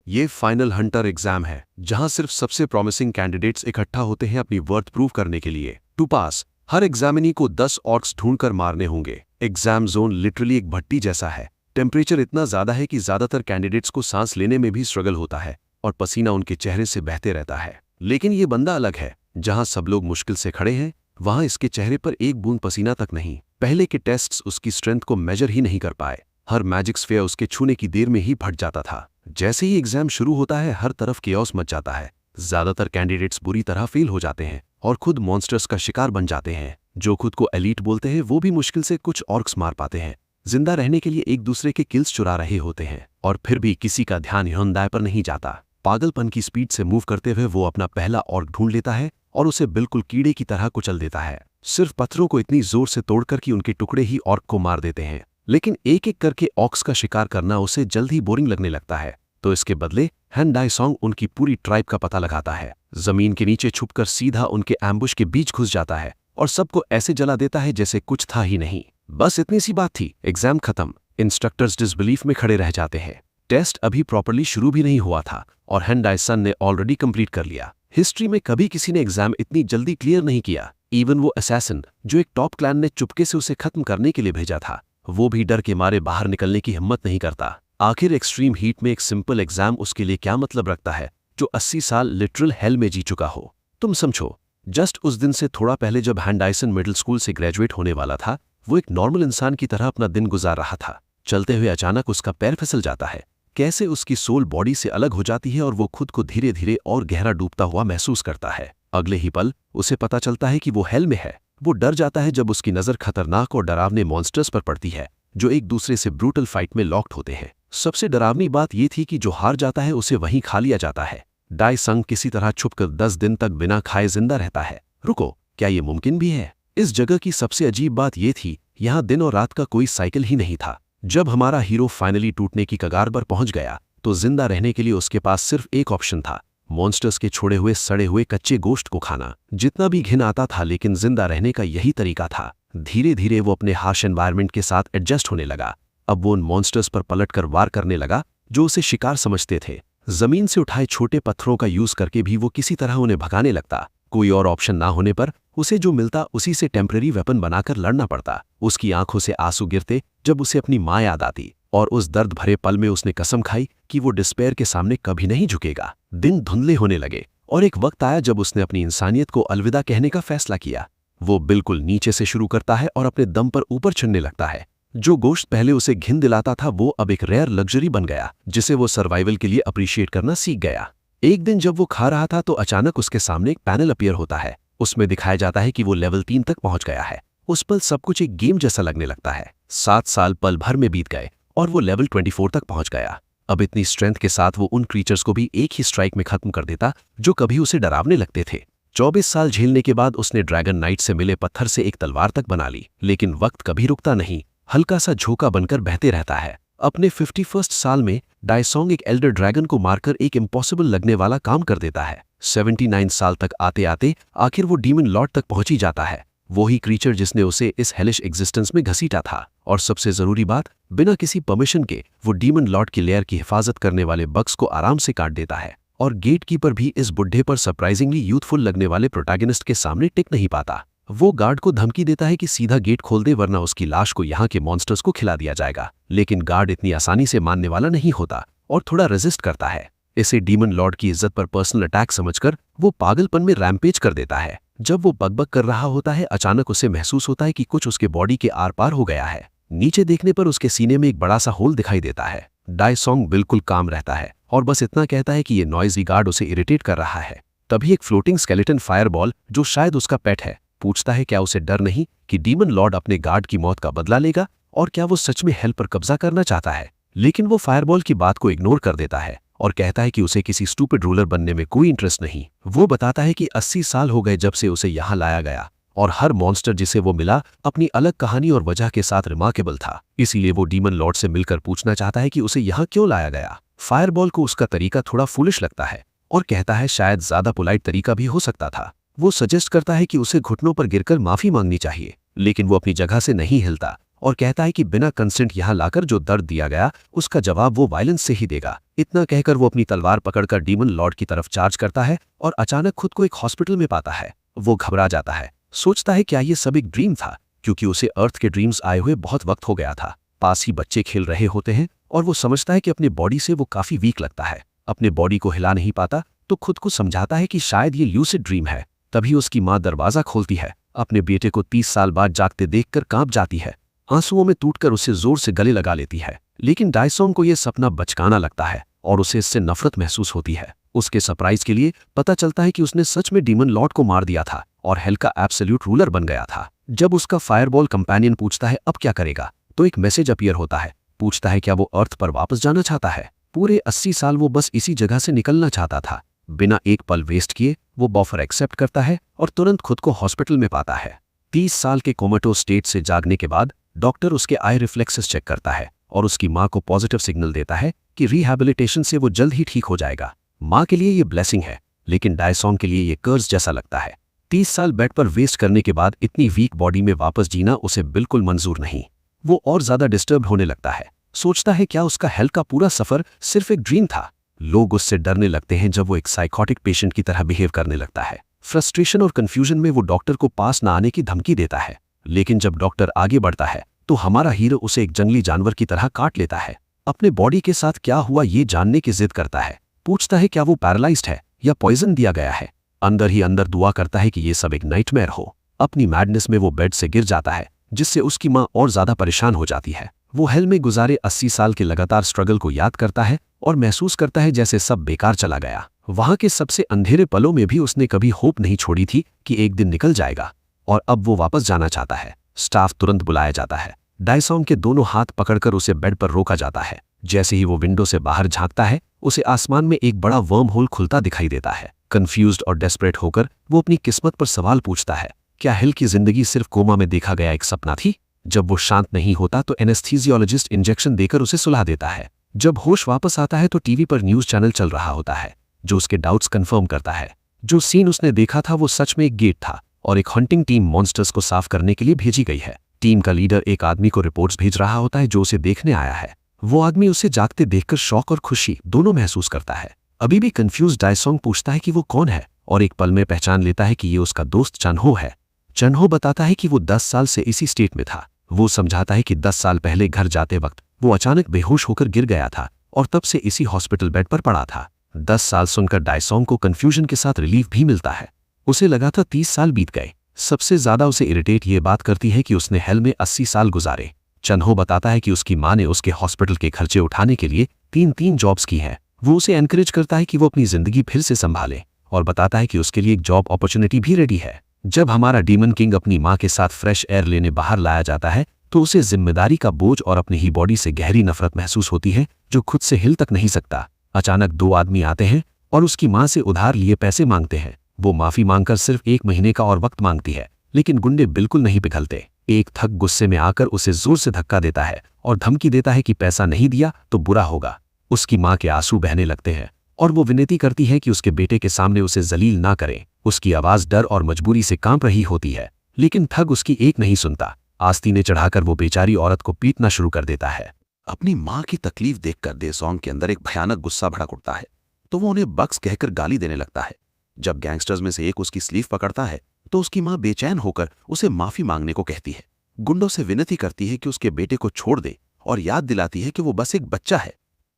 ये final Hunter exam है जहां सिर्फ सबसे प्रॉमिसिंग कैंडिडेट्स इकट्ठा होते हैं अपनी वर्थ प्रूव करने के लिए। टू पास हर एग्जामिनी को 10 ऑर्क्स ढूंढकर मारने होंगे। एग्जाम जोन लिटरली एक भट्टी जैसा है। टेम्परेचर इतना ज्यादा है कि ज्यादातर कैंडिडेट्स को सांस लेने में भी स्ट्रगल होता है और पसीना उनके चेहरे से बहते रहता है। लेकिन ये बंदा अलग है। जहां सब लोग मुश्किल से खड़े हैं वहां इसके चेहरे पर एक बूंद पसीना तक नहीं। पहले के टेस्ट्स उसकी स्ट्रेंथ को मेजर ही नहीं कर पाए। हर मैजिक स्फीयर उसके छूने की देर में ही फट जाता था। जैसे ही एग्जाम शुरू होता है हर तरफ केओस मच जाता है। ज्यादातर कैंडिडेट्स बुरी तरह फेल हो जाते हैं और खुद मॉन्स्टर्स का शिकार बन जाते हैं। जो खुद को एलीट बोलते हैं वो भी मुश्किल से कुछ ऑर्क्स मार पाते हैं। जिंदा रहने के लिए एक दूसरे के किल्स चुरा रहे होते हैं और फिर भी किसी का ध्यान ह्योंदाई पर नहीं जाता। पागलपन की स्पीड से मूव करते हुए वो अपना पहला ऑर्क ढूंढ लेता है और उसे बिल्कुल कीड़े की तरह कुचल देता है। सिर्फ पत्थरों को इतनी जोर से तोड़कर कि उनके टुकड़े ही ऑर्क को मार देते हैं। लेकिन एक एक करके ऑर्क्स का शिकार करना उसे जल्द ही बोरिंग लगने लगता है। तो इसके बदले हैन डाई सॉन्ग उनकी पूरी ट्राइब का पता लगाता है। जमीन के नीचे छुपकर सीधा उनके एम्बुश के बीच घुस जाता है और सबको ऐसे जला देता है जैसे कुछ था ही नहीं। बस इतनी सी बात थी। एग्जाम खत्म। इंस्ट्रक्टर्स डिसबिलीफ में खड़े रह जाते हैं। टेस्ट अभी प्रॉपर्ली शुरू भी नहीं हुआ था और हैन डाई सन ने ऑलरेडी कंप्लीट कर लिया। हिस्ट्री में कभी किसी ने एग्जाम इतनी जल्दी क्लियर नहीं किया। इवन वो असैसिन जो एक टॉप क्लैन ने चुपके से उसे खत्म करने के लिए भेजा था, वो भी डर के मारे बाहर निकलने की हिम्मत नहीं करता। आखिर एक्सट्रीम हीट में एक सिंपल एग्जाम उसके लिए क्या मतलब रखता है जो 80 साल लिटरल हेल में जी चुका हो। तुम समझो, जस्ट उस दिन से थोड़ा पहले जब हैन डाइसन मिडिल स्कूल से ग्रेजुएट होने वाला था, वो एक नॉर्मल इंसान की तरह अपना दिन गुजार रहा था। चलते हुए अचानक उसका पैर फिसल जाता है। कैसे उसकी सोल बॉडी से अलग हो जाती है और वो खुद को धीरे धीरे और गहरा डूबता हुआ महसूस करता है। अगले ही पल उसे पता चलता है कि वो हेल में है। वो डर जाता है जब उसकी नजर खतरनाक और डरावने मॉन्स्टर्स पर पड़ती है जो एक दूसरे से ब्रूटल फाइट में लॉक्ड होते हैं। सबसे डरावनी बात यह थी कि जो हार जाता है उसे वहीं खा लिया जाता है। डाई संग किसी तरह छुपकर 10 दिन तक बिना खाए जिंदा रहता है। रुको, क्या ये मुमकिन भी है? इस जगह की सबसे अजीब बात यह थी, यहाँ दिन और रात का कोई साइकिल ही नहीं था। जब हमारा हीरो फाइनली टूटने की कगार पर पहुंच गया तो जिंदा रहने के लिए उसके पास सिर्फ एक ऑप्शन था, मॉन्स्टर्स के छोड़े हुए सड़े हुए कच्चे गोश्त को खाना। जितना भी घिन आता था लेकिन जिंदा रहने का यही तरीका था। धीरे धीरे वो अपने हार्श एनवायरनमेंट के साथ एडजस्ट होने लगा। अब वो उन मॉन्स्टर्स पर पलटकर वार करने लगा जो उसे शिकार समझते थे। जमीन से उठाए छोटे पत्थरों का यूज करके भी वो किसी तरह उन्हें भगाने लगता। कोई और ऑप्शन ना होने पर उसे जो मिलता उसी से टेम्पररी वेपन बनाकर लड़ना पड़ता। उसकी आंखों से आंसू गिरते जब उसे अपनी माँ याद आती और उस दर्द भरे पल में उसने कसम खाई कि वो डिस्पेयर के सामने कभी नहीं झुकेगा। दिन धुंधले होने लगे और एक वक्त आया जब उसने अपनी इंसानियत को अलविदा कहने का फैसला किया। वो बिल्कुल नीचे से शुरू करता है और अपने दम पर ऊपर चढ़ने लगता है। जो गोश्त पहले उसे घिन दिलाता था वो अब एक रेयर लग्जरी बन गया जिसे वो सर्वाइवल के लिए अप्रिशिएट करना सीख गया। एक दिन जब वो खा रहा था तो अचानक उसके सामने एक पैनल अपीयर होता है। उसमें दिखाया जाता है कि वो लेवल 3 तक पहुंच गया है। उस पल सब कुछ एक गेम जैसा लगने लगता है। 7 साल पल भर में बीत गए और वो लेवल 24 तक पहुंच गया। अब इतनी स्ट्रेंथ के साथ वो उन क्रीचर्स को भी एक ही स्ट्राइक में खत्म कर देता जो कभी उसे डरावने लगते थे। 24 साल झेलने के बाद उसने ड्रैगन नाइट से मिले पत्थर से एक तलवार तक बना ली। लेकिन वक्त कभी रुकता नहीं, हल्का सा झोंका बनकर बहते रहता है। अपने 51 साल में डाइसोंग एक एल्डर ड्रैगन को मारकर एक इम्पॉसिबल लगने वाला काम कर देता है। 79 साल तक आते आते आखिर वो डीमन लॉर्ड तक पहुंच ही जाता है। वही क्रीचर जिसने उसे इस हेलिश एग्जिस्टेंस में घसीटा था। और सबसे जरूरी बात, बिना किसी परमिशन के वो डीमन लॉर्ड की लेयर की हिफाजत करने वाले बग्स को आराम से काट देता है। और गेटकीपर भी इस बुढ़े पर सरप्राइजिंगली यूथफुल लगने वाले प्रोटैगनिस्ट के सामने टिक नहीं पाता। वो गार्ड को धमकी देता है कि सीधा गेट खोल दे वरना उसकी लाश को यहाँ के मॉन्स्टर्स को खिला दिया जाएगा। लेकिन गार्ड इतनी आसानी से मानने वाला नहीं होता और थोड़ा रेजिस्ट करता है। इसे डीमन लॉर्ड की इज्जत पर पर्सनल अटैक समझकर वो पागलपन में रैम्पेज कर देता है। जब वो बकबक कर रहा होता है अचानक उसे महसूस होता है कि कुछ उसके बॉडी के आर पार हो गया है। नीचे देखने पर उसके सीने में एक बड़ा सा होल दिखाई देता है। डाइसोंग बिल्कुल काम रहता है और बस इतना कहता है कि ये नॉइजी गार्ड उसे इरिटेट कर रहा है। तभी एक फ्लोटिंग स्केलेटन फायरबॉल जो शायद उसका पेट है पूछता है क्या उसे डर नहीं कि डीमन लॉर्ड अपने गार्ड की मौत का बदला लेगा और क्या वो सच में हेल पर कब्जा करना चाहता है। लेकिन वो फायरबॉल की बात को इग्नोर कर देता है और कहता है कि उसे किसी स्टूपिड रूलर बनने में कोई इंटरेस्ट नहीं। वो बताता है कि 80 साल हो गए जब से उसे यहाँ लाया गया और हर मॉन्स्टर जिसे वो मिला अपनी अलग कहानी और वजह के साथ रिमार्केबल था। इसीलिए वो डीमन लॉर्ड से मिलकर पूछना चाहता है कि उसे यहाँ क्यों लाया गया। फायरबॉल को उसका तरीका थोड़ा फूलिश लगता है और कहता है शायद ज्यादा पोलाइट तरीका भी हो सकता था। वो सजेस्ट करता है कि उसे घुटनों पर गिरकर माफी मांगनी चाहिए, लेकिन वो अपनी जगह से नहीं हिलता और कहता है कि बिना कंसेंट यहाँ लाकर जो दर्द दिया गया उसका जवाब वो वायलेंस से ही देगा। इतना कहकर वो अपनी तलवार पकड़कर डीमन लॉर्ड की तरफ चार्ज करता है और अचानक खुद को एक हॉस्पिटल में पाता है। वो घबरा जाता है, सोचता है क्या ये सब एक ड्रीम था, क्योंकि उसे अर्थ के ड्रीम्स आए हुए बहुत वक्त हो गया था। पास ही बच्चे खेल रहे होते हैं और वो समझता है कि अपने बॉडी से वो काफी वीक लगता है, अपने बॉडी को हिला नहीं पाता, तो खुद को समझाता है कि शायद ये ल्यूसिड ड्रीम है। तभी उसकी माँ दरवाजा खोलती है। अपने बेटे को 30 साल बाद जागते देखकर कांप जाती है, आंसुओं में टूटकर उसे जोर से गले लगा लेती है। लेकिन डायसोंग को यह सपना बचकाना लगता है और उसे इससे नफरत महसूस होती है। उसके सरप्राइज के लिए पता चलता है कि उसने सच में डीमन लॉर्ड को मार दिया था और हेल का एब्सोल्यूट रूलर बन गया था। जब उसका फायरबॉल कंपेनियन पूछता है अब क्या करेगा, तो एक मैसेज अपीयर होता है। पूछता है क्या वो अर्थ पर वापस जाना चाहता है। पूरे 80 साल वो बस इसी जगह से निकलना चाहता था। बिना एक पल वेस्ट किए वो ऑफर एक्सेप्ट करता है और तुरंत खुद को हॉस्पिटल में पाता है। 30 साल के कोमेटोज स्टेट से जागने के बाद डॉक्टर उसके आई रिफ्लेक्सेस चेक करता है और उसकी मां को पॉजिटिव सिग्नल देता है कि रिहैबिलिटेशन से वो जल्द ही ठीक हो जाएगा। मां के लिए ये ब्लेसिंग है, लेकिन डायसोंग के लिए ये कर्ज जैसा लगता है। 30 साल बेड पर वेस्ट करने के बाद इतनी वीक बॉडी में वापस जीना उसे बिल्कुल मंजूर नहीं। वो और ज्यादा डिस्टर्ब होने लगता है, सोचता है क्या उसका हेल का पूरा सफर सिर्फ एक ड्रीम था। लोग उससे डरने लगते हैं जब वो एक साइकोटिक पेशेंट की तरह बिहेव करने लगता है। फ्रस्ट्रेशन और कंफ्यूजन में वो डॉक्टर को पास न आने की धमकी देता है, लेकिन जब डॉक्टर आगे बढ़ता है तो हमारा हीरो उसे एक जंगली जानवर की तरह काट लेता है। अपने बॉडी के साथ क्या हुआ ये जानने की जिद करता है। पूछता है क्या वो पैरालाइज्ड है या पॉइजन दिया गया है। अंदर ही अंदर दुआ करता है कि ये सब एक नाइटमेयर हो। अपनी मैडनेस में वो बेड से गिर जाता है, जिससे उसकी मां और ज्यादा परेशान हो जाती है। वो हेल में गुजारे 80 साल के लगातार स्ट्रगल को याद करता है और महसूस करता है जैसे सब बेकार चला गया। वहां के सबसे अंधेरे पलों में भी उसने कभी होप नहीं छोड़ी थी कि एक दिन निकल जाएगा, और अब वो वापस जाना चाहता है। स्टाफ तुरंत बुलाया जाता है। डायसोंग के दोनों हाथ पकड़कर उसे बेड पर रोका जाता है। जैसे ही वो विंडो से बाहर झांकता है, उसे आसमान में एक बड़ा वर्म होल खुलता दिखाई देता है। कंफ्यूज्ड और डेस्परेट होकर वो अपनी किस्मत पर सवाल पूछता है, क्या हिल की जिंदगी सिर्फ कोमा में देखा गया एक सपना थी। जब वो शांत नहीं होता तो एनेस्थीसियोलॉजिस्ट इंजेक्शन देकर उसे सुला देता है। जब होश वापस आता है तो टीवी पर न्यूज चैनल चल रहा होता है, जो उसके डाउट्स कंफर्म करता है। जो सीन उसने देखा था वो सच में एक गेट था और एक हंटिंग टीम मॉन्स्टर्स को साफ करने के लिए भेजी गई है। टीम का लीडर एक आदमी को रिपोर्ट्स भेज रहा होता है जो उसे देखने आया है। वो आदमी उसे जागते देखकर शौक और खुशी दोनों महसूस करता है। अभी भी कंफ्यूज डायसोंग पूछता है कि वो कौन है, और एक पल में पहचान लेता है कि ये उसका दोस्त चन्हो है। चन्हो बताता है कि वो 10 साल से इसी स्टेट में था। वो समझाता है कि 10 साल पहले घर जाते वक्त वो अचानक बेहोश होकर गिर गया था और तब से इसी हॉस्पिटल बेड पर पड़ा था। 10 साल सुनकर डायसोंग को कंफ्यूजन के साथ रिलीफ भी मिलता है। उसे लगा था 30 साल बीत गए। सबसे ज्यादा उसे इरिटेट ये बात करती है कि उसने हेल में 80 साल गुजारे। चन्हो बताता है कि उसकी मां ने उसके हॉस्पिटल के खर्चे उठाने के लिए 3 जॉब्स की हैं। वो उसे एनकरेज करता है कि वो अपनी जिंदगी फिर से संभाले और बताता है कि उसके लिए एक जॉब अपॉर्चुनिटी भी रेडी है। जब हमारा डीमन किंग अपनी मां के साथ फ्रेश एयर लेने बाहर लाया जाता है तो उसे जिम्मेदारी का बोझ और अपनी ही बॉडी से गहरी नफरत महसूस होती है, जो खुद से हिल तक नहीं सकता। अचानक 2 आदमी आते हैं और उसकी मां से उधार लिए पैसे मांगते हैं। वो माफी मांगकर सिर्फ 1 महीने का और वक्त मांगती है, लेकिन गुंडे बिल्कुल नहीं पिघलते। एक थक गुस्से में आकर उसे जोर से धक्का देता है और धमकी देता है कि पैसा नहीं दिया तो बुरा होगा। उसकी मां के आंसू बहने लगते हैं और वो विनती करती है कि उसके बेटे के सामने उसे जलील ना करे। उसकी आवाज डर और मजबूरी से कांप रही होती है, लेकिन ठग उसकी एक नहीं सुनता। आस्तीने चढ़ाकर वो बेचारी औरत को पीटना शुरू कर देता है। अपनी मां की तकलीफ देखकर डेसोंग के अंदर एक भयानक गुस्सा भड़क उठता है, तो वो उन्हें बक्स कहकर गाली देने लगता है। जब गैंगस्टर्स में से एक उसकी स्लीव पकड़ता है तो उसकी मां बेचैन होकर उसे माफी मांगने को कहती है। गुंडों से विनती करती है कि उसके बेटे को छोड़ दे और याद दिलाती है कि वो बस एक बच्चा है।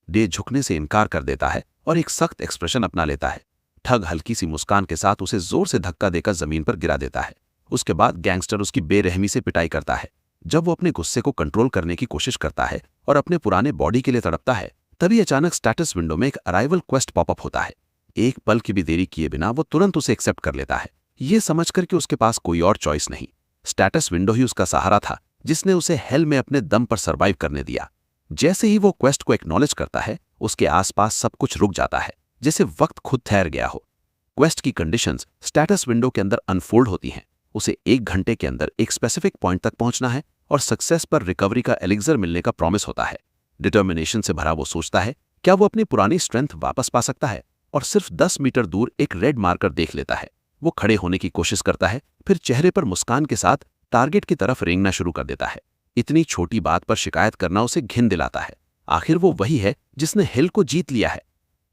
डे झुकने से इनकार कर देता है और एक सख्त एक्सप्रेशन अपना लेता है। ठग हल्की सी मुस्कान के साथ उसे जोर से धक्का देकर जमीन पर गिरा देता है। उसके बाद गैंगस्टर उसकी बेरहमी से पिटाई करता है। जब वो अपने गुस्से को कंट्रोल करने की कोशिश करता है और अपने पुराने बॉडी के लिए तड़पता है, तभी अचानक स्टेटस विंडो में एक अराइवल क्वेस्ट पॉपअप होता है। एक पल की भी देरी किए बिना वो तुरंत उसे एक्सेप्ट कर लेता है, ये समझकर कि उसके पास कोई और चॉइस नहीं। स्टेटस विंडो ही उसका सहारा था, जिसने उसे हेल में अपने दम पर सर्वाइव करने दिया। जैसे ही वो क्वेस्ट को एक्नॉलेज करता है, उसके आसपास सब कुछ रुक जाता है, जैसे वक्त खुद ठहर गया हो। क्वेस्ट की कंडीशंस स्टेटस विंडो के अंदर अनफोल्ड होती हैं। उसे 1 घंटे के अंदर एक स्पेसिफिक पॉइंट तक पहुंचना है और सक्सेस पर रिकवरी का एलिक्सर मिलने का प्रॉमिस होता है। डिटर्मिनेशन से भरा वो सोचता है क्या वो अपनी पुरानी स्ट्रेंथ वापस पा सकता है, और सिर्फ 10 मीटर दूर एक रेड मार्कर देख लेता है। वो खड़े होने की कोशिश करता है, फिर चेहरे पर मुस्कान के साथ टारगेट की तरफ रेंगना शुरू कर देता है। इतनी छोटी बात पर शिकायत करना उसे घिन दिलाता है। आखिर वो वही है जिसने हिल को जीत लिया है।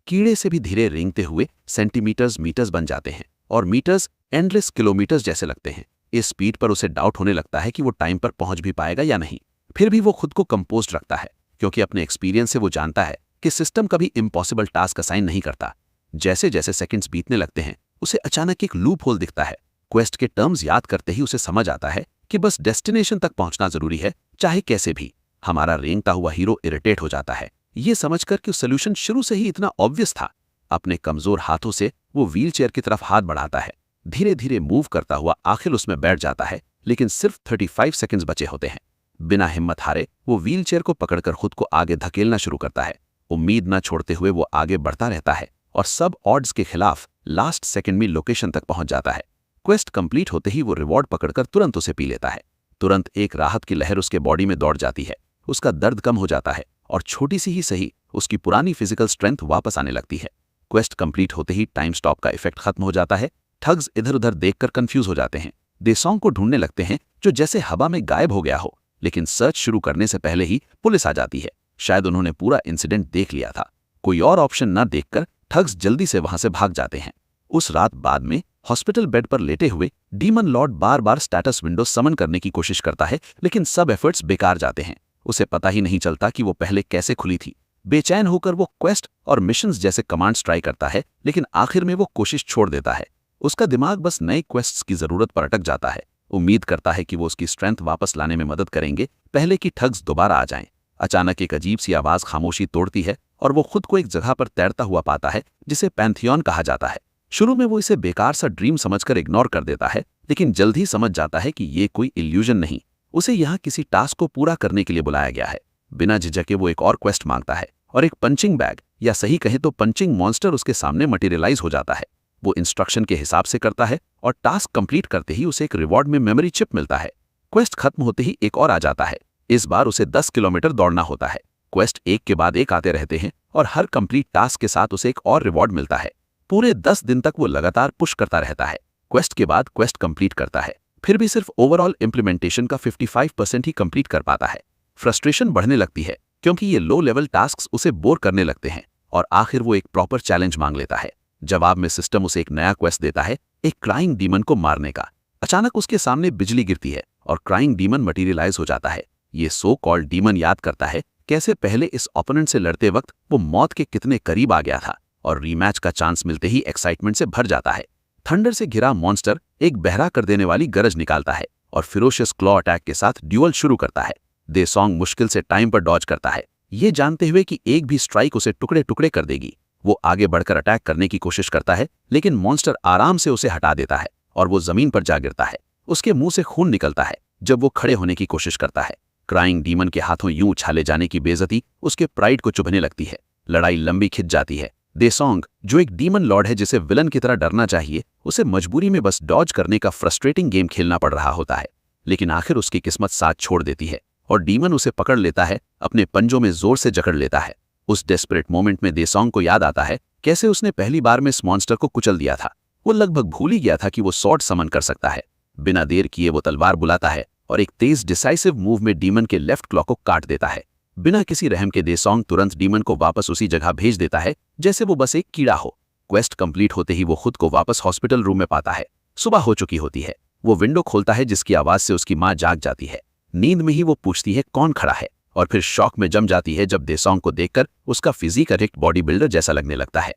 कीड़े से भी धीरे रेंगते हुए सेंटीमीटर्स मीटर्स बन जाते हैं और मीटर्स एंडलेस किलोमीटर्स जैसे लगते हैं। इस स्पीड पर उसे डाउट होने लगता है कि वो टाइम पर पहुंच भी पाएगा या नहीं। फिर भी वो खुद को कंपोज्ड रखता है, क्योंकि अपने एक्सपीरियंस से वो जानता है कि सिस्टम कभी इम्पॉसिबल टास्क असाइन नहीं करता। जैसे जैसे सेकंड्स बीतने लगते हैं, उसे अचानक एक लूप होल दिखता है। क्वेस्ट के टर्म्स याद करते ही उसे समझ आता है कि बस डेस्टिनेशन तक पहुंचना जरूरी है, चाहे कैसे भी। हमारा रेंगता हुआ हीरो इरिटेट हो जाता है, ये समझकर कि सोल्यूशन शुरू से ही इतना ऑब्वियस था। अपने कमजोर हाथों से वो व्हीलचेयर की तरफ हाथ बढ़ाता है। धीरे धीरे मूव करता हुआ आखिर उसमें बैठ जाता है, लेकिन सिर्फ 35 सेकंड्स बचे होते हैं। बिना हिम्मत हारे वो व्हीलचेयर को पकड़कर खुद को आगे धकेलना शुरू करता है। उम्मीद न छोड़ते हुए वो आगे बढ़ता रहता है और सब ऑड्स के खिलाफ लास्ट सेकंड में लोकेशन तक पहुंच जाता है। क्वेस्ट कंप्लीट होते ही वो रिवॉर्ड पकड़कर तुरंत उसे पी लेता है। तुरंत एक राहत की लहर उसके बॉडी में दौड़ जाती है। उसका दर्द कम हो जाता है और छोटी सी ही सही उसकी पुरानी फिजिकल स्ट्रेंथ वापस आने लगती है। क्वेस्ट कंप्लीट होते ही टाइम स्टॉप का इफेक्ट खत्म हो जाता है। ठग्स इधर उधर देखकर कंफ्यूज हो जाते हैं। देसोंग को ढूंढने लगते हैं, जो जैसे हवा में गायब हो गया हो। लेकिन सर्च शुरू करने से पहले ही पुलिस आ जाती है। शायद उन्होंने पूरा इंसिडेंट देख लिया था। कोई और ऑप्शन न देखकर ठग्स जल्दी से वहां से भाग जाते हैं। उस रात बाद में हॉस्पिटल बेड पर लेटे हुए डीमन लॉर्ड बार बार स्टेटस विंडो समन करने की कोशिश करता है, लेकिन सब एफर्ट्स बेकार जाते हैं। उसे पता ही नहीं चलता कि वो पहले कैसे खुली थी। बेचैन होकर वो क्वेस्ट और मिशंस जैसे कमांड्स ट्राई करता है, लेकिन आखिर में वो कोशिश छोड़ देता है। उसका दिमाग बस नए क्वेस्ट्स की जरूरत पर अटक जाता है। उम्मीद करता है कि वो उसकी स्ट्रेंथ वापस लाने में मदद करेंगे, पहले कि ठग्स दोबारा आ जाएं। अचानक एक अजीब सी आवाज खामोशी तोड़ती है और वो खुद को एक जगह पर तैरता हुआ पाता है, जिसे पैंथियन कहा जाता है। शुरू में वो इसे बेकार सा ड्रीम समझकर इग्नोर कर देता है, लेकिन जल्द ही समझ जाता है कि ये कोई इल्यूजन नहीं, उसे यहाँ किसी टास्क को पूरा करने के लिए बुलाया गया है। बिना झिझके वो एक और क्वेस्ट मांगता है और एक पंचिंग बैग, या सही कहें तो पंचिंग मॉन्स्टर, उसके सामने मटेरियलाइज हो जाता है। वो इंस्ट्रक्शन के हिसाब से करता है और टास्क कंप्लीट करते ही उसे एक रिवॉर्ड में मेमोरी चिप मिलता है। क्वेस्ट खत्म होते ही एक और आ जाता है। इस बार उसे 10 किलोमीटर दौड़ना होता है। क्वेस्ट एक के बाद एक आते रहते हैं और हर कंप्लीट टास्क के साथ उसे एक और रिवॉर्ड मिलता है। पूरे 10 दिन तक वो लगातार पुश करता रहता है। क्वेस्ट के बाद क्वेस्ट कंप्लीट करता है, फिर भी सिर्फ ओवरऑल इंप्लीमेंटेशन का 55% ही कंप्लीट कर पाता है। फ्रस्ट्रेशन बढ़ने लगती है, क्योंकि ये लो लेवल टास्क्स उसे बोर करने लगते हैं और आखिर वो एक प्रॉपर चैलेंज मांग लेता है। जवाब में सिस्टम उसे एक नया क्वेस्ट देता है, एक क्राइंग डीमन को मारने का। अचानक उसके सामने बिजली गिरती है और क्राइंग डीमन मटीरियलाइज हो जाता है। ये सो कॉल्ड डीमन याद करता है कैसे पहले इस ओपोनेंट से लड़ते वक्त वो मौत के कितने करीब आ गया था, और रीमैच का चांस मिलते ही एक्साइटमेंट से भर जाता है। थंडर से घिरा मॉन्स्टर एक बहरा कर देने वाली गरज निकालता है और फिरोशियस क्लॉ अटैक के साथ ड्यूअल शुरू करता है। देसोंग मुश्किल से टाइम पर डॉज करता है, ये जानते हुए कि एक भी स्ट्राइक उसे टुकड़े टुकड़े कर देगी। वो आगे बढ़कर अटैक करने की कोशिश करता है, लेकिन मॉन्स्टर आराम से उसे हटा देता है और वो जमीन पर जा गिरता है। उसके मुंह से खून निकलता है जब वो खड़े होने की कोशिश करता है। क्राइंग डीमन के हाथों यूं उछाले जाने की बेइज्जती उसके प्राइड को चुभने लगती है। लड़ाई लंबी खिंच जाती है। देसोंग, जो एक डीमन लॉर्ड है जिसे विलन की तरह डरना चाहिए, उसे मजबूरी में बस डॉज करने का फ्रस्ट्रेटिंग गेम खेलना पड़ रहा होता है। लेकिन आखिर उसकी किस्मत साथ छोड़ देती है और डीमन उसे पकड़ लेता है, अपने पंजों में जोर से जकड़ लेता है। उस डेस्परेट मोमेंट में देसोंग को याद आता है कैसे उसने पहली बार में इस मॉन्स्टर को कुचल दिया था। वो लगभग भूल ही गया था कि वो सॉर्ड समन कर सकता है। बिना देर किए वो तलवार बुलाता है और एक तेज डिसाइसिव मूव में डीमन के लेफ्ट क्लॉ को काट देता है। बिना किसी रहम के देसोंग तुरंत डीमन को वापस उसी जगह भेज देता है जैसे वो बस एक कीड़ा हो। क्वेस्ट कंप्लीट होते ही वो खुद को वापस हॉस्पिटल रूम में पाता है। सुबह हो चुकी होती है। वो विंडो खोलता है जिसकी आवाज से उसकी मां जाग जाती है। नींद में ही वो पूछती है कौन खड़ा है, और फिर शॉक में जम जाती है जब देसोंग को देखकर उसका फिजिक एक बॉडी बिल्डर जैसा लगने लगता है।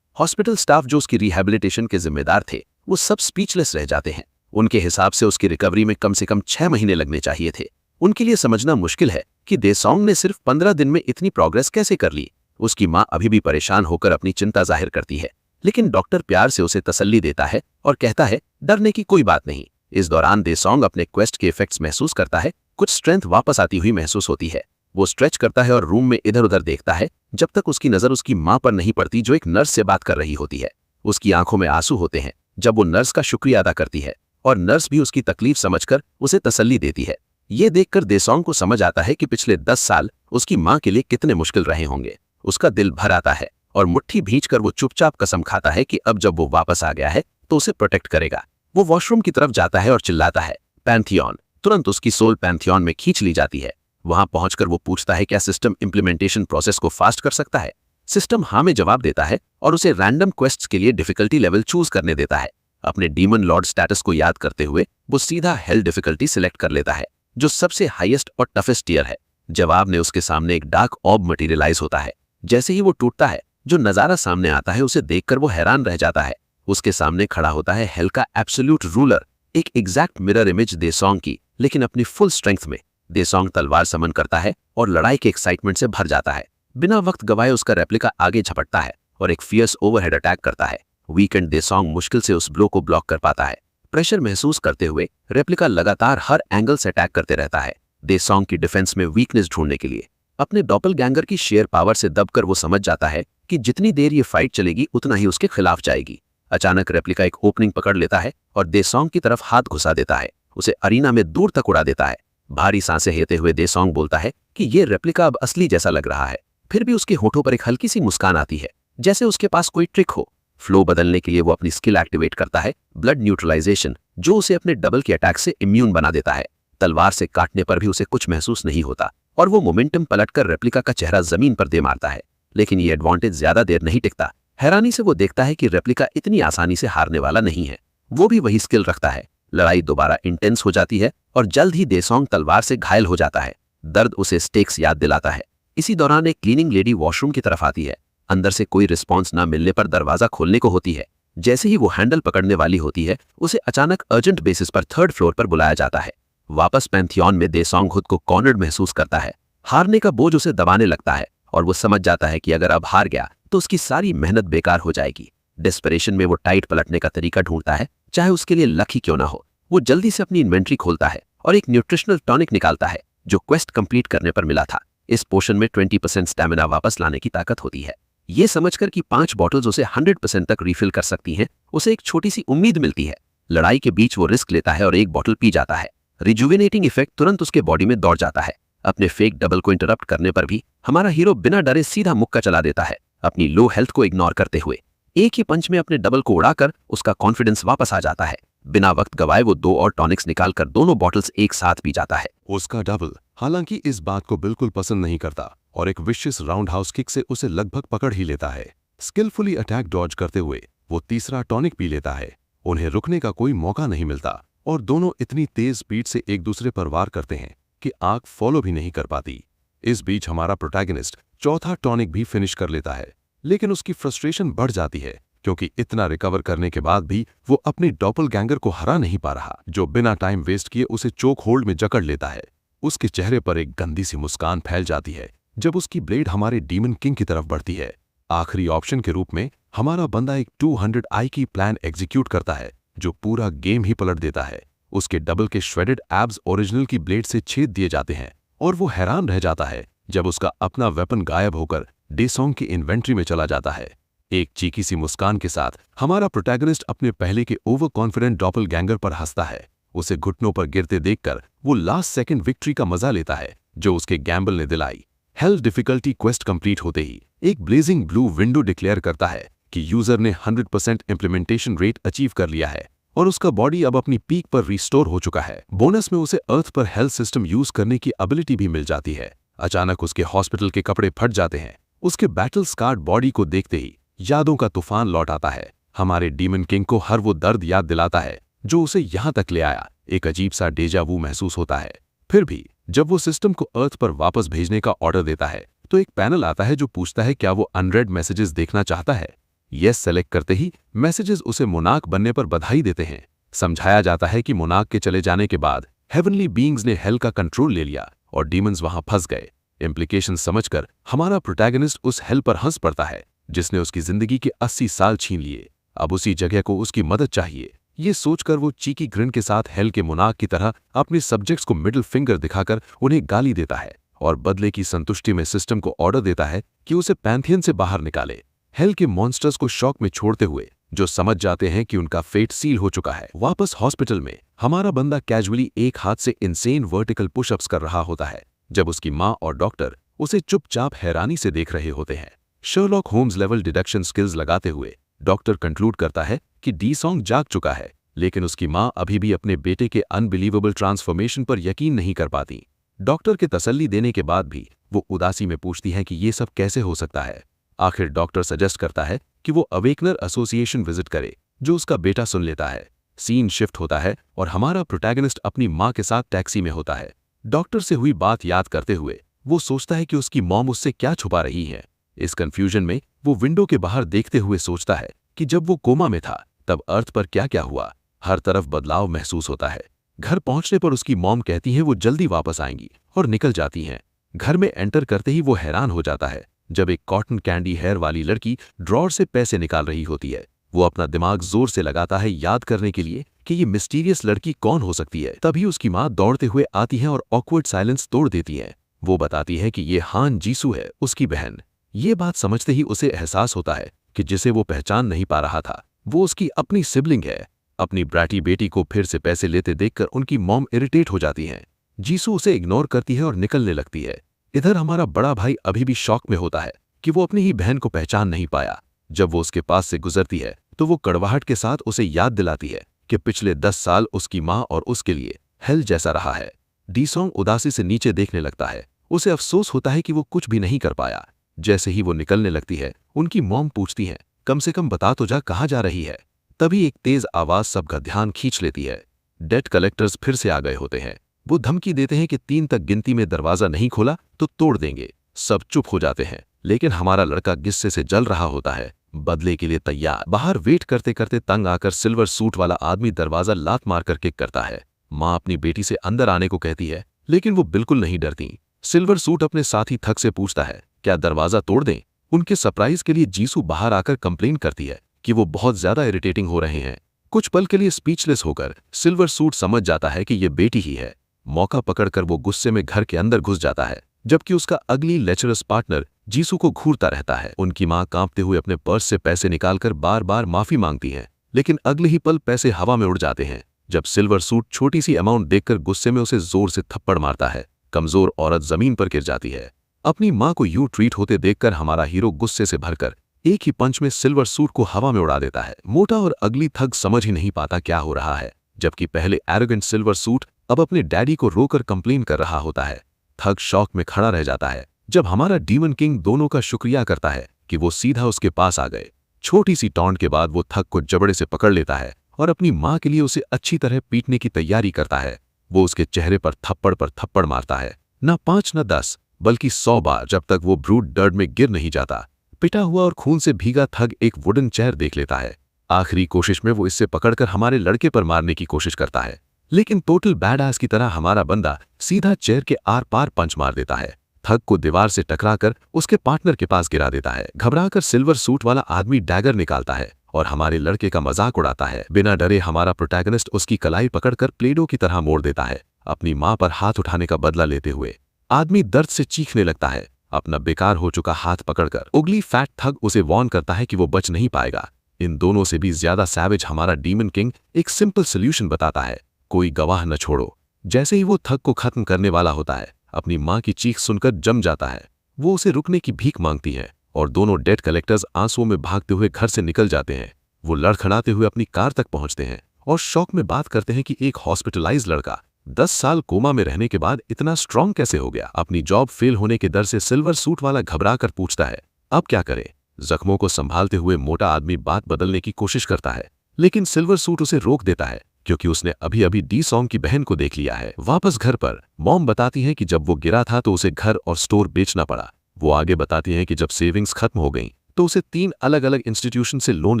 हॉस्पिटल स्टाफ जो उसकी रिहैबिलिटेशन के जिम्मेदार थे, वो सब स्पीचलेस रह जाते हैं। उनके हिसाब से उसकी रिकवरी में कम से कम 6 महीने लगने चाहिए थे। उनके लिए समझना मुश्किल है कि देसोंग ने सिर्फ 15 दिन में इतनी प्रोग्रेस कैसे कर ली। उसकी मां अभी भी परेशान होकर अपनी चिंता जाहिर करती है, लेकिन डॉक्टर प्यार से उसे तसल्ली देता है और कहता है डरने की कोई बात नहीं। इस दौरान देसोंग अपने क्वेस्ट के इफेक्ट्स महसूस करता है। कुछ स्ट्रेंथ वापस आती हुई महसूस होती है। वो स्ट्रेच करता है और रूम में इधर उधर देखता है जब तक उसकी नजर उसकी मां पर नहीं पड़ती, जो एक नर्स से बात कर रही होती है। उसकी आंखों में आंसू होते हैं जब वो नर्स का शुक्रिया अदा करती है, और नर्स भी उसकी तकलीफ समझकर उसे तसल्ली देती है। ये देखकर देसोंग को समझ आता है कि पिछले 10 साल उसकी मां के लिए कितने मुश्किल रहे होंगे। उसका दिल भर आता है और मुट्ठी भींचकर वो चुपचाप कसम खाता है कि अब जब वो वापस आ गया है तो उसे प्रोटेक्ट करेगा। वो वॉशरूम की तरफ जाता है और चिल्लाता है पैंथियन, तुरंत उसकी सोल पैंथियन में खींच ली जाती है। वहां पहुंचकर वो पूछता है क्या सिस्टम इंप्लीमेंटेशन प्रोसेस को फास्ट कर सकता है। सिस्टम हाँ में जवाब देता है और उसे रैंडम क्वेस्ट्स के लिए डिफिकल्टी लेवल चूज करने देता है। अपने डीमन लॉर्ड स्टेटस को याद करते हुए वो सीधा हेल डिफिकल्टी सिलेक्ट कर लेता है, जो सबसे हाईएस्ट और टफेस्ट टियर है। जवाब ने उसके सामने एक डार्क ऑर्ब मटेरियलाइज होता है। जैसे ही वो टूटता है, जो नजारा सामने आता है उसे देखकर वो हैरान रह जाता है। उसके सामने खड़ा होता है हेल का एब्सोल्यूट रूलर, एक एग्जैक्ट मिरर इमेज देसोंग की, लेकिन अपनी फुल स्ट्रेंथ में। देसोंग तलवार समन करता है और लड़ाई के एक्साइटमेंट से भर जाता है। बिना वक्त गवाए उसका रेप्लिका आगे झपटता है और एक फियर्स ओवरहेड अटैक करता है। वीकेंड देसोंग मुश्किल से उस ब्लो को ब्लॉक कर पाता है। प्रेशर महसूस करते हुए रेप्लिका लगातार हर एंगल से अटैक करते रहता है, देसोंग की डिफेंस में वीकनेस ढूंढने के लिए। अपने डॉपलगैंगर की शेयर पावर से दबकर वो समझ जाता है कि जितनी देर ये फाइट चलेगी उतना ही उसके खिलाफ जाएगी। अचानक रेप्लिका एक ओपनिंग पकड़ लेता है और देसोंग की तरफ हाथ घुसा देता है, उसे अरीना में दूर तक उड़ा देता है। भारी सांसें लेते हुए देसोंग बोलता है कि ये रेप्लिका अब असली जैसा लग रहा है। फिर भी उसके होठों पर एक हल्की सी मुस्कान आती है, जैसे उसके पास कोई ट्रिक हो। फ्लो बदलने के लिए वो अपनी स्किल एक्टिवेट करता है, ब्लड न्यूट्रलाइजेशन, जो उसे अपने डबल के अटैक से इम्यून बना देता है। तलवार से काटने पर भी उसे कुछ महसूस नहीं होता और वो मोमेंटम पलटकर रेप्लिका का चेहरा जमीन पर दे मारता है। लेकिन ये एडवांटेज ज्यादा देर नहीं टिकता। हैरानी से वो देखता है कि रेप्लिका इतनी आसानी से हारने वाला नहीं है। वो भी वही स्किल रखता है। लड़ाई दोबारा इंटेंस हो जाती है और जल्द ही देसोंग तलवार से घायल हो जाता है। दर्द उसे स्टेक्स याद दिलाता है। इसी दौरान एक क्लीनिंग लेडी वॉशरूम की तरफ आती है। अंदर से कोई रिस्पॉन्स ना मिलने पर दरवाजा खोलने को होती है। जैसे ही वो हैंडल पकड़ने वाली होती है, उसे अचानक अर्जेंट बेसिस पर 3rd फ्लोर पर बुलाया जाता है। वापस पैंथियन में देसोंग खुद को कॉर्नर्ड महसूस करता है। हारने का बोझ उसे दबाने लगता है और वो समझ जाता है कि अगर अब हार गया तो उसकी सारी मेहनत बेकार हो जाएगी। डेस्परेशन में वो टाइट पलटने का तरीका ढूंढता है, चाहे उसके लिए लक ही क्यों ना हो। वो जल्दी से अपनी इन्वेंट्री खोलता है और एक न्यूट्रिशनल टॉनिक निकालता है, जो क्वेस्ट कंप्लीट करने पर मिला था। इस पोशन में 20% स्टैमिना वापस लाने की ताकत होती है। ये समझकर कि 5 बॉटल्स उसे 100% तक रिफिल कर सकती हैं, उसे एक छोटी सी उम्मीद मिलती है। लड़ाई के बीच वो रिस्क लेता है और एक बॉटल पी जाता है। रिजुविनेटिंग इफेक्ट तुरंत उसके बॉडी में दौड़ जाता है। अपने फेक डबल को इंटरप्ट करने पर भी हमारा हीरो बिना डरे सीधा मुक्का चला देता है, अपनी लो हेल्थ को इग्नोर करते हुए। एक ही पंच में अपने डबल को उड़ाकर उसका कॉन्फिडेंस वापस आ जाता है। बिना वक्त गवाए वो 2 और टॉनिक्स निकालकर दोनों बॉटल्स एक साथ पी जाता है। उसका डबल हालांकि इस बात को बिल्कुल पसंद नहीं करता और एक विशियस राउंड हाउस किक से उसे लगभग पकड़ ही लेता है। स्किलफुली अटैक डॉज करते हुए वो तीसरा टॉनिक पी लेता है। उन्हें रुकने का कोई मौका नहीं मिलता और दोनों इतनी तेज स्पीड से एक दूसरे पर वार करते हैं कि आंख फॉलो भी नहीं कर पाती। इस बीच हमारा प्रोटैगनिस्ट चौथा टॉनिक भी फिनिश कर लेता है, लेकिन उसकी फ्रस्ट्रेशन बढ़ जाती है क्योंकि इतना रिकवर करने के बाद भी वो अपनी डॉपलगैंगर को हरा नहीं पा रहा, जो बिना टाइम वेस्ट किए उसे चोक होल्ड में जकड़ लेता है। उसके चेहरे पर एक गंदी सी मुस्कान फैल जाती है जब उसकी ब्लेड हमारे डीमन किंग की तरफ बढ़ती है। आखिरी ऑप्शन के रूप में हमारा बंदा एक 200 आई की प्लान एग्जीक्यूट करता है, जो पूरा गेम ही पलट देता है। उसके डबल के श्रेडेड एब्स ओरिजिनल की ब्लेड से छेद दिए जाते हैं और वो हैरान रह जाता है जब उसका अपना वेपन गायब होकर देसोंग की इन्वेंट्री में चला जाता है। एक चीकी सी मुस्कान के साथ हमारा प्रोटैगनिस्ट अपने पहले के ओवर कॉन्फिडेंट डॉपलगैंगर पर हंसता है। उसे घुटनों पर गिरते देखकर वो लास्ट सेकंड विक्ट्री का मजा लेता है जो उसके गैम्बल ने दिलाई। हेल डिफिकल्टी क्वेस्ट कंप्लीट होते ही एक ब्लेजिंग ब्लू विंडो डिक्लेयर करता है कि यूजर ने 100% इंप्लीमेंटेशन रेट अचीव कर लिया है और उसका बॉडी अब अपनी पीक पर रिस्टोर हो चुका है। बोनस में उसे अर्थ पर हेल्थ सिस्टम यूज करने की एबिलिटी भी मिल जाती है। अचानक उसके हॉस्पिटल के कपड़े फट जाते हैं। उसके बैटल स्कार्ड बॉडी को देखते ही यादों का तूफान लौट आता है। हमारे डीमन किंग को हर वो दर्द याद दिलाता है जो उसे यहां तक ले आया। एक अजीब सा डेजा वू महसूस होता है। फिर भी जब वो सिस्टम को अर्थ पर वापस भेजने का ऑर्डर देता है तो एक पैनल आता है जो पूछता है क्या वो अनरेड मैसेजेस देखना चाहता है। यस सेलेक्ट करते ही मैसेजेस उसे मोनार्क बनने पर बधाई देते हैं। समझाया जाता है कि मोनार्क के चले जाने के बाद हेवनली बीइंग्स ने हेल का कंट्रोल ले लिया और डीमंस वहां फंस गए। इम्प्लीकेशन समझकर हमारा प्रोटैगनिस्ट उस हेल पर हंस पड़ता है जिसने उसकी जिंदगी के 80 साल छीन लिए। अब उसी जगह को उसकी मदद चाहिए। ये सोचकर वो चीकी ग्रिन के साथ हेल के मोनार्क की तरह अपने सब्जेक्ट्स को मिडिल फिंगर दिखाकर उन्हें गाली देता है और बदले की संतुष्टि में सिस्टम को ऑर्डर देता है कि उसे पैंथियन से बाहर निकाले। हेल के मॉन्स्टर्स को शॉक में छोड़ते हुए जो समझ जाते हैं कि उनका फेट सील हो चुका है। वापस हॉस्पिटल में हमारा बंदा कैजुअली एक हाथ से इंसेन वर्टिकल पुशअप्स कर रहा होता है जब उसकी माँ और डॉक्टर उसे चुपचाप हैरानी से देख रहे होते हैं। Sherlock Holmes level deduction skills लगाते हुए डॉक्टर कंक्लूड करता है कि देसोंग जाग चुका है, लेकिन उसकी माँ अभी भी अपने बेटे के अनबिलीवेबल ट्रांसफॉर्मेशन पर यकीन नहीं कर पाती। डॉक्टर के तसल्ली देने के बाद भी वो उदासी में पूछती है कि ये सब कैसे हो सकता है। आखिर डॉक्टर सजेस्ट करता है कि वो अवेकनर एसोसिएशन विजिट करे, जो उसका बेटा सुन लेता है। सीन शिफ्ट होता है और हमारा प्रोटैगनिस्ट अपनी माँ के साथ टैक्सी में होता है। डॉक्टर से हुई बात याद करते हुए वो सोचता है कि उसकी मॉम उससे क्या छुपा रही है। इस कंफ्यूजन में वो विंडो के बाहर देखते हुए सोचता है कि जब वो कोमा में था तब अर्थ पर क्या क्या हुआ। हर तरफ बदलाव महसूस होता है। घर पहुंचने पर उसकी मॉम कहती है वो जल्दी वापस आएंगी और निकल जाती हैं। घर में एंटर करते ही वो हैरान हो जाता है जब एक कॉटन कैंडी हेयर वाली लड़की ड्रॉर से पैसे निकाल रही होती है। वो अपना दिमाग जोर से लगाता है याद करने के लिए कि ये मिस्टीरियस लड़की कौन हो सकती है। तभी उसकी माँ दौड़ते हुए आती है और ऑकवर्ड साइलेंस तोड़ देती है। वो बताती है कि ये हान जीसू है, उसकी बहन। ये बात समझते ही उसे एहसास होता है कि जिसे वो पहचान नहीं पा रहा था वो उसकी अपनी सिबलिंग है। अपनी ब्रैटी बेटी को फिर से पैसे लेते देखकर उनकी मॉम इरिटेट हो जाती है। जीसू उसे इग्नोर करती है और निकलने लगती है। इधर हमारा बड़ा भाई अभी भी शॉक में होता है कि वो अपनी ही बहन को पहचान नहीं पाया। जब वो उसके पास से गुजरती है तो वो कड़वाहट के साथ उसे याद दिलाती है कि पिछले 10 साल उसकी माँ और उसके लिए हेल जैसा रहा है। डी-सॉन्ग उदासी से नीचे देखने लगता है। उसे अफसोस होता है कि वो कुछ भी नहीं कर पाया। जैसे ही वो निकलने लगती है उनकी मॉम पूछती है, कम से कम बता तो जा कहाँ जा रही है। तभी एक तेज आवाज सबका ध्यान खींच लेती है। डेट कलेक्टर्स फिर से आ गए होते हैं। वो धमकी देते हैं कि 3 तक गिनती में दरवाजा नहीं खोला तो तोड़ देंगे। सब चुप हो जाते हैं, लेकिन हमारा लड़का गुस्से से जल रहा होता है, बदले के लिए तैयार। बाहर वेट करते करते तंग आकर सिल्वर सूट वाला आदमी दरवाजा लात मारकर किक करता है। माँ अपनी बेटी से अंदर आने को कहती है, लेकिन वो बिल्कुल नहीं डरती। सिल्वर सूट अपने साथी थक से पूछता है, क्या दरवाजा तोड़ दें? उनके सरप्राइज के लिए जीसू बाहर आकर कंप्लेन करती है कि वो बहुत ज्यादा इरिटेटिंग हो रहे हैं। कुछ पल के लिए स्पीचलेस होकर सिल्वर सूट समझ जाता है कि ये बेटी ही है। मौका पकड़कर वो गुस्से में घर के अंदर घुस जाता है, जबकि उसका अगली लेचरस पार्टनर जीसू को घूरता रहता है। उनकी माँ कांपते हुए अपने पर्स से पैसे निकालकर बार बार माफी मांगती है, लेकिन अगले ही पल पैसे हवा में उड़ जाते हैं। जब सिल्वर सूट छोटी सी अमाउंट देखकर गुस्से में उसे जोर से थप्पड़ मारता है, कमजोर औरत जमीन पर गिर जाती है। अपनी माँ को यूं ट्रीट होते देखकर हमारा हीरो गुस्से से भरकर एक ही पंच में सिल्वर सूट को हवा में उड़ा देता है। मोटा और अगली थग समझ ही नहीं पाता क्या हो रहा है, जबकि पहले एरोगेंट सिल्वर सूट अब अपने डैडी को रोकर कंप्लेन कर रहा होता है। थग शॉक में खड़ा रह जाता है जब हमारा डीमन किंग दोनों का शुक्रिया करता है कि वो सीधा उसके पास आ गए। छोटी सी टॉन्ट के बाद वो थग को जबड़े से पकड़ लेता है और अपनी माँ के लिए उसे अच्छी तरह पीटने की तैयारी करता है। वो उसके चेहरे पर थप्पड़ मारता है, न 5 न 10 बल्कि 100 बार, जब तक वो ब्रूट दर्द में गिर नहीं जाता। पिटा हुआ और खून से भीगा थग एक वुडन चेयर देख लेता है। आखिरी कोशिश में वो इससे पकड़कर हमारे लड़के पर मारने की कोशिश करता है, लेकिन टोटल बैडआस की तरह हमारा बंदा सीधा चेयर के आर पार पंच मार देता है। थग को दीवार से टकराकर उसके पार्टनर के पास गिरा देता है। घबराकर सिल्वर सूट वाला आदमी डैगर निकालता है और हमारे लड़के का मजाक उड़ाता है। बिना डरे हमारा प्रोटैगनिस्ट उसकी कलाई पकड़कर प्लेडो की तरह मोड़ देता है, अपनी माँ पर हाथ उठाने का बदला लेते हुए। आदमी दर्द से चीखने लगता है। अपना बेकार हो चुका हाथ पकड़कर उगली फैट थग उसे वार्न करता है कि वो बच नहीं पाएगा। इन दोनों से भी ज्यादा सैवेज हमारा डीमन किंग एक सिंपल सोल्यूशन बताता है, कोई गवाह न छोड़ो। जैसे ही वो थग को खत्म करने वाला होता है, अपनी माँ की चीख सुनकर जम जाता है। वो उसे रुकने की भीख मांगती है और दोनों डेट कलेक्टर्स आंसुओं में भागते हुए घर से निकल जाते हैं। वो लड़खड़ाते हुए अपनी कार तक पहुंचते हैं और शौक में बात करते हैं कि एक हॉस्पिटलाइज्ड लड़का 10 साल कोमा में रहने के बाद इतना स्ट्रांग कैसे हो गया। अपनी जॉब फेल होने के डर से सिल्वर सूट वाला घबरा कर पूछता है, अब क्या करे? जख्मों को संभालते हुए मोटा आदमी बात बदलने की कोशिश करता है, लेकिन सिल्वर सूट उसे रोक देता है क्योंकि उसने अभी अभी डी-सॉन्ग की बहन को देख लिया है। वापस घर पर मॉम बताती है कि जब वो गिरा था तो उसे घर और स्टोर बेचना पड़ा। वो आगे बताती हैं कि जब सेविंग्स खत्म हो गईं तो उसे 3 अलग अलग इंस्टीट्यूशन से लोन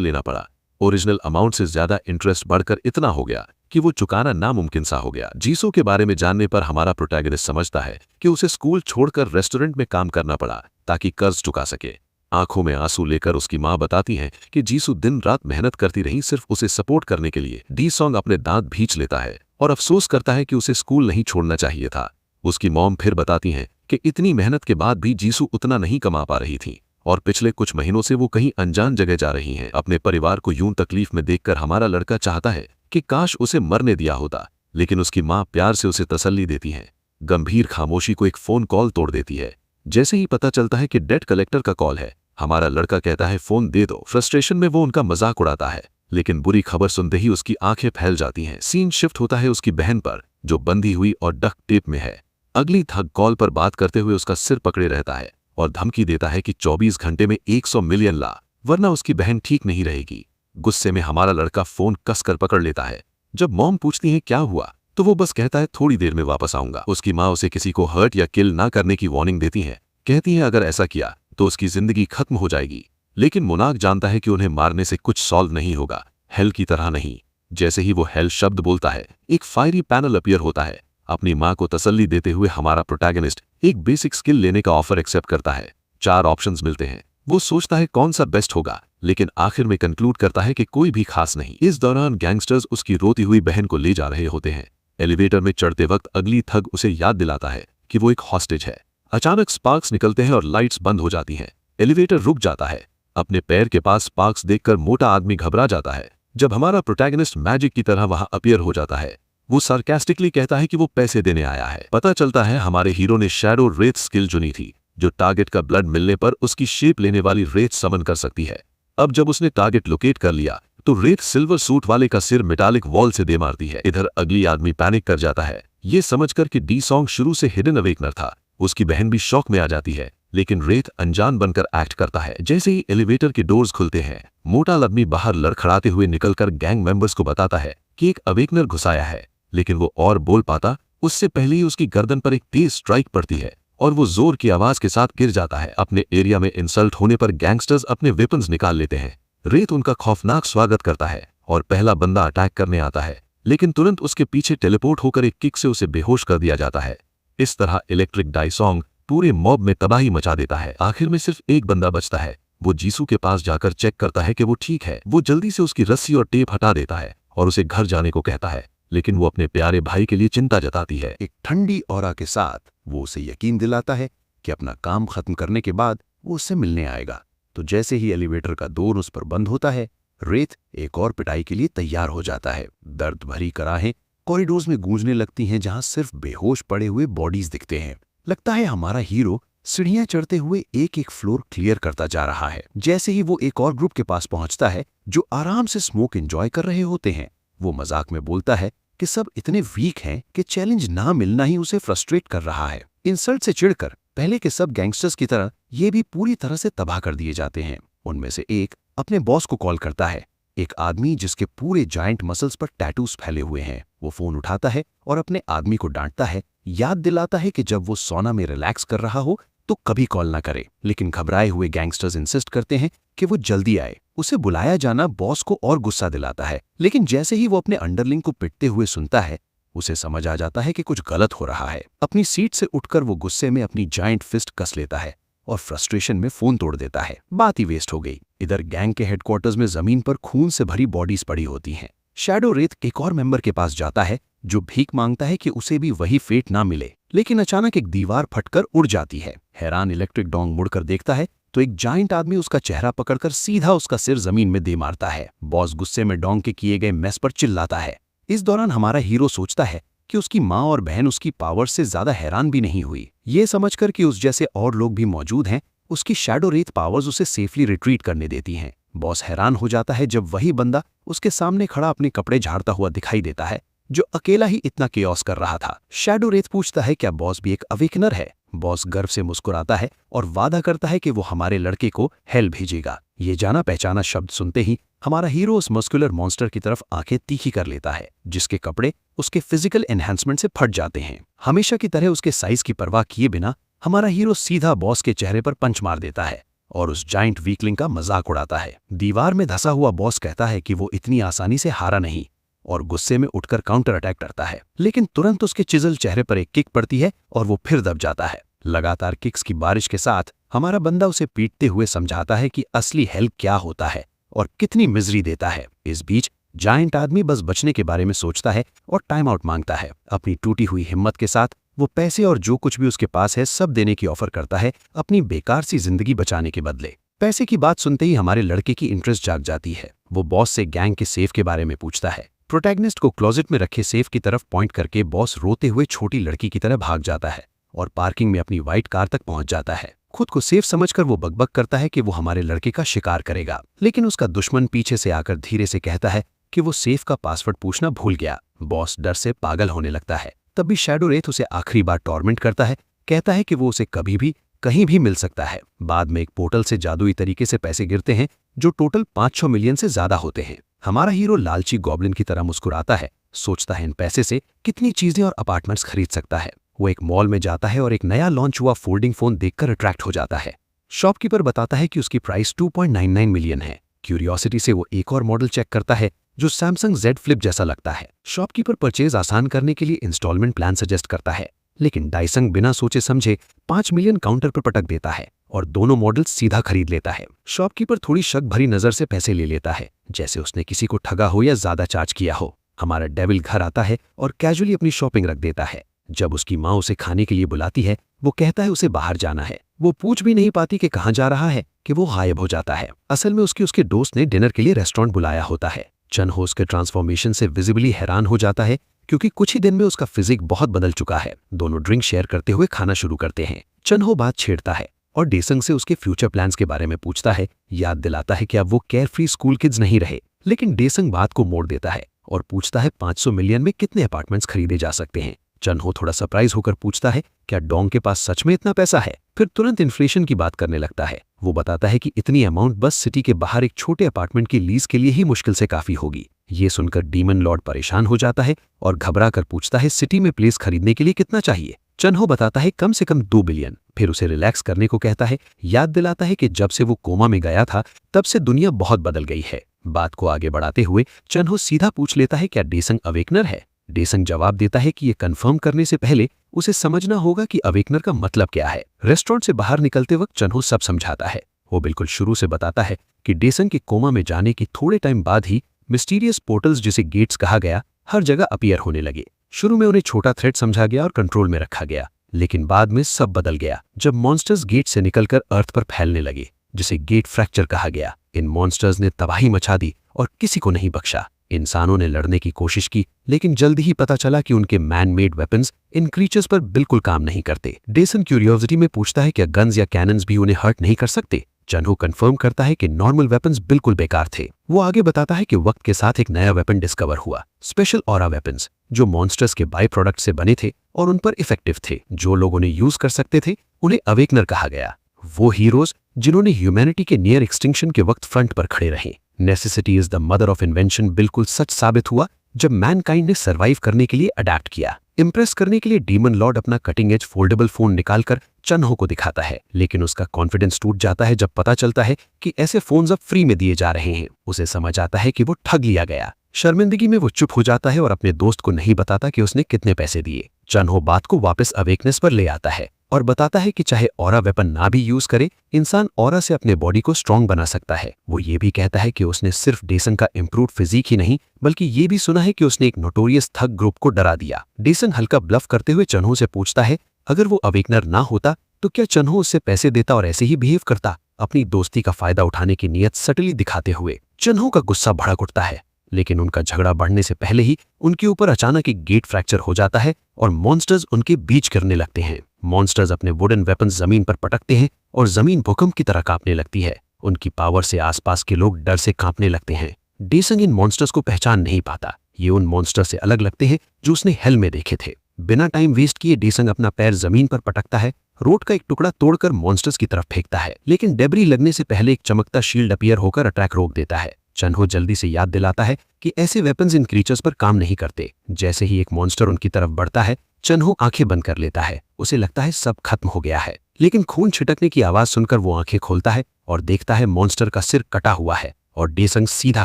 लेना पड़ा। ओरिजिनल अमाउंट से ज्यादा इंटरेस्ट बढ़कर इतना हो गया कि वो चुकाना नामुमकिन सा हो गया। जीसू के बारे में जानने पर हमारा प्रोटैगनिस्ट समझता है कि उसे स्कूल छोड़कर रेस्टोरेंट में काम करना पड़ा ताकि कर्ज चुका सके। आंखों में आंसू लेकर उसकी माँ बताती है कि जीसू दिन रात मेहनत करती रही सिर्फ उसे सपोर्ट करने के लिए। डी-सॉन्ग अपने दांत भींच लेता है और अफसोस करता है कि उसे स्कूल नहीं छोड़ना चाहिए था। उसकी मॉम फिर बताती हैं कि इतनी मेहनत के बाद भी जीसू उतना नहीं कमा पा रही थी और पिछले कुछ महीनों से वो कहीं अनजान जगह जा रही हैं। अपने परिवार को यूं तकलीफ में देखकर हमारा लड़का चाहता है कि काश उसे मरने दिया होता, लेकिन उसकी माँ प्यार से उसे तसल्ली देती है। गंभीर खामोशी को एक फोन कॉल तोड़ देती है। जैसे ही पता चलता है कि डेट कलेक्टर का कॉल है, हमारा लड़का कहता है फोन दे दो। फ्रस्ट्रेशन में वो उनका मजाक उड़ाता है लेकिन बुरी खबर सुनते ही उसकी आंखें फैल जाती हैं। सीन शिफ्ट होता है उसकी बहन पर, जो बंधी हुई और डक्ट टेप में है। अगली थग कॉल पर बात करते हुए उसका सिर पकड़े रहता है और धमकी देता है कि 24 घंटे में 100 मिलियन ला, वरना उसकी बहन ठीक नहीं रहेगी। गुस्से में हमारा लड़का फोन कसकर पकड़ लेता है। जब मॉम पूछती है क्या हुआ, तो वो बस कहता है थोड़ी देर में वापस आऊंगा। उसकी माँ उसे किसी को हर्ट या किल ना करने की वार्निंग देती है। कहती है अगर ऐसा किया तो उसकी जिंदगी खत्म हो जाएगी। लेकिन मोनाक जानता है कि उन्हें मारने से कुछ सॉल्व नहीं होगा, हेल की तरह नहीं। जैसे ही वो हेल शब्द बोलता है, एक फायरी पैनल अपीयर होता है। अपनी माँ को तसल्ली देते हुए हमारा प्रोटैगनिस्ट एक बेसिक स्किल लेने का ऑफर एक्सेप्ट करता है। 4 ऑप्शंस मिलते हैं। वो सोचता है कौन सा बेस्ट होगा, लेकिन आखिर में कंक्लूड करता है कि कोई भी खास नहीं। इस दौरान गैंगस्टर्स उसकी रोती हुई बहन को ले जा रहे होते हैं। एलिवेटर में चढ़ते वक्त अगली थग उसे याद दिलाता है कि वो एक हॉस्टेज है। अचानक स्पार्क्स निकलते हैं और लाइट्स बंद हो जाती हैं। एलिवेटर रुक जाता है। अपने पैर के पास स्पार्क्स देखकर मोटा आदमी घबरा जाता है। जब हमारा प्रोटैगनिस्ट मैजिक की तरह वहां अपीयर हो जाता है, वो सार्कास्टिकली कहता है कि वो पैसे देने आया है। पता चलता है हमारे हीरो ने शैडो रेत स्किल चुनी थी, जो टारगेट का ब्लड मिलने पर उसकी शेप लेने वाली रेत समन कर सकती है। अब जब उसने टारगेट लोकेट कर लिया तो रेत सिल्वर सूट वाले का सिर मेटालिक वॉल से दे मारती है। इधर अगली आदमी पैनिक कर जाता है, ये समझकर कि डी सॉन्ग शुरू से हिडन अवेकनर था। उसकी बहन भी शॉक में आ जाती है, लेकिन रेत अनजान बनकर एक्ट करता है। जैसे ही एलिवेटर के डोर्स खुलते हैं, मोटा आदमी बाहर लड़खड़ाते हुए निकलकर गैंग मेंबर्स को बताता है कि एक अवेकनर घुसाया है। लेकिन वो और बोल पाता उससे पहले ही उसकी गर्दन पर एक तेज स्ट्राइक पड़ती है और वो जोर की आवाज के साथ गिर जाता है। अपने एरिया में इंसल्ट होने पर गैंगस्टर्स अपने वेपन्स निकाल लेते हैं। रेत उनका खौफनाक स्वागत करता है और पहला बंदा अटैक करने आता है, लेकिन तुरंत उसके पीछे टेलीपोर्ट होकर एक किक से उसे बेहोश कर दिया जाता है। इस तरह इलेक्ट्रिक डाइसोंग पूरे मॉब में तबाही मचा देता है। आखिर में सिर्फ एक बंदा बचता है। वो जीसू के पास जाकर चेक करता है कि वो ठीक है। वो जल्दी से उसकी रस्सी और टेप हटा देता है और उसे घर जाने को कहता है, लेकिन वो अपने प्यारे भाई के लिए चिंता जताती है। एक ठंडी ऑरा के साथ वो उसे यकीन दिलाता है कि अपना काम खत्म करने के बाद वो उससे मिलने आएगा। तो जैसे ही एलिवेटर का डोर उस पर बंद होता है, रेत एक और पिटाई के लिए तैयार हो जाता है। दर्द भरी कराहें कॉरिडोर्स में गूंजने लगती हैं, जहां सिर्फ बेहोश पड़े हुए बॉडीज दिखते हैं। लगता है हमारा हीरो सीढ़ियां चढ़ते हुए एक एक फ्लोर क्लियर करता जा रहा है। जैसे ही वो एक और ग्रुप के पास पहुंचता है जो आराम से स्मोक एंजॉय कर रहे होते हैं, वो मजाक में बोलता है कि सब इतने वीक हैं कि चैलेंज ना मिलना ही उसे फ्रस्ट्रेट कर रहा है। इंसल्ट से चिढ़कर पहले के सब गैंगस्टर्स की तरह ये भी पूरी तरह से तबाह कर दिए जाते हैं। उनमें से एक अपने बॉस को कॉल करता है, एक आदमी जिसके पूरे जायंट मसल्स पर टैटूज फैले हुए हैं। वो फोन उठाता है और अपने आदमी को डांटता है, याद दिलाता है कि जब वो सोना में रिलैक्स कर रहा हो तो कभी कॉल ना करे। लेकिन घबराए हुए गैंगस्टर्स इंसिस्ट करते हैं कि वो जल्दी आए। उसे बुलाया जाना बॉस को और गुस्सा दिलाता है, लेकिन जैसे ही वो अपने अंडरलिंग को पिटते हुए सुनता है, उसे समझ आ जाता है कि कुछ गलत हो रहा है। अपनी सीट से उठकर वो गुस्से में अपनी जायंट फिस्ट कस लेता है और फ्रस्ट्रेशन में फोन तोड़ देता है। बात ही वेस्ट हो गई। इधर गैंग के हेडक्वार्टर्स में जमीन पर खून से भरी बॉडीज पड़ी होती हैं। शैडो रेत एक और मेंबर के पास जाता है जो भीख मांगता है कि उसे भी वही फेट ना मिले, लेकिन अचानक एक दीवार फटकर उड़ जाती है। हैरान इलेक्ट्रिक डोंग मुड़कर देखता है तो एक जायंट आदमी उसका चेहरा पकड़कर सीधा उसका सिर जमीन में दे मारता है। बॉस गुस्से में डोंग के किए गए मेस पर चिल्लाता है। इस दौरान हमारा हीरो सोचता है कि उसकी माँ और बहन उसकी पावर से ज्यादा हैरान भी नहीं हुई। ये समझकर कि उस जैसे और लोग भी मौजूद हैं, उसकी शैडो रेत पावर्स उसे सेफली रिट्रीट करने देती हैं। बॉस हैरान हो जाता है जब वही बंदा उसके सामने खड़ा अपने कपड़े झाड़ता हुआ दिखाई देता है, जो अकेला ही इतना केओस कर रहा था। शैडो रेत पूछता है क्या बॉस भी एक अवेकनर है। बॉस गर्व से मुस्कुराता है और वादा करता है कि वो हमारे लड़के को हेल भेजेगा। ये जाना पहचाना शब्द सुनते ही हमारा हीरो उस मस्कुलर मॉन्स्टर की तरफ आंखें तीखी कर लेता है, जिसके कपड़े उसके फिजिकल एनहांसमेंट से फट जाते हैं। हमेशा की तरह उसके साइज की परवाह किए बिना हमारा हीरो सीधा बॉस के चेहरे पर पंच मार देता है और उस जाइंट वीकलिंग का मजाक उड़ाता है। दीवार में धंसा हुआ बॉस कहता है कि वो इतनी आसानी से हारा नहीं और गुस्से में उठकर काउंटर अटैक करता है, लेकिन तुरंत उसके चिजल चेहरे पर एक किक पड़ती है और वो फिर दब जाता है। लगातार किक्स की बारिश के साथ हमारा बंदा उसे पीटते हुए समझाता है कि असली हेल्प क्या होता है और कितनी मिजरी देता है। इस बीच जायंट आदमी बस बचने के बारे में सोचता है और टाइम आउट मांगता है। अपनी टूटी हुई हिम्मत के साथ वो पैसे और जो कुछ भी उसके पास है सब देने की ऑफर करता है, अपनी बेकार सी जिंदगी बचाने के बदले। पैसे की बात सुनते ही हमारे लड़के की इंटरेस्ट जाग जाती है। वो बॉस से गैंग के सेफ के बारे में पूछता है। प्रोटैगनिस्ट को क्लोजेट में रखे सेफ की तरफ पॉइंट करके बॉस रोते हुए छोटी लड़की की तरह भाग जाता है और पार्किंग में अपनी व्हाइट कार तक पहुंच जाता है। खुद को सेफ समझकर वो बकबक करता है कि वो हमारे लड़के का शिकार करेगा, लेकिन उसका दुश्मन पीछे से आकर धीरे से कहता है कि वो सेफ का पासवर्ड पूछना भूल गया। बॉस डर से पागल होने लगता है। तब भी शैडो रेथ उसे आखिरी बार टॉर्मेंट करता है, कहता है कि वो उसे कभी भी कहीं भी मिल सकता है। बाद में एक पोर्टल से जादुई तरीके से पैसे गिरते हैं जो टोटल 500 मिलियन से ज्यादा होते हैं। हमारा हीरो लालची गॉब्लिन की तरह मुस्कुराता है, सोचता है इन पैसे से कितनी चीजें और अपार्टमेंट्स खरीद सकता है। वो एक मॉल में जाता है और एक नया लॉन्च हुआ फोल्डिंग फोन देखकर अट्रैक्ट हो जाता है। शॉपकीपर बताता है कि उसकी प्राइस 2.99 मिलियन है। क्यूरियोसिटी से वो एक और मॉडल चेक करता है जो सैमसंग Z Flip जैसा लगता है। शॉपकीपर परचेज आसान करने के लिए इंस्टॉलमेंट प्लान सजेस्ट करता है, लेकिन डाइसंग बिना सोचे समझे 5 मिलियन काउंटर पर पटक देता है और दोनों मॉडल सीधा खरीद लेता है। शॉपकीपर थोड़ी शक भरी नजर से पैसे ले लेता है, जैसे उसने किसी को ठगा हो या ज्यादा चार्ज किया हो। हमारा डेविल घर आता है और कैजुअली अपनी शॉपिंग रख देता है। जब उसकी माँ उसे खाने के लिए बुलाती है, वो कहता है उसे बाहर जाना है। वो पूछ भी नहीं पाती कि कहाँ जा रहा है कि वो गायब हो जाता है। असल में उसके दोस्त ने डिनर के लिए रेस्टोरेंट बुलाया होता है। चन हो उसके ट्रांसफॉर्मेशन से विजिबली हैरान हो जाता है, क्योंकि कुछ ही दिन में उसका फिजिक बहुत बदल चुका है। दोनों ड्रिंक शेयर करते हुए खाना शुरू करते हैं। चन हो बात छेड़ता है और डेसंग से उसके फ्यूचर प्लान्स के बारे में पूछता है, याद दिलाता है कि अब वो केयर फ्री स्कूल किड्स नहीं रहे। लेकिन डेसंग बात को मोड़ देता है और पूछता है 500 मिलियन में कितने अपार्टमेंट्स खरीदे जा सकते हैं। चन हो थोड़ा सरप्राइज होकर पूछता है, क्या डोंग के पास सच में इतना पैसा है? फिर तुरंत इन्फ्लेशन की बात करने लगता है। वो बताता है कि इतनी अमाउंट बस सिटी के बाहर एक छोटे अपार्टमेंट की लीज के लिए ही मुश्किल से काफी होगी। ये सुनकर डीमन लॉर्ड परेशान हो जाता है और घबरा कर पूछता है सिटी में प्लेस खरीदने के लिए कितना चाहिए। चन हो बताता है कम से कम 2 बिलियन। फिर उसे रिलैक्स करने को कहता है, याद दिलाता है कि जब से वो कोमा में गया था तब से दुनिया बहुत बदल गई है। बात को आगे बढ़ाते हुए चन हो सीधा पूछ लेता है, क्या डेसंग अवेकनर है? डेसंग जवाब देता है कि ये कंफर्म करने से पहले उसे समझना होगा कि अवेकनर का मतलब क्या है। रेस्टोरेंट से बाहर निकलते वक्त चन हो सब समझाता है। वो बिल्कुल शुरू से बताता है कि डेसंग के कोमा में जाने के थोड़े टाइम बाद ही मिस्टीरियस पोर्टल्स जिसे गेट्स कहा गया हर जगह अपीयर होने लगे। शुरू में उन्हें छोटा थ्रेट समझा गया और कंट्रोल में रखा गया, लेकिन बाद में सब बदल गया जब मॉन्स्टर्स गेट से निकलकर अर्थ पर फैलने लगे, जिसे गेट फ्रैक्चर कहा गया। इन मॉन्स्टर्स ने तबाही मचा दी और किसी को नहीं बख्शा। इंसानों ने लड़ने की कोशिश की, लेकिन जल्दी ही पता चला कि उनके मैन मेड वेपन्स इन क्रीचर्स पर बिल्कुल काम नहीं करते। डेसन क्यूरियोसिटी में पूछता है, क्या गन्स या कैनन्स भी उन्हें हर्ट नहीं कर सकते? चन हो कंफर्म करता है कि नॉर्मल वेपन्स बिल्कुल बेकार थे। वो आगे बताता है कि वक्त के साथ एक नया वेपन डिस्कवर हुआ, स्पेशल ऑरा वेपन्स, जो मॉन्स्टर्स के बाई प्रोडक्ट से बने थे और उन पर इफेक्टिव थे। जो लोग उन्हें यूज कर सकते थे उन्हें अवेकनर कहा गया। वो हीरोज जिन्होंने ह्यूमैनिटी के नियर एक्सटिंक्शन के वक्त फ्रंट पर खड़े रहे। Necessity is the mother of invention बिल्कुल सच साबित हुआ जब मैनकाइंड ने सर्वाइव करने के लिए अडैप्ट किया। इंप्रेस करने के लिए डीमन लॉर्ड अपना कटिंग एज फोल्डेबल फोन निकालकर चन हो को दिखाता है, लेकिन उसका कॉन्फिडेंस टूट जाता है जब पता चलता है कि ऐसे फोन्स अब फ्री में दिए जा रहे हैं। उसे समझ आता है कि वो ठग लिया गया। शर्मिंदगी में वो चुप हो जाता है और अपने दोस्त को नहीं बताता कि उसने कितने पैसे दिए। चन हो बात को वापस अवेकनेस पर ले आता है और बताता है कि चाहे ऑरा वेपन ना भी यूज करे, इंसान ऑरा से अपने बॉडी को स्ट्रांग बना सकता है। वो ये भी कहता है कि उसने सिर्फ डेसन का इम्प्रूव फिजिक ही नहीं, बल्कि ये भी सुना है कि उसने एक नोटोरियस थग ग्रुप को डरा दिया। डेसन हल्का ब्लफ करते हुए चन्हो से पूछता है, अगर वो अवेकनर ना होता तो क्या चन्हो उससे पैसे देता और ऐसे ही बिहेव करता? अपनी दोस्ती का फायदा उठाने की नीयत सटली दिखाते हुए चन्हो का गुस्सा भड़क उठता है, लेकिन उनका झगड़ा बढ़ने से पहले ही उनके ऊपर अचानक एक गेट फ्रैक्चर हो जाता है और मॉन्स्टर्स उनके बीच करने लगते हैं। मॉन्स्टर्स अपने वुडन वेपन्स जमीन पर पटकते हैं और जमीन भूकंप की तरह कांपने लगती है। उनकी पावर से आसपास के लोग डर से कांपने लगते हैं। डेसंग इन मॉन्स्टर्स को पहचान नहीं पाता। ये उन मॉन्स्टर्स से अलग लगते हैं जो उसने हेल में देखे थे। बिना टाइम वेस्ट किए डेसंग अपना पैर जमीन पर पटकता है, रोड का एक टुकड़ा तोड़कर मॉन्स्टर्स की तरफ फेंकता है, लेकिन डेब्री लगने से पहले एक चमकता शील्ड अपीयर होकर अटैक रोक देता है। चन्हो जल्दी से याद दिलाता है कि ऐसे वेपन्स इन क्रीचर्स पर काम नहीं करते। जैसे ही एक मॉन्स्टर उनकी तरफ बढ़ता है, चन्हो आंखें बंद कर लेता है। उसे लगता है सब खत्म हो गया है, लेकिन खून छिटकने की आवाज सुनकर वो आंखें खोलता है और देखता है मॉन्स्टर का सिर कटा हुआ है और डेसंग सीधा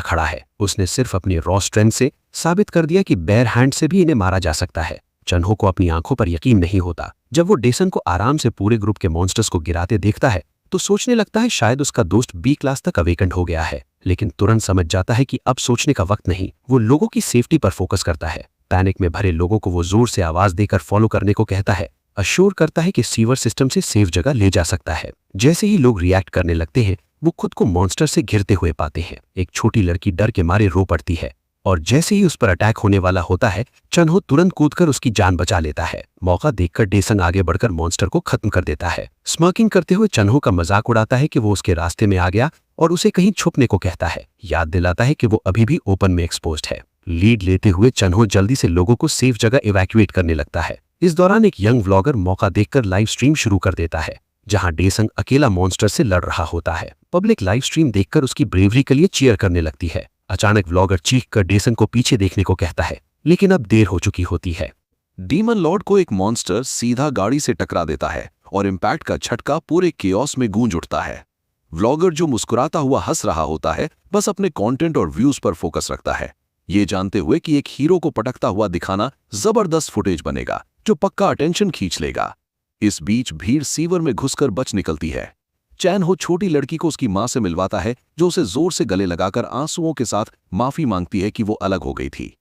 खड़ा है। उसने सिर्फ अपनी रॉ स्ट्रेंथ से साबित कर दिया कि बेयर हैंड से भी इन्हें मारा जा सकता है। चन्हो को अपनी आंखों पर यकीन नहीं होता। जब वो डेसंग को आराम से पूरे ग्रुप के मॉन्स्टर्स को गिराते देखता है तो सोचने लगता है शायद उसका दोस्त बी क्लास तक अवेकंड हो गया है, लेकिन तुरंत समझ जाता है कि अब सोचने का वक्त नहीं। वो लोगों की सेफ्टी पर फोकस करता है। पैनिक में भरे लोगों को वो जोर से आवाज देकर फॉलो करने को कहता है, अश्योर करता है कि सीवर सिस्टम से सेफ जगह ले जा सकता है। जैसे ही लोग रिएक्ट करने लगते हैं, वो खुद को मॉन्स्टर से घिरते हुए पाते हैं। एक छोटी लड़की डर के मारे रो पड़ती है। और जैसे ही उस पर अटैक होने वाला होता है, चन्हो तुरंत कूदकर उसकी जान बचा लेता है। मौका देखकर डेसंग आगे बढ़कर मॉन्स्टर को खत्म कर देता है। स्मर्किंग करते हुए चन्हो का मजाक उड़ाता है कि वो उसके रास्ते में आ गया और उसे कहीं छुपने को कहता है। याद दिलाता है कि वो अभी भी ओपन में एक्सपोज्ड है। लीड लेते हुए चन्हो जल्दी से लोगों को सेफ जगह इवैक्यूएट करने लगता है। इस दौरान एक यंग व्लॉगर मौका देखकर लाइव स्ट्रीम शुरू कर देता है, जहां डेसंग अकेला मॉन्स्टर से लड़ रहा होता है। पब्लिक लाइव स्ट्रीम देखकर उसकी ब्रेवरी के लिए चीयर करने लगती है। अचानक व्लॉगर चीखकर डेसंग को पीछे देखने को कहता है, लेकिन अब देर हो चुकी होती है। डीमन लॉर्ड को एक मॉन्स्टर सीधा गाड़ी से टकरा देता है और इम्पैक्ट का झटका पूरे केओस में गूंज उठता है। व्लॉगर जो मुस्कुराता हुआ हंस रहा होता है, बस अपने कंटेंट और व्यूज पर फोकस रखता है, ये जानते हुए कि एक हीरो को पटकता हुआ दिखाना जबरदस्त फुटेज बनेगा जो पक्का अटेंशन खींच लेगा। इस बीच भीड़ सीवर में घुसकर बच निकलती है। चैन हो छोटी लड़की को उसकी मां से मिलवाता है, जो उसे जोर से गले लगाकर आंसुओं के साथ माफी मांगती है कि वो अलग हो गई थी।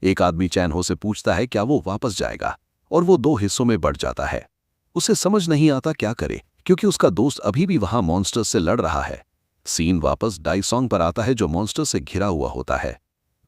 एक आदमी चैन हो से पूछता है क्या वो वापस जाएगा, और वो दो हिस्सों में बढ़ जाता है। उसे समझ नहीं आता क्या करे, क्योंकि उसका दोस्त अभी भी वहां मॉन्स्टर से लड़ रहा है। सीन वापस डाइसोंग पर आता है, जो मॉन्स्टर से घिरा हुआ होता है।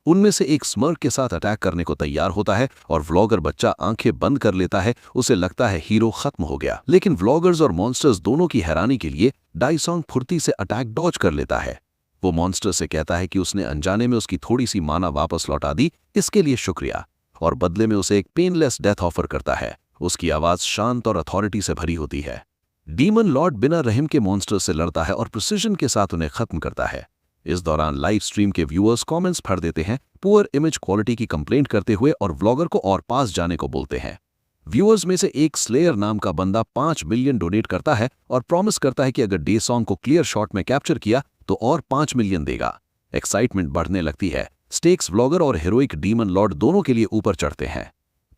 उनमें से एक स्मर्क के साथ अटैक करने को तैयार होता है और व्लॉगर बच्चा आंखें बंद कर लेता है। उसे लगता है हीरो खत्म हो गया, लेकिन व्लॉगर्स और मॉन्स्टर्स दोनों की हैरानी के लिए डाइसोंग फुर्ती से अटैक डॉज कर लेता है। वो मॉन्स्टर से कहता है कि उसने अनजाने में उसकी थोड़ी सी माना वापस लौटा दी, इसके लिए शुक्रिया, और बदले में उसे एक पेनलेस डेथ ऑफर करता है। उसकी आवाज शांत और अथॉरिटी से भरी होती है। डीमन लॉर्ड बिना रहम के मॉन्स्टर से लड़ता है और प्रिसिजन के साथ उन्हें खत्म करता है। इस दौरान लाइव स्ट्रीम के व्यूअर्स कमेंट्स भर देते हैं, पुअर इमेज क्वालिटी की कंप्लेंट करते हुए, और व्लॉगर को और पास जाने को बोलते हैं। व्यूअर्स में से एक स्लेयर नाम का बंदा 5 मिलियन डोनेट करता है और प्रॉमिस करता है कि अगर डेसोंग को क्लियर शॉट में कैप्चर किया तो और 5 मिलियन देगा। एक्साइटमेंट बढ़ने लगती है। स्टेक्स व्लॉगर और हीरोइक डीमन लॉर्ड दोनों के लिए ऊपर चढ़ते हैं।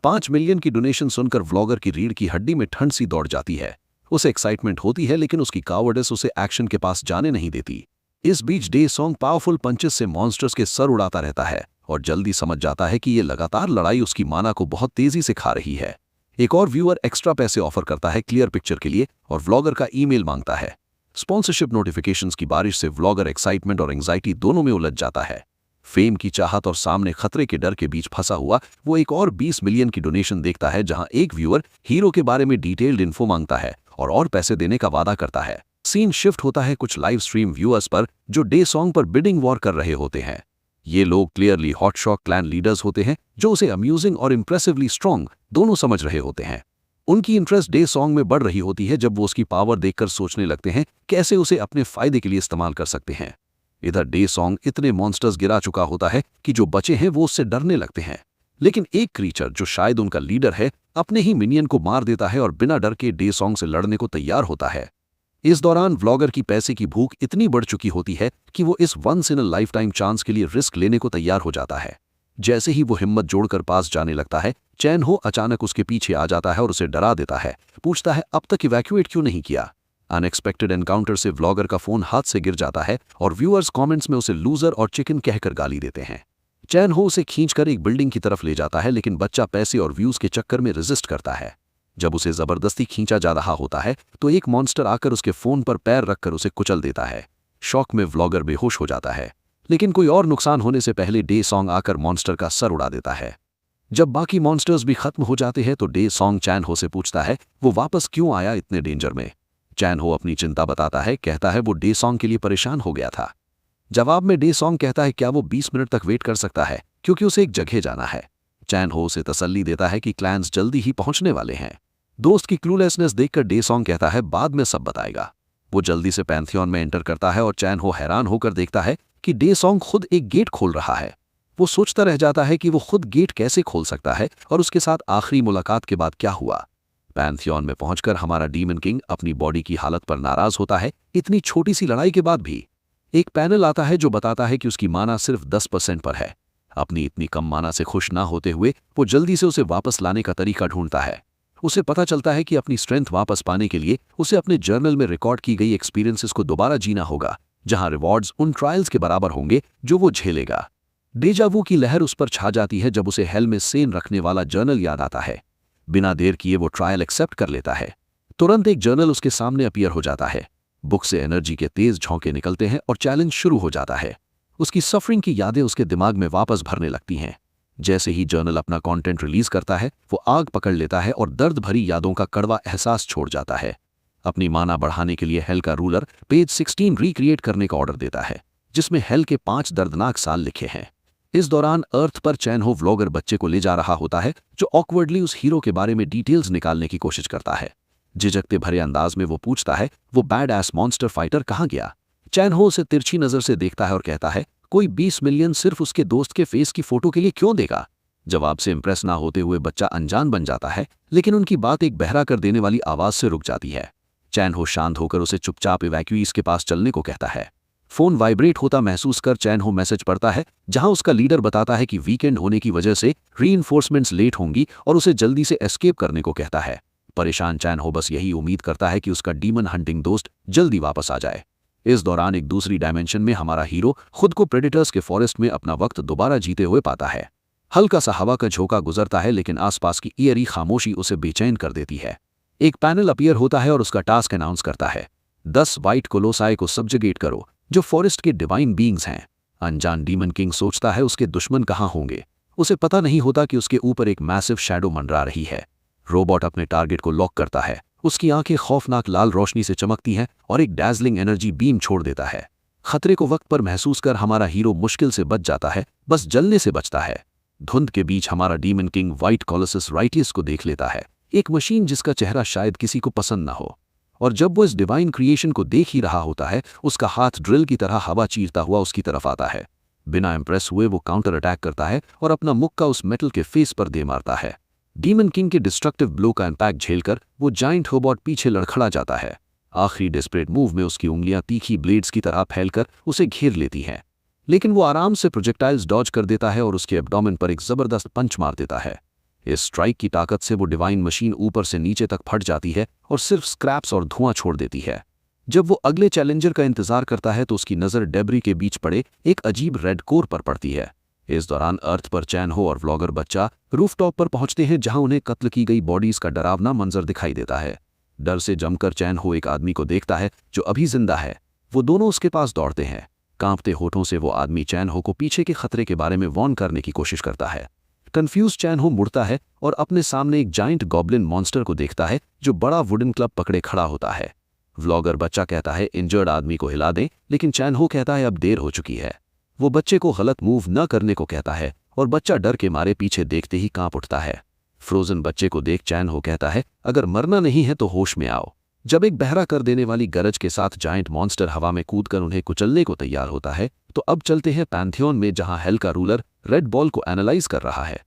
5 मिलियन की डोनेशन सुनकर व्लॉगर की रीढ़ की हड्डी में ठंड सी दौड़ जाती है। उसे एक्साइटमेंट होती है, लेकिन उसकी कावर्डिस उसे एक्शन के पास जाने नहीं देती। इस बीच डेसोंग पावरफुल पंचेस से मॉन्स्टर्स के सर उड़ाता रहता है और जल्दी समझ जाता है कि ये लगातार लड़ाई उसकी माना को बहुत तेजी से खा रही है। एक और व्यूअर एक्स्ट्रा पैसे ऑफर करता है क्लियर पिक्चर के लिए, और व्लॉगर का ईमेल मांगता है। स्पॉन्सरशिप नोटिफिकेशंस की बारिश से व्लॉगर एक्साइटमेंट और एंजाइटी दोनों में उलझ जाता है। फेम की चाहत और सामने खतरे के डर के बीच फंसा हुआ वो एक और 20 मिलियन की डोनेशन देखता है, जहां एक व्यूअर हीरो के बारे में डिटेल्ड इन्फो मांगता है और पैसे देने का वादा करता है। सीन शिफ्ट होता है कुछ लाइव स्ट्रीम व्यूअर्स पर, जो डेसोंग पर बिडिंग वॉर कर रहे होते हैं। ये लोग क्लियरली हॉटशॉक क्लैन लीडर्स होते हैं, जो उसे अम्यूजिंग और इंप्रेसिवली स्ट्रॉन्ग दोनों समझ रहे होते हैं। उनकी इंटरेस्ट डेसोंग में बढ़ रही होती है जब वो उसकी पावर देखकर सोचने लगते हैं कैसे उसे अपने फायदे के लिए इस्तेमाल कर सकते हैं। इधर डेसोंग इतने मॉन्स्टर्स गिरा चुका होता है कि जो बचे हैं वो उससे डरने लगते हैं, लेकिन एक क्रीचर जो शायद उनका लीडर है अपने ही मिनियन को मार देता है और बिना डर के डेसोंग से लड़ने को तैयार होता है। इस दौरान व्लॉगर की पैसे की भूख इतनी बढ़ चुकी होती है कि वो इस once in a lifetime chance के लिए रिस्क लेने को तैयार हो जाता है। जैसे ही वो हिम्मत जोड़कर पास जाने लगता है, चैन हो अचानक उसके पीछे आ जाता है और उसे डरा देता है। पूछता है अब तक इवैक्यूएट क्यों नहीं किया। अनएक्सपेक्टेड एनकाउंटर से व्लॉगर का फोन हाथ से गिर जाता है और व्यूअर्स कमेंट्स में उसे लूजर और चिकन कहकर गाली देते हैं। चैन हो उसे खींचकर एक बिल्डिंग की तरफ ले जाता है, लेकिन बच्चा पैसे और व्यूज के चक्कर में रेजिस्ट करता है। जब उसे जबरदस्ती खींचा जा रहा होता है तो एक मॉन्स्टर आकर उसके फोन पर पैर रखकर उसे कुचल देता है। शॉक में व्लॉगर बेहोश हो जाता है, लेकिन कोई और नुकसान होने से पहले डेसोंग आकर मॉन्स्टर का सर उड़ा देता है। जब बाकी मॉन्स्टर्स भी खत्म हो जाते हैं तो डेसोंग चैन हो से पूछता है वो वापस क्यों आया इतने डेंजर में। चैन हो अपनी चिंता बताता है, कहता है वो डेसोंग के लिए परेशान हो गया था। जवाब में डेसोंग कहता है क्या वो 20 मिनट तक वेट कर सकता है, क्योंकि उसे एक जगह जाना है। चैन हो उसे तसल्ली देता है कि क्लैंस जल्दी ही पहुंचने वाले हैं। दोस्त की क्लूलेसनेस देखकर डेसोंग कहता है बाद में सब बताएगा। वो जल्दी से पैंथियन में एंटर करता है और चैन हो हैरान होकर देखता है कि डेसोंग खुद एक गेट खोल रहा है। वो सोचता रह जाता है कि वो खुद गेट कैसे खोल सकता है और उसके साथ आखिरी मुलाकात के बाद क्या हुआ। पैंथियन में पहुंचकर हमारा डीमन किंग अपनी बॉडी की हालत पर नाराज होता है। इतनी छोटी सी लड़ाई के बाद भी एक पैनल आता है जो बताता है कि उसकी माना सिर्फ 10% पर है। अपनी इतनी कम माना से खुश ना होते हुए वो जल्दी से उसे वापस लाने का तरीका ढूंढता है। उसे पता चलता है कि अपनी स्ट्रेंथ वापस पाने के लिए उसे अपने जर्नल में रिकॉर्ड की गई एक्सपीरियंसेस को दोबारा जीना होगा, जहां रिवॉर्ड्स उन ट्रायल्स के बराबर होंगे जो वो झेलेगा। डेजावू की लहर उस पर छा जाती है जब उसे हेल में सेन रखने वाला जर्नल याद आता है। बिना देर किए वो ट्रायल एक्सेप्ट कर लेता है। तुरंत एक जर्नल उसके सामने अपीयर हो जाता है। बुक से एनर्जी के तेज झोंके निकलते हैं और चैलेंज शुरू हो जाता है। उसकी सफरिंग की यादें उसके दिमाग में वापस भरने लगती हैं। जैसे ही जर्नल अपना कंटेंट रिलीज करता है, वो आग पकड़ लेता है और दर्द भरी यादों का कड़वा एहसास छोड़ जाता है। अपनी माना बढ़ाने के लिए हेल का रूलर पेज 16 रिक्रिएट करने का ऑर्डर देता है, जिसमें हेल के 5 दर्दनाक साल लिखे हैं। इस दौरान अर्थ पर चैन हो व्लॉगर बच्चे को ले जा रहा होता है, जो ऑकवर्डली उस हीरो के बारे में डिटेल्स निकालने की कोशिश करता है। झिझकते भरे अंदाज में वो पूछता है, वो बैड एस मॉन्स्टर फाइटर कहाँ गया? चैन हो उसे तिरछी नजर से देखता है और कहता है, कोई 20 मिलियन सिर्फ उसके दोस्त के फेस की फोटो के लिए क्यों देगा? जवाब से इंप्रेस ना होते हुए बच्चा अनजान बन जाता है, लेकिन उनकी बात एक बहरा कर देने वाली आवाज से रुक जाती है। चैन हो शांत होकर उसे चुपचाप इवैक्यूईज के पास चलने को कहता है। फोन वाइब्रेट होता महसूस कर चैन हो मैसेज पढ़ता है, जहां उसका लीडर बताता है कि वीकेंड होने की वजह से रीइंफोर्समेंट्स लेट होंगी और उसे जल्दी से एस्केप करने को कहता है। परेशान चैन हो बस यही उम्मीद करता है कि उसका डीमन हंटिंग दोस्त जल्दी वापस आ जाए। इस दौरान एक दूसरी डायमेंशन में हमारा हीरो खुद को प्रेडेटर्स के फॉरेस्ट में अपना वक्त दोबारा जीते हुए पाता है। हल्का सा हवा का झोंका गुजरता है, लेकिन आसपास की ईयरी खामोशी उसे बेचैन कर देती है। एक पैनल अपीयर होता है और उसका टास्क अनाउंस करता है, 10 वाइट कोलोसाई को सब्जुगेट करो, जो फॉरेस्ट के डिवाइन बीइंग्स हैं। अनजान डीमन किंग सोचता है उसके दुश्मन कहाँ होंगे। उसे पता नहीं होता कि उसके ऊपर एक मैसिव शैडो मंडरा रही है। रोबोट अपने टारगेट को लॉक करता है, उसकी आंखें खौफनाक लाल रोशनी से चमकती हैं और एक डैजलिंग एनर्जी बीम छोड़ देता है। खतरे को वक्त पर महसूस कर हमारा हीरो मुश्किल से बच जाता है, बस जलने से बचता है। धुंध के बीच हमारा demon king white Colossus righteous को देख लेता है, एक मशीन जिसका चेहरा शायद किसी को पसंद न हो। और जब वो इस डिवाइन क्रिएशन को देख ही रहा होता है, उसका हाथ ड्रिल की तरह हवा चीरता हुआ उसकी तरफ आता है। बिना इंप्रेस हुए वो काउंटर अटैक करता है और अपना मुक्का उस मेटल के फेस पर दे मारता है। डीमन किंग के डिस्ट्रक्टिव ब्लो का इंपैक्ट झेलकर वो जाइंट रोबोट पीछे लड़खड़ा जाता है। आखिरी डेस्परेट मूव में उसकी उंगलियां तीखी ब्लेड्स की तरह फैलकर उसे घेर लेती हैं, लेकिन वो आराम से प्रोजेक्टाइल्स डॉज कर देता है और उसके एब्डोमेन पर एक जबरदस्त पंच मार देता है। इस स्ट्राइक की ताकत से वो डिवाइन मशीन ऊपर से नीचे तक फट जाती है और सिर्फ स्क्रैप्स और धुआं छोड़ देती है। जब वो अगले चैलेंजर का इंतजार करता है तो उसकी नजर डेब्री के बीच पड़े एक अजीब रेड कोर पर पड़ती है। इस दौरान अर्थ पर चैन हो और व्लॉगर बच्चा रूफटॉप पर पहुंचते हैं, जहां उन्हें कत्ल की गई बॉडीज का डरावना मंजर दिखाई देता है। डर से जमकर चैन हो एक आदमी को देखता है जो अभी जिंदा है। वो दोनों उसके पास दौड़ते हैं। कांपते होठों से वो आदमी चैन हो को पीछे के खतरे के बारे में वॉर्न करने की कोशिश करता है। कंफ्यूज चैन हो मुड़ता है और अपने सामने एक जाइंट गॉब्लिन मॉन्स्टर को देखता है जो बड़ा वुडन क्लब पकड़े खड़ा होता है। व्लॉगर बच्चा कहता है इंजर्ड आदमी को हिला दें, लेकिन चैन हो कहता है अब देर हो चुकी है। वो बच्चे को गलत मूव न करने को कहता है और बच्चा डर के मारे पीछे देखते ही कांप उठता है। फ्रोजन बच्चे को देख चैन हो कहता है अगर मरना नहीं है तो होश में आओ। जब एक बहरा कर देने वाली गरज के साथ जाइंट मॉन्स्टर हवा में कूदकर उन्हें कुचलने को तैयार होता है, तो अब चलते हैं पैंथियन में, जहां हेल का रूलर रेड बॉल को एनालाइज कर रहा है।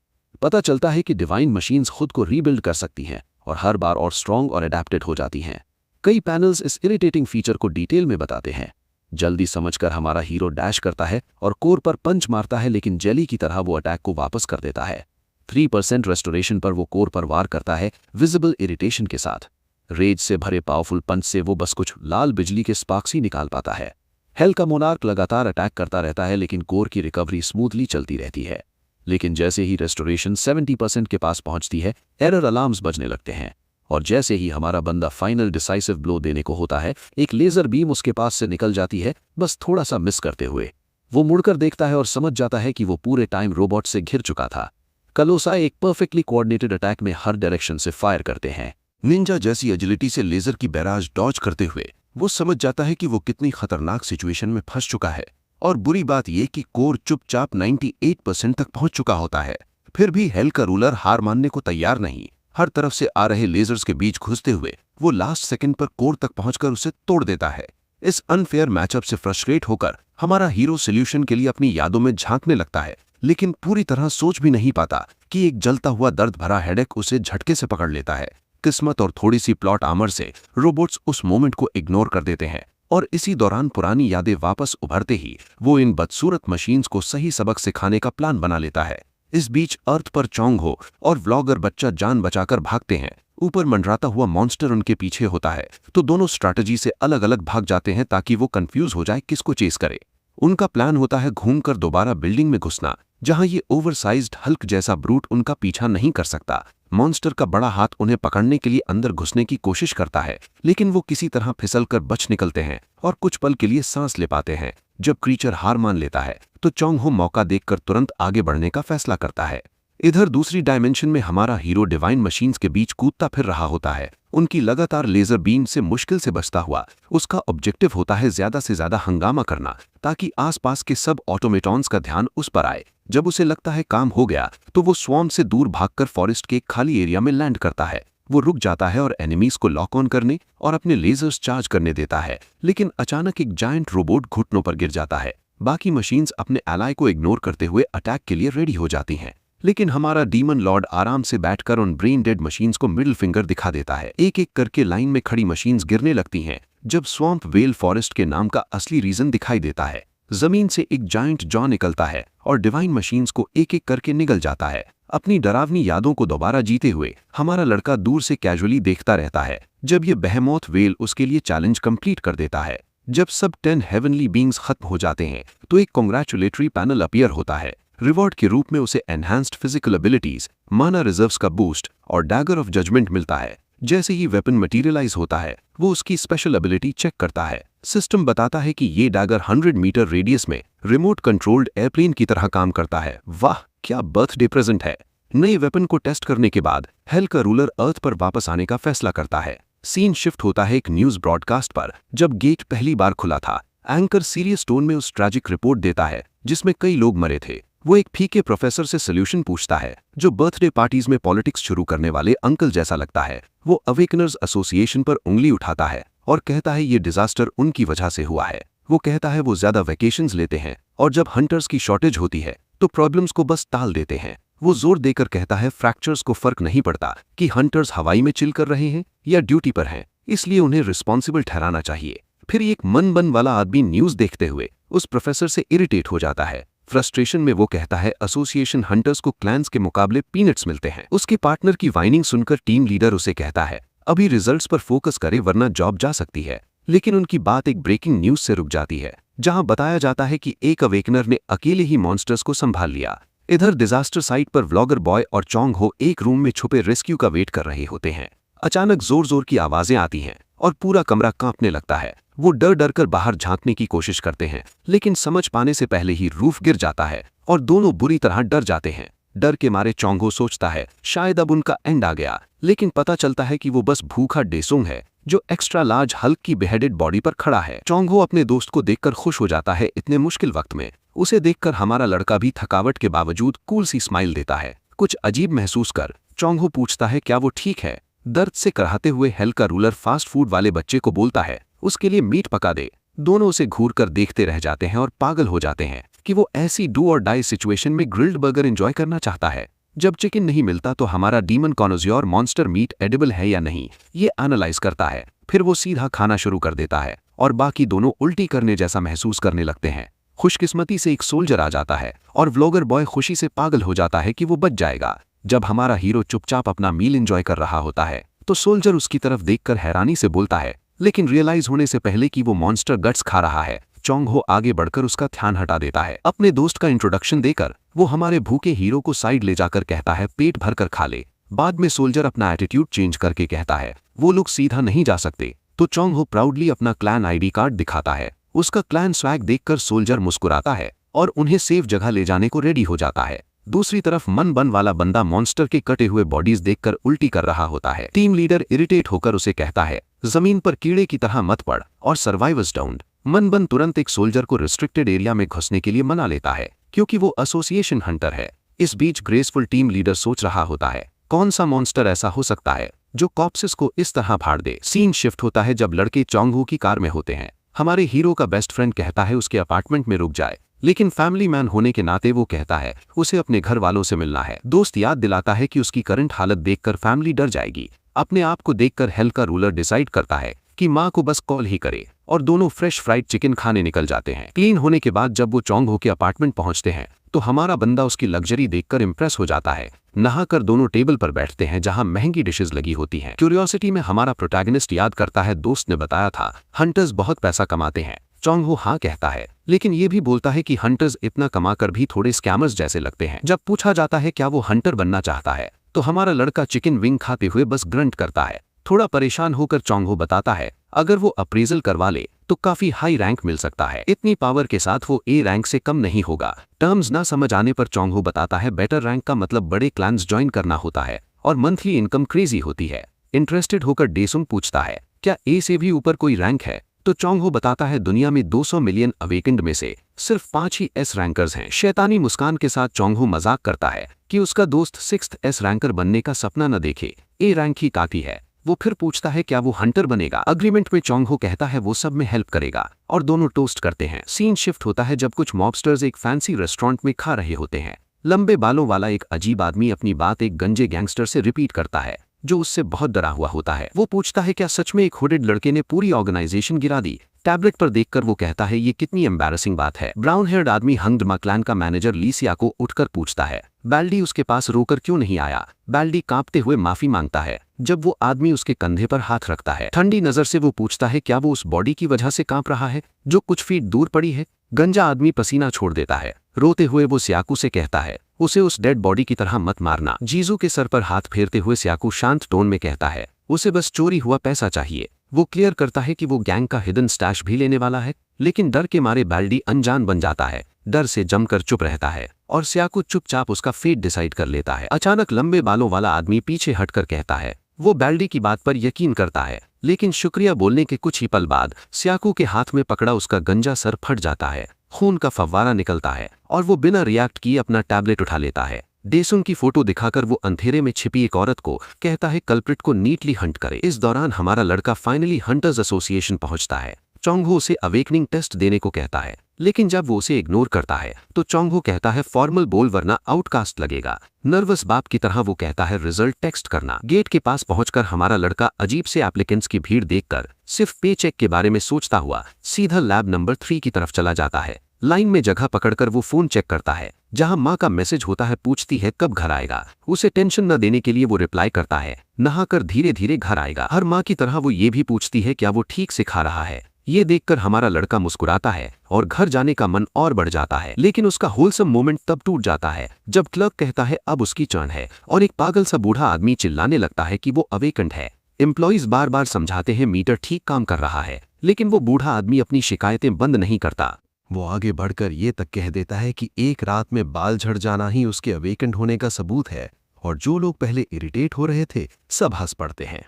पता चलता है कि डिवाइन मशीन्स खुद को रीबिल्ड कर सकती हैं और हर बार और स्ट्रॉन्ग और एडेप्टेड हो जाती हैं। कई पैनल्स इस इरिटेटिंग फीचर को डिटेल में बताते हैं। जल्दी समझकर हमारा हीरो डैश करता है और कोर पर पंच मारता है, लेकिन जेली की तरह वो अटैक को वापस कर देता है। 3% रेस्टोरेशन पर वो कोर पर वार करता है, विजिबल इरिटेशन के साथ। रेज से भरे पावरफुल पंच से वो बस कुछ लाल बिजली के स्पार्क्स ही निकाल पाता है। हेल का मोनार्क लगातार अटैक करता रहता है, लेकिन कोर की रिकवरी स्मूथली चलती रहती है। लेकिन जैसे ही रेस्टोरेशन 70% के पास पहुंचती है, एरर अलार्म्स बजने लगते हैं। और जैसे ही हमारा बंदा फाइनल डिसाइसिव ब्लो देने को होता है, एक लेजर बीम उसके पास से निकल जाती है, बस थोड़ा सा मिस करते हुए। वो मुड़कर देखता है और समझ जाता है कि वो पूरे टाइम रोबोट से घिर चुका था। कलोसाई एक परफेक्टली कोऑर्डिनेटेड अटैक में हर डायरेक्शन से फायर करते हैं। निंजा जैसी एजिलिटी से लेजर की बैराज डॉज करते हुए वो समझ जाता है कि वो कितनी खतरनाक सिचुएशन में फंस चुका है। और बुरी बात यह कि कोर चुपचाप 98% तक पहुंच चुका होता है। फिर भी हेल का रूलर हार मानने को तैयार नहीं। हर तरफ से आ रहे लेजर्स के बीच घुसते हुए वो लास्ट सेकंड पर कोर तक पहुंचकर उसे तोड़ देता है। इस अनफेयर मैचअप से फ्रस्ट्रेट होकर हमारा हीरो सोल्यूशन के लिए अपनी यादों में झांकने लगता है, लेकिन पूरी तरह सोच भी नहीं पाता कि एक जलता हुआ दर्द भरा हेडेक उसे झटके से पकड़ लेता है। किस्मत और थोड़ी सी प्लॉट आर्मर से रोबोट्स उस मोमेंट को इग्नोर कर देते हैं और इसी दौरान पुरानी यादें वापस उभरते ही वो इन बदसूरत मशीन्स को सही सबक सिखाने का प्लान बना लेता है। इस बीच अर्थ पर चोंग हो और व्लॉगर बच्चा जान बचाकर भागते हैं। ऊपर मंडराता हुआ मॉन्स्टर उनके पीछे होता है, तो दोनों स्ट्रैटेजी से अलग अलग भाग जाते हैं ताकि वो कंफ्यूज हो जाए किसको चेस करे। उनका प्लान होता है घूमकर दोबारा बिल्डिंग में घुसना, जहां ये ओवरसाइज्ड हल्क जैसा ब्रूट उनका पीछा नहीं कर सकता। मॉन्स्टर का बड़ा हाथ उन्हें पकड़ने के लिए अंदर घुसने की कोशिश करता है, लेकिन वो किसी तरह फिसलकर बच निकलते हैं और कुछ पल के लिए सांस ले पाते हैं। जब क्रीचर हार मान लेता है तो चोंग हो मौका देखकर तुरंत आगे बढ़ने का फैसला करता है। इधर दूसरी डायमेंशन में हमारा हीरो डिवाइन मशीन्स के बीच कूदता फिर रहा होता है। उनकी लगातार लेजर बीम से मुश्किल से बचता हुआ उसका ऑब्जेक्टिव होता है ज्यादा से ज्यादा हंगामा करना, ताकि आसपास के सब ऑटोमेटॉन्स का ध्यान उस पर आए। जब उसे लगता है काम हो गया तो वो स्वॉर्म से दूर भागकर फॉरेस्ट के एक खाली एरिया में लैंड करता है। वो रुक जाता है और एनिमीज को लॉक ऑन करने और अपने लेजर्स चार्ज करने देता है, लेकिन अचानक एक जायंट रोबोट घुटनों पर गिर जाता है। बाकी मशीन्स अपने एलाय को इग्नोर करते हुए अटैक के लिए रेडी हो जाती हैं, लेकिन हमारा डीमन लॉर्ड आराम से बैठकर उन ब्रेन डेड मशीन्स को मिडिल फिंगर दिखा देता है। एक एक करके लाइन में खड़ी मशीन्स गिरने लगती हैं। जब स्वॉम्प वेल फॉरेस्ट के नाम का असली रीजन दिखाई देता है, जमीन से एक जायंट जॉ निकलता है और डिवाइन मशीन्स को एक एक करके निगल जाता है। अपनी डरावनी यादों को दोबारा जीते हुए हमारा लड़का दूर से कैजुअली देखता रहता है जब ये बेहेमोथ वेल उसके लिए चैलेंज कंप्लीट कर देता है। जब सब 10 हेवनली बींग्स खत्म हो जाते हैं तो एक कॉन्ग्रेचुलेटरी पैनल अपीयर होता है। रिवॉर्ड के रूप में उसे एनहांस्ड फिजिकल एबिलिटीज, माना रिजर्व्स का बूस्ट और डैगर ऑफ जजमेंट मिलता है। जैसे ही वेपन मटेरियलाइज होता है वो उसकी स्पेशल एबिलिटी चेक करता है। सिस्टम बताता है कि ये डैगर 100 मीटर रेडियस में रिमोट कंट्रोल्ड एयरप्लेन की तरह काम करता है। वाह, क्या बर्थडे प्रेजेंट है। नए वेपन को टेस्ट करने के बाद हेल का रूलर अर्थ पर वापस आने का फैसला करता है। सीन शिफ्ट होता है एक न्यूज ब्रॉडकास्ट पर। जब गेट पहली बार खुला था, एंकर सीरियस टोन में उस ट्रैजिक रिपोर्ट देता है जिसमें कई लोग मरे थे। वो एक फीके प्रोफेसर से सोल्यूशन पूछता है जो बर्थडे पार्टीज में पॉलिटिक्स शुरू करने वाले अंकल जैसा लगता है। वो अवेकनर्स एसोसिएशन पर उंगली उठाता है और कहता है ये डिजास्टर उनकी वजह से हुआ है। वो कहता है वो ज्यादा वेकेशंस लेते हैं और जब हंटर्स की शॉर्टेज होती है तो प्रॉब्लम्स को बस टाल देते हैं। वो जोर देकर कहता है फ्रैक्चर्स को फर्क नहीं पड़ता कि हंटर्स हवाई में चिल कर रहे हैं या ड्यूटी पर हैं, इसलिए उन्हें रिस्पॉन्सिबल ठहराना चाहिए। फिर एक मन बन वाला आदमी न्यूज देखते हुए उस प्रोफेसर से इरिटेट हो जाता है। फ्रस्ट्रेशन में वो कहता है एसोसिएशन हंटर्स को क्लैंस के मुकाबले पीनट्स मिलते हैं। उसके पार्टनर की वाइनिंग सुनकर टीम लीडर उसे कहता है अभी रिजल्ट्स पर फोकस करे वरना जॉब जा सकती है, लेकिन उनकी बात एक ब्रेकिंग न्यूज से रुक जाती है जहां बताया जाता है कि एक अवेकनर ने अकेले ही मॉन्स्टर्स को संभाल लिया। इधर डिजास्टर साइट पर व्लॉगर बॉय और चोंग हो एक रूम में छुपे रेस्क्यू का वेट कर रहे होते हैं। अचानक जोर जोर की आवाजें आती हैं और पूरा कमरा कांपने लगता है। वो डर डर कर बाहर झांकने की कोशिश करते हैं, लेकिन समझ पाने से पहले ही रूफ गिर जाता है और दोनों बुरी तरह डर जाते हैं। डर के मारे चोंग हो सोचता है शायद अब उनका एंड आ गया, लेकिन पता चलता है कि वो बस भूखा डेसोंग है जो एक्स्ट्रा लार्ज हल्क की बेहेडेड बॉडी पर खड़ा है। चोंग हो अपने दोस्त को देखकर खुश हो जाता है इतने मुश्किल वक्त में। उसे देखकर हमारा लड़का भी थकावट के बावजूद कूल सी स्माइल देता है। कुछ अजीब महसूस कर चोंग हो पूछता है क्या वो ठीक है। दर्द से कराहते हुए हेल का रूलर फास्ट फूड वाले बच्चे को बोलता है उसके लिए मीट पका दे। दोनों उसे घूर कर देखते रह जाते हैं और पागल हो जाते हैं कि वो ऐसी डू और डाई सिचुएशन में ग्रिल्ड बर्गर एंजॉय करना चाहता है। जब चिकन नहीं मिलता तो हमारा डीमन कॉनोजियोर मॉन्स्टर मीट एडिबल है या नहीं ये एनालाइज करता है। फिर वो सीधा खाना शुरू कर देता है और बाकी दोनों उल्टी करने जैसा महसूस करने लगते हैं। खुशकिस्मती से एक सोल्जर आ जाता है और व्लॉगर बॉय खुशी से पागल हो जाता है कि वो बच जाएगा। जब हमारा हीरो चुपचाप अपना मील एंजॉय कर रहा होता है तो सोल्जर उसकी तरफ देखकर हैरानी से बोलता है, लेकिन रियलाइज होने से पहले कि वो मॉन्स्टर गट्स खा रहा है, चोंग हो आगे बढ़कर उसका ध्यान हटा देता है। अपने दोस्त का इंट्रोडक्शन देकर वो हमारे भूखे हीरो को साइड ले जाकर कहता है पेट भरकर खा ले। बाद में सोल्जर अपना एटीट्यूड चेंज करके कहता है वो लोग सीधा नहीं जा सकते, तो चोंग हो प्राउडली अपना क्लैन आईडी कार्ड दिखाता है। उसका क्लैन स्वैग देखकर सोल्जर मुस्कुराता है और उन्हें सेफ जगह ले जाने को रेडी हो जाता है। दूसरी तरफ मन बन वाला बंदा मॉन्स्टर के कटे हुए बॉडीज देखकर उल्टी कर रहा होता है। टीम लीडर इरिटेट होकर उसे कहता है जमीन पर कीड़े की तरह मत पड़ और सर्वाइवर्स डाउन। मन बन तुरंत एक सोल्जर को रिस्ट्रिक्टेड एरिया में घुसने के लिए मना लेता है क्योंकि वो एसोसिएशन हंटर है। इस बीच ग्रेसफुल टीम लीडर सोच रहा होता है कौन सा मॉन्स्टर ऐसा हो सकता है जो कॉप्सिस को इस तरह फाड़ दे। सीन शिफ्ट होता है जब लड़के चोंग हो की कार में होते हैं। हमारे हीरो का बेस्ट फ्रेंड कहता है उसके अपार्टमेंट में रुक जाए, लेकिन फैमिली मैन होने के नाते वो कहता है उसे अपने घर वालों से मिलना है। दोस्त याद दिलाता है कि उसकी करंट हालत देखकर फैमिली डर जाएगी। अपने आप को देखकर हेल का रूलर डिसाइड करता है कि माँ को बस कॉल ही करे और दोनों फ्रेश फ्राइड चिकन खाने निकल जाते हैं। क्लीन होने के बाद जब वो चोंग हो के अपार्टमेंट पहुंचते हैं तो हमारा बंदा उसकी लग्जरी देखकर इंप्रेस हो जाता है। नहाकर दोनों टेबल पर बैठते हैं जहां महंगी डिशेस लगी होती हैं। क्यूरियोसिटी में हमारा प्रोटैगनिस्ट याद करता है दोस्त ने बताया था हंटर्स बहुत पैसा कमाते हैं। चोंग हो हाँ कहता है, लेकिन ये भी बोलता है कि हंटर्स इतना कमाकर भी थोड़े स्कैमर्स जैसे लगते हैं। जब पूछा जाता है क्या वो हंटर बनना चाहता है तो हमारा लड़का चिकन विंग खाते हुए बस ग्रंट करता है। थोड़ा परेशान होकर चोंग हो बताता है अगर वो अप्रेजल करवा ले तो काफी हाई रैंक मिल सकता है। इतनी पावर के साथ वो ए रैंक से कम नहीं होगा। टर्म्स ना समझ आने पर चोंगहो बताता है बेटर रैंक का मतलब बड़े क्लैन्स ज्वाइन करना होता है और मंथली इनकम क्रेजी होती है। इंटरेस्टेड होकर डेसुंग पूछता है क्या ए से भी ऊपर कोई रैंक है, तो चोंगहो बताता है दुनिया में 200 मिलियन अवेकेंड में से सिर्फ 5 ही एस रैंकर्स हैं। शैतानी मुस्कान के साथ चोंगहो मजाक करता है कि उसका दोस्त 6th एस रैंकर बनने का सपना न देखे, ए रैंक ही काफी है। वो फिर पूछता है क्या वो हंटर बनेगा। अग्रीमेंट में चोंगहो कहता है वो सब में हेल्प करेगा और दोनों टोस्ट करते हैं। सीन शिफ्ट होता है जब कुछ मॉबस्टर्स एक फैंसी रेस्टोरेंट में खा रहे होते हैं। लंबे बालों वाला एक अजीब आदमी अपनी बात एक गंजे गैंगस्टर से रिपीट करता है जो उससे बहुत डरा हुआ होता है। वो पूछता है क्या सच में एक हुडेड लड़के ने पूरी ऑर्गेनाइजेशन गिरा दी। टैबलेट पर देखकर वो कहता है ये कितनी एम्बैरेसिंग बात है। ब्राउन हेयर्ड आदमी हंग्ड मक्लैन का मैनेजर लीसिया को उठकर पूछता है बैल्डी उसके पास रोकर क्यों नहीं आया। बैल्डी कांपते हुए माफी मांगता है जब वो आदमी उसके कंधे पर हाथ रखता है। ठंडी नजर से वो पूछता है क्या वो उस बॉडी की वजह से कांप रहा है जो कुछ फीट दूर पड़ी है। गंजा आदमी पसीना छोड़ देता है। रोते हुए वो स्याकू से कहता है उसे उस डेड बॉडी की तरह मत मारना। जीजू के सर पर हाथ फेरते हुए स्याकू शांत टोन में कहता है उसे बस चोरी हुआ पैसा चाहिए। वो क्लियर करता है कि वो गैंग का हिडन स्टैश भी लेने वाला है, लेकिन डर के मारे बैल्डी अनजान बन जाता है। डर से जमकर चुप रहता है और स्याकू चुपचाप उसका फेट डिसाइड कर लेता है। अचानक लंबे बालों वाला आदमी पीछे हटकर कहता है वो बैल्डी की बात पर यकीन करता है, लेकिन शुक्रिया बोलने के कुछ ही पल बाद स्याकू के हाथ में पकड़ा उसका गंजा सर फट जाता है। खून का फव्वारा निकलता है और वो बिना रिएक्ट किए अपना टैबलेट उठा लेता है। डेसुंग की फोटो दिखाकर वो अंधेरे में छिपी एक औरत को कहता है कल्प्रिट को नीटली हंट करे। इस दौरान हमारा लड़का फाइनली हंटर्स एसोसिएशन पहुंचता है। चोंगहो उसे अवेकनिंग टेस्ट देने को कहता है, लेकिन जब वो उसे इग्नोर करता है तो चोंगहो कहता है फॉर्मल बोल वरना आउटकास्ट लगेगा। नर्वस बाप की तरह वो कहता है रिजल्ट टेक्स्ट करना। गेट के पास पहुंचकर हमारा लड़का अजीब से एप्लीकेंट्स की भीड़ देखकर सिर्फ पे चेक के बारे में सोचता हुआ सीधा लैब नंबर 3 की तरफ चला जाता है। लाइन में जगह पकड़कर वो फोन चेक करता है जहां माँ का मैसेज होता है, पूछती है कब घर आएगा। उसे टेंशन न देने के लिए वो रिप्लाई करता है नहाकर धीरे धीरे घर आएगा। हर माँ की तरह वो ये भी पूछती है क्या वो ठीक से खा रहा है। ये देखकर हमारा लड़का मुस्कुराता है और घर जाने का मन और बढ़ जाता है, लेकिन उसका होलसम मोमेंट तब टूट जाता है जब क्लर्क कहता है अब उसकी टर्न है और एक पागल सा बूढ़ा आदमी चिल्लाने लगता है कि वो अवेकेंड है। एम्प्लॉइज बार बार समझाते हैं मीटर ठीक काम कर रहा है, लेकिन वो बूढ़ा आदमी अपनी शिकायतें बंद नहीं करता। वो आगे बढ़कर ये तक कह देता है कि एक रात में बाल झड़ जाना ही उसके अवेकेंड होने का सबूत है और जो लोग पहले इरिटेट हो रहे थे सब हंस पड़ते हैं।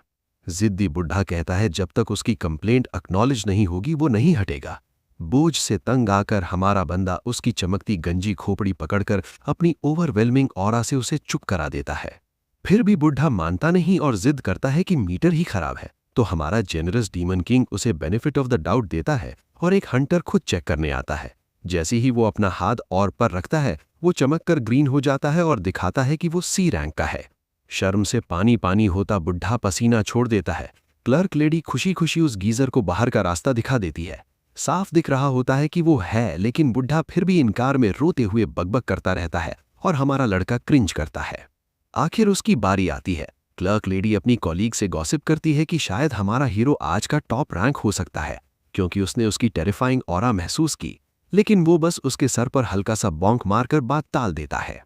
जिद्दी बुढ़ा कहता है जब तक उसकी कंप्लेंट एक्नॉलेज नहीं होगी वो नहीं हटेगा। बोझ से तंग आकर हमारा बंदा उसकी चमकती गंजी खोपड़ी पकड़कर अपनी ओवरवेलमिंग ऑरा से उसे चुप करा देता है। फिर भी बुढ़ा मानता नहीं और जिद करता है कि मीटर ही खराब है, तो हमारा जेनरस डीमन किंग उसे बेनिफिट ऑफ द डाउट देता है और एक हंटर खुद चेक करने आता है। जैसे ही वो अपना हाथ और पर रखता है वो चमककर ग्रीन हो जाता है और दिखाता है कि वो सी रैंक का है। शर्म से पानी पानी होता बुढ़ा पसीना छोड़ देता है। क्लर्क लेडी खुशी खुशी उस गीजर को बाहर का रास्ता दिखा देती है। साफ दिख रहा होता है कि वो है, लेकिन बुढ़ा फिर भी इनकार में रोते हुए बकबक करता रहता है और हमारा लड़का क्रिंज करता है। आखिर उसकी बारी आती है। क्लर्क लेडी अपनी कॉलीग से गॉसिप करती है कि शायद हमारा हीरो आज का टॉप रैंक हो सकता है क्योंकि उसने उसकी टेरिफाइंग ऑरा महसूस की, लेकिन वो बस उसके सर पर हल्का सा बॉन्क मारकर बात टाल देता है।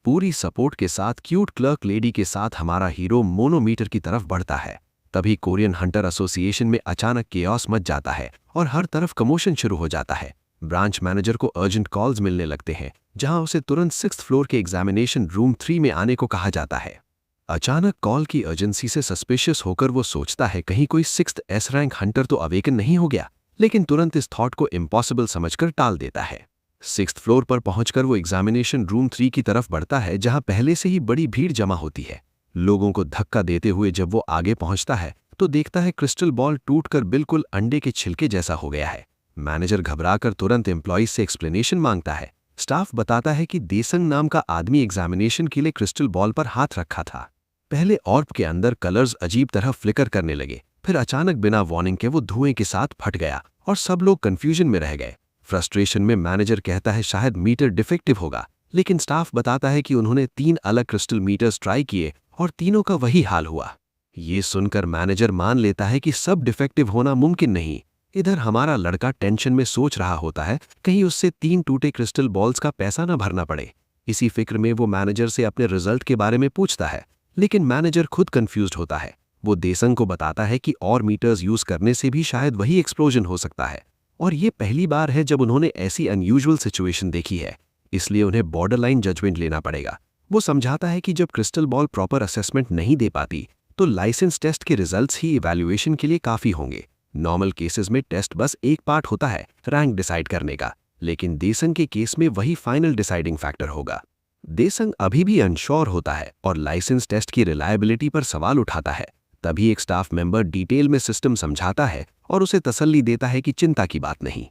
पूरी सपोर्ट के साथ क्यूट क्लर्क लेडी के साथ हमारा हीरो मोनोमीटर की तरफ बढ़ता है। तभी कोरियन हंटर एसोसिएशन में अचानक केओस मच जाता है और हर तरफ कमोशन शुरू हो जाता है। ब्रांच मैनेजर को अर्जेंट कॉल्स मिलने लगते हैं जहां उसे तुरंत 6th फ्लोर के एग्जामिनेशन रूम 3 में आने को कहा जाता है। अचानक कॉल की अर्जेंसी से सस्पिशियस होकर वो सोचता है कहीं कोई 6th एस रैंक हंटर तो अवेकन नहीं हो गया, लेकिन तुरंत इस थॉट को इम्पॉसिबल समझकर टाल देता है। 6th फ्लोर पर पहुंचकर वो एग्जामिनेशन रूम 3 की तरफ बढ़ता है जहां पहले से ही बड़ी भीड़ जमा होती है। लोगों को धक्का देते हुए जब वो आगे पहुंचता है तो देखता है क्रिस्टल बॉल टूटकर बिल्कुल अंडे के छिलके जैसा हो गया है। मैनेजर घबराकर तुरंत एम्प्लॉइज से एक्सप्लेनेशन मांगता है। स्टाफ बताता है कि देसंग नाम का आदमी एग्जामिनेशन के लिए क्रिस्टल बॉल पर हाथ रखा था। पहले ऑर्ब के अंदर कलर्स अजीब तरह फ्लिकर करने लगे, फिर अचानक बिना वार्निंग के वो धुएं के साथ फट गया और सब लोग कंफ्यूजन में रह गए। फ्रस्ट्रेशन में मैनेजर कहता है शायद मीटर डिफेक्टिव होगा, लेकिन स्टाफ बताता है कि उन्होंने 3 अलग क्रिस्टल मीटर्स ट्राई किए और तीनों का वही हाल हुआ। ये सुनकर मैनेजर मान लेता है कि सब डिफेक्टिव होना मुमकिन नहीं। इधर हमारा लड़का टेंशन में सोच रहा होता है कहीं उससे 3 टूटे क्रिस्टल बॉल्स का पैसा न भरना पड़े। इसी फिक्र में वो मैनेजर से अपने रिजल्ट के बारे में पूछता है, लेकिन मैनेजर खुद कंफ्यूज्ड होता है। वो देसंग को बताता है कि और मीटर्स यूज करने से भी शायद वही एक्सप्लोजन हो सकता है, और ये पहली बार है जब उन्होंने ऐसी अनयूजुअल सिचुएशन देखी है, इसलिए उन्हें बॉर्डरलाइन जजमेंट लेना पड़ेगा। वो समझाता है कि जब क्रिस्टल बॉल प्रॉपर असेसमेंट नहीं दे पाती तो लाइसेंस टेस्ट के रिजल्ट्स ही इवैल्यूएशन के लिए काफ़ी होंगे। नॉर्मल केसेस में टेस्ट बस एक पार्ट होता है रैंक डिसाइड करने का, लेकिन देसंग के केस में वही फाइनल डिसाइडिंग फैक्टर होगा। देसंग अभी भी अनश्योर होता है और लाइसेंस टेस्ट की रिलायबिलिटी पर सवाल उठाता है। तभी एक स्टाफ मेंबर डिटेल में सिस्टम समझाता है और उसे तसल्ली देता है कि चिंता की बात नहीं।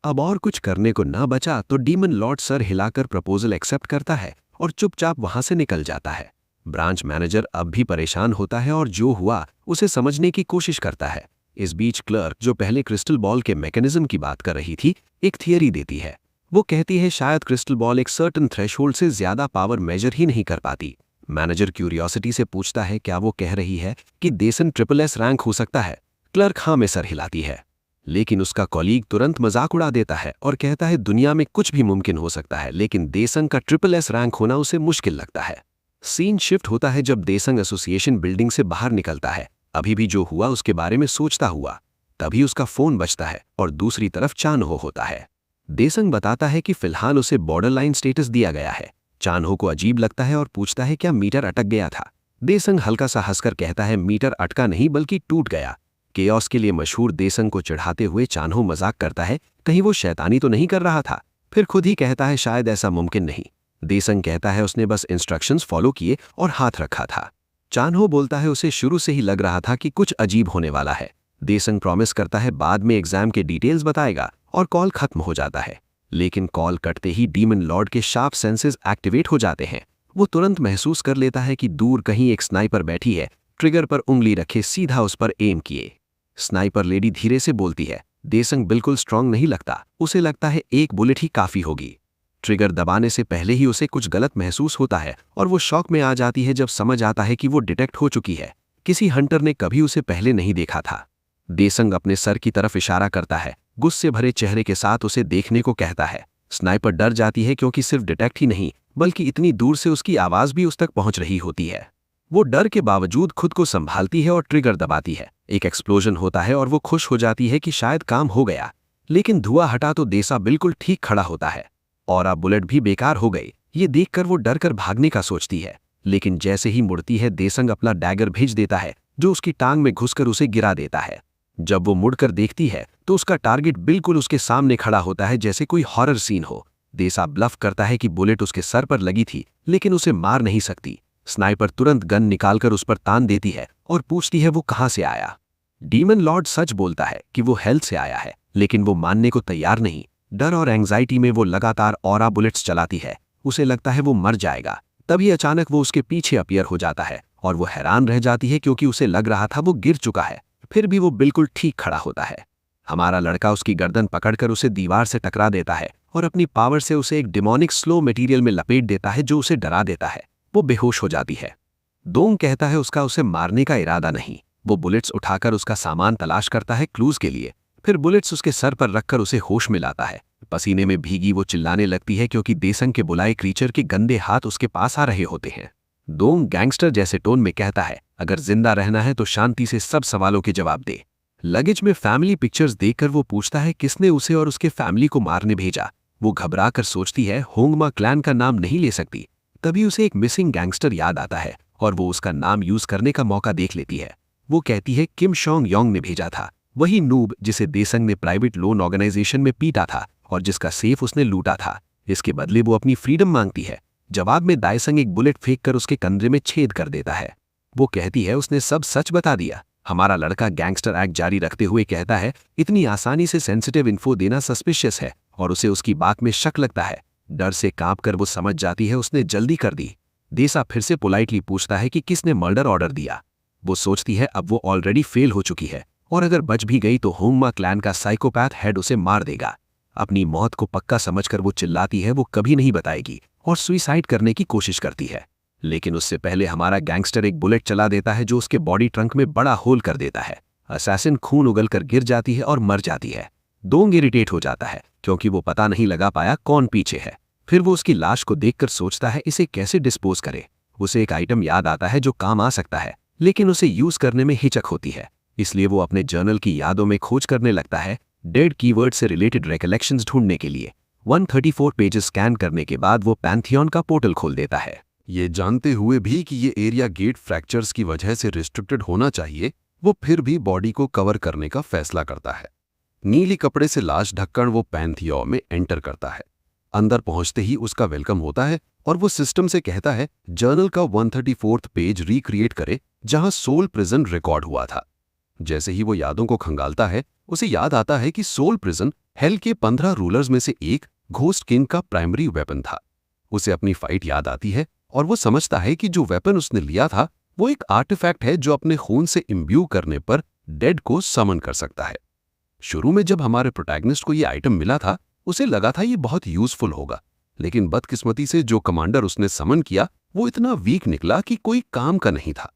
अब और कुछ करने को न बचा तो डीमन लॉर्ड सर हिलाकर प्रपोजल एक्सेप्ट करता है और चुपचाप वहां से निकल जाता है। ब्रांच मैनेजर अब भी परेशान होता है और जो हुआ उसे समझने की कोशिश करता है। इस बीच क्लर्क, जो पहले क्रिस्टल बॉल के मैकेनिज्म की बात कर रही थी, एक थियरी देती है। वो कहती है शायद क्रिस्टल बॉल एक सर्टेन थ्रेशोल्ड से ज्यादा पावर मेजर ही नहीं कर पाती। मैनेजर क्यूरियोसिटी से पूछता है क्या वो कह रही है कि देसन SSS रैंक हो सकता है। क्लर्क हाँ में सर हिलाती है, लेकिन उसका कॉलीग तुरंत मजाक उड़ा देता है और कहता है दुनिया में कुछ भी मुमकिन हो सकता है, लेकिन देसंग का SSS रैंक होना उसे मुश्किल लगता है। सीन शिफ्ट होता है जब देसंग एसोसिएशन बिल्डिंग से बाहर निकलता है, अभी भी जो हुआ उसके बारे में सोचता हुआ। तभी उसका फोन बजता है और दूसरी तरफ चानहो होता है। देसंग बताता है कि फिलहाल उसे बॉर्डरलाइन स्टेटस दिया गया है। चानहो को अजीब लगता है और पूछता है क्या मीटर अटक गया था। देसंग हल्का सा हंसकर कहता है मीटर अटका नहीं बल्कि टूट गया। केओस के लिए मशहूर देसंग को चिढ़ाते हुए चानहो मजाक करता है कहीं वो शैतानी तो नहीं कर रहा था, फिर खुद ही कहता है शायद ऐसा मुमकिन नहीं। देसंग कहता है उसने बस इंस्ट्रक्शंस फॉलो किए और हाथ रखा था। चानहो बोलता है उसे शुरू से ही लग रहा था कि कुछ अजीब होने वाला है। देसंग प्रॉमिस करता है बाद में एग्जाम के डिटेल्स बताएगा और कॉल खत्म हो जाता है। लेकिन कॉल कटते ही डीमन लॉर्ड के शार्प सेंसेस एक्टिवेट हो जाते हैं। वो तुरंत महसूस कर लेता है कि दूर कहीं एक स्नाइपर बैठी है, ट्रिगर पर उंगली रखे सीधा उस पर एम किए। स्नाइपर लेडी धीरे से बोलती है। देसंग बिल्कुल स्ट्रांग नहीं लगता, उसे लगता है एक बुलेट ही काफी होगी। ट्रिगर दबाने से पहले ही उसे कुछ गलत महसूस होता है और वो शॉक में आ जाती है जब समझ आता है कि वो डिटेक्ट हो चुकी है। किसी हंटर ने कभी उसे पहले नहीं देखा था। देसंग अपने सर की तरफ इशारा करता है, गुस्से भरे चेहरे के साथ उसे देखने को कहता है। स्नाइपर डर जाती है क्योंकि सिर्फ डिटेक्ट ही नहीं बल्कि इतनी दूर से उसकी आवाज भी उस तक पहुंच रही होती है। वो डर के बावजूद खुद को संभालती है और ट्रिगर दबाती है। एक एक्सप्लोजन होता है और वो खुश हो जाती है कि शायद काम हो गया, लेकिन धुआं हटा तो देसा बिल्कुल ठीक खड़ा होता है और अब बुलेट भी बेकार हो गई। ये देखकर वो डर कर भागने का सोचती है, लेकिन जैसे ही मुड़ती है देसंग अपना डैगर भेज देता है जो उसकी टांग में घुसकर उसे गिरा देता है। जब वो मुड़कर देखती है तो उसका टारगेट बिल्कुल उसके सामने खड़ा होता है जैसे कोई हॉरर सीन हो। देसा ब्लफ करता है कि बुलेट उसके सर पर लगी थी लेकिन उसे मार नहीं सकती। स्नाइपर तुरंत गन निकालकर उस पर तान देती है और पूछती है वो कहां से आया। डीमन लॉर्ड सच बोलता है कि वो हेल्थ से आया है, लेकिन वो मानने को तैयार नहीं। डर और एंग्जाइटी में वो लगातार ऑरा बुलेट्स चलाती है। उसे लगता है वो मर जाएगा। तभी अचानक वो उसके पीछे अपीयर हो जाता है और वो हैरान रह जाती है क्योंकि उसे लग रहा था वो गिर चुका है, फिर भी वो बिल्कुल ठीक खड़ा होता है। हमारा लड़का उसकी गर्दन पकड़कर उसे दीवार से टकरा देता है और अपनी पावर से उसे एक डिमोनिक स्लो मटेरियल में लपेट देता है जो उसे डरा देता है। वो बेहोश हो जाती है। दोंग कहता है उसका उसे मारने का इरादा नहीं। वो बुलेट्स उठाकर उसका सामान तलाश करता है क्लूज के लिए, फिर बुलेट्स उसके सर पर रखकर उसे होश में लाता है। पसीने में भीगी वो चिल्लाने लगती है क्योंकि देसंग के बुलाए क्रीचर के गंदे हाथ उसके पास आ रहे होते हैं। दोंग गैंगस्टर जैसे टोन में कहता है अगर जिंदा रहना है तो शांति से सब सवालों के जवाब दे। लगेज में फैमिली पिक्चर्स देखकर वो पूछता है किसने उसे और उसके फैमिली को मारने भेजा। वो घबरा कर सोचती है होंगमा क्लैन का नाम नहीं ले सकती। तभी उसे एक मिसिंग गैंगस्टर याद आता है और वो उसका नाम यूज करने का मौका देख लेती है। वो कहती है किम शोंग योंग ने भेजा था, वही नूब जिसे देसंग ने प्राइवेट लोन ऑर्गेनाइजेशन में पीटा था और जिसका सेफ उसने लूटा था। इसके बदले वो अपनी फ्रीडम मांगती है। जवाब में दाइसंग एक बुलेट फेंक कर उसके कंधे में छेद कर देता है। वो कहती है उसने सब सच बता दिया। हमारा लड़का गैंगस्टर एक्ट जारी रखते हुए कहता है इतनी आसानी से सेंसिटिव इन्फो देना सस्पिशियस है और उसे उसकी बात में शक लगता है। डर से कांपकर वो समझ जाती है उसने जल्दी कर दी। देसा फिर से पोलाइटली पूछता है कि किसने मर्डर ऑर्डर दिया। वो सोचती है अब वो ऑलरेडी फेल हो चुकी है और अगर बच भी गई तो होंगमा क्लैन का साइकोपैथ हेड उसे मार देगा। अपनी मौत को पक्का समझकर वो चिल्लाती है वो कभी नहीं बताएगी और सुइसाइड करने की कोशिश करती है। लेकिन उससे पहले हमारा गैंगस्टर एक बुलेट चला देता है जो उसके बॉडी ट्रंक में बड़ा होल कर देता है। असैसिन खून उगलकर गिर जाती है और मर जाती है। दोंग इरिटेट हो जाता है क्योंकि वो पता नहीं लगा पाया कौन पीछे है। फिर वो उसकी लाश को देखकर सोचता है इसे कैसे डिस्पोज करे। उसे एक आइटम याद आता है जो काम आ सकता है। लेकिन उसे यूज करने में हिचक होती है। इसलिए वो अपने जर्नल की यादों में खोज करने लगता है डेड कीवर्ड से रिलेटेड रिकलेक्शंस ढूंढने के लिए। 134 पेजेस स्कैन करने के बाद वो पैंथियन का पोर्टल खोल देता है। ये जानते हुए भी कि ये एरिया गेट फ्रैक्चर्स की वजह से रिस्ट्रिक्टेड होना चाहिए, वो फिर भी बॉडी को कवर करने का फैसला करता है। नीली कपड़े से लाश ढककर वो पैंथियन में एंटर करता है। अंदर पहुंचते ही उसका वेलकम होता है और वो सिस्टम से कहता है जर्नल का 134th पेज रिक्रिएट करे जहां सोल प्रिजन रिकॉर्ड हुआ था। जैसे ही वो यादों को खंगालता है, उसे याद आता है कि सोल प्रिजन हेल के 15 रूलर्स में से एक घोस्ट किंग का प्राइमरी वेपन था। उसे अपनी फाइट याद आती है और वो समझता है कि जो वेपन उसने लिया था वो एक आर्टिफैक्ट है जो अपने खून से इम्ब्यू करने पर डेड को समन कर सकता है। शुरू में जब हमारे प्रोटैगनिस्ट को ये आइटम मिला था, उसे लगा था ये बहुत यूजफुल होगा, लेकिन बदकिस्मती से जो कमांडर उसने समन किया वो इतना वीक निकला कि कोई काम का नहीं था।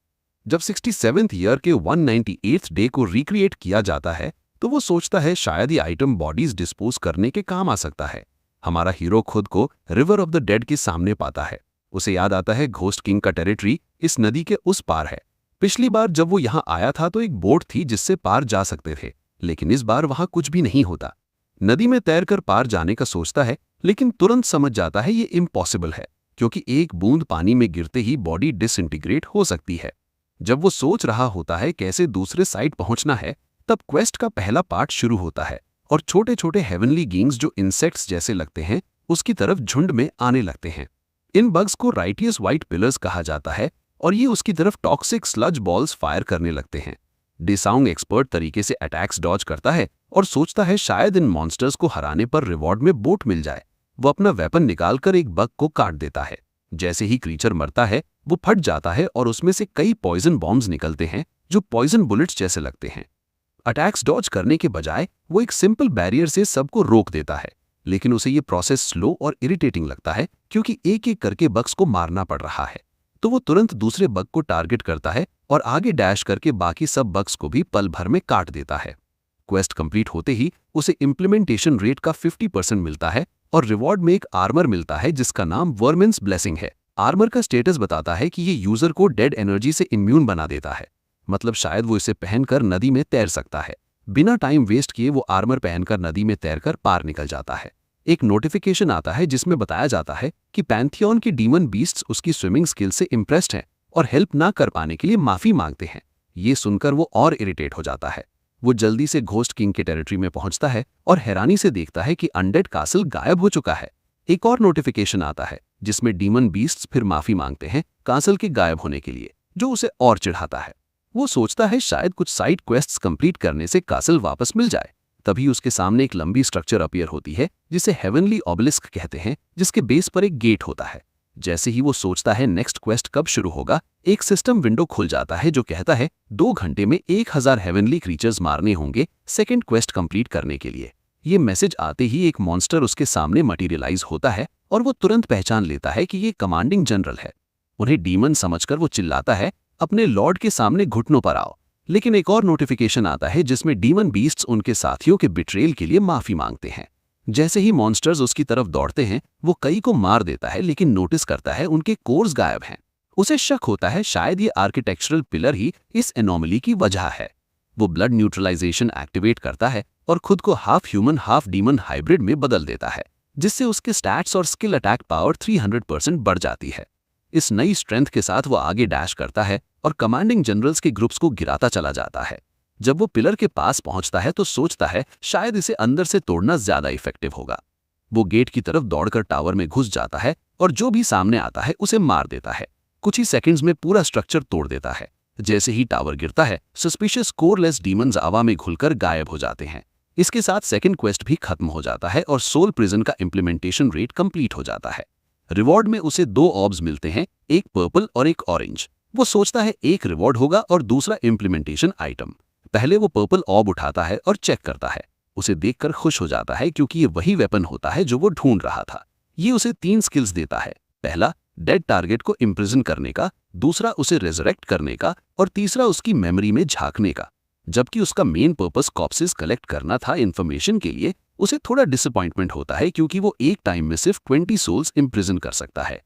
जब 67th ईयर के 198th डे को रिक्रिएट किया जाता है तो वो सोचता है शायद ये आइटम बॉडीज डिस्पोज करने के काम आ सकता है। हमारा हीरो खुद को रिवर ऑफ द डेड के सामने पाता है। उसे याद आता है घोस्ट किंग का टेरिटरी इस नदी के उस पार है। पिछली बार जब वो यहाँ आया था तो एक बोट थी जिससे पार जा सकते थे, लेकिन इस बार वहां कुछ भी नहीं होता। नदी में तैरकर पार जाने का सोचता है, लेकिन तुरंत समझ जाता है ये इम्पॉसिबल है, क्योंकि एक बूंद पानी में गिरते ही बॉडी डिसइंटीग्रेट हो सकती है। जब वो सोच रहा होता है कैसे दूसरे साइड पहुंचना है, तब क्वेस्ट का पहला पार्ट शुरू होता है और छोटे छोटे हेवनली बीइंग्स जो इंसेक्ट्स जैसे लगते हैं उसकी तरफ झुंड में आने लगते हैं। इन बग्स को राइटियस व्हाइट पिलर्स कहा जाता है और ये उसकी तरफ टॉक्सिक स्लज बॉल्स फायर करने लगते हैं। डिसाउंग एक्सपर्ट तरीके से अटैक्स डॉज करता है और सोचता है शायद इन मॉन्स्टर्स को हराने पर रिवॉर्ड में बोट मिल जाए। वो अपना वेपन निकालकर एक बग को काट देता है। जैसे ही क्रीचर मरता है वो फट जाता है और उसमें से कई पॉइजन बॉम्ब्स निकलते हैं जो पॉइजन बुलेट्स जैसे लगते हैं। अटैक्स डॉज करने के बजाय वो एक सिंपल बैरियर से सबको रोक देता है, लेकिन उसे ये प्रोसेस स्लो और इरिटेटिंग लगता है क्योंकि एक एक करके बग्स को मारना पड़ रहा है। तो वो तुरंत दूसरे बग को टारगेट करता है और आगे डैश करके बाकी सब बग्स को भी पल भर में काट देता है। क्वेस्ट कंप्लीट होते ही उसे इम्प्लीमेंटेशन रेट का 50% मिलता है और रिवॉर्ड में एक आर्मर मिलता है जिसका नाम वर्मिन्स ब्लेसिंग है। आर्मर का स्टेटस बताता है कि ये यूजर को डेड एनर्जी से इम्यून बना देता है, मतलब शायद वो इसे पहनकर नदी में तैर सकता है। बिना टाइम वेस्ट किए वो आर्मर पहनकर नदी में तैरकर पार निकल जाता है। एक नोटिफिकेशन आता है जिसमें बताया जाता है कि पैंथियन के डीमन बीस्ट्स उसकी स्विमिंग स्किल से इम्प्रेस्ड हैं और हेल्प ना कर पाने के लिए माफी मांगते हैं। ये सुनकर वो और इरिटेट हो जाता है। वो जल्दी से घोस्ट किंग के टेरिटरी में पहुंचता है और हैरानी से देखता है कि अनडेड कासल गायब हो चुका है। एक और नोटिफिकेशन आता है जिसमें डीमन बीस्ट्स फिर माफी मांगते हैं कासल के गायब होने के लिए, जो उसे और चिढ़ाता है। वो सोचता है शायद कुछ साइड क्वेस्ट्स कंप्लीट करने से कासल वापस मिल जाए। तभी उसके सामने एक लंबी स्ट्रक्चर अपीयर होती है जिसे हेवनली ऑबलिस्क कहते हैं, जिसके बेस पर एक गेट होता है। जैसे ही वो सोचता है नेक्स्ट क्वेस्ट कब शुरू होगा, एक सिस्टम विंडो खुल जाता है जो कहता है 2 घंटे में 1000 हेवनली क्रीचर्स मारने होंगे सेकंड क्वेस्ट कंप्लीट करने के लिए। ये मैसेज आते ही एक मॉन्स्टर उसके सामने मटीरियलाइज होता है और वो तुरंत पहचान लेता है कि ये कमांडिंग जनरल है। उन्हें डीमन समझकर वो चिल्लाता है, अपने लॉर्ड के सामने घुटनों पर आओ। लेकिन एक और नोटिफिकेशन आता है जिसमें डीमन बीस्ट्स उनके साथियों के बिट्रेल के लिए माफी मांगते हैं। जैसे ही मॉन्स्टर्स उसकी तरफ दौड़ते हैं वो कई को मार देता है, लेकिन नोटिस करता है उनके कोर्स गायब हैं। उसे शक होता है शायद ये आर्किटेक्चरल पिलर ही इस एनोमली की वजह है। वो ब्लड न्यूट्रलाइजेशन एक्टिवेट करता है और खुद को half human half demon hybrid में बदल देता है, जिससे उसके स्टैट्स और स्किल अटैक पावर 300% बढ़ जाती है। इस नई स्ट्रेंथ के साथ वो आगे डैश करता है और कमांडिंग जनरल्स के ग्रुप्स को गिराता चला जाता है। जब वो पिलर के पास पहुंचता है तो सोचता है शायद इसे अंदर से तोड़ना ज्यादा इफेक्टिव होगा। वो गेट की तरफ दौड़कर टावर में घुस जाता है और जो भी सामने आता है उसे मार देता है। कुछ ही सेकंड्स में पूरा स्ट्रक्चर तोड़ देता है। जैसे ही टावर गिरता है, सस्पिशियस कोरलेस डीमंस हवा में घुलकर गायब हो जाते हैं। इसके साथ सेकंड क्वेस्ट भी खत्म हो जाता है और सोल प्रिजन का इम्प्लीमेंटेशन रेट कंप्लीट हो जाता है। रिवॉर्ड में उसे 2 ऑब्स मिलते हैं, एक पर्पल और एक ऑरेंज। वो सोचता है एक रिवॉर्ड होगा और दूसरा इम्प्लीमेंटेशन आइटम। पहले वो पर्पल ऑब उठाता है और चेक करता है। उसे देखकर खुश हो जाता है क्योंकि ये वही वेपन होता है जो वो ढूंढ रहा था। ये उसे 3 स्किल्स देता है। पहला, डेड टारगेट को इम्प्रिजन करने का, दूसरा उसे रेजरेक्ट करने का और तीसरा उसकी मेमोरी में झांकने का। जबकि उसका मेन पर्पस कॉप्सेस कलेक्ट करना था इन्फॉर्मेशन के लिए, उसे थोड़ा डिसअपॉइंटमेंट होता है क्योंकि वो एक टाइम में सिर्फ 20 सोल्स इम्प्रिजन कर सकता है।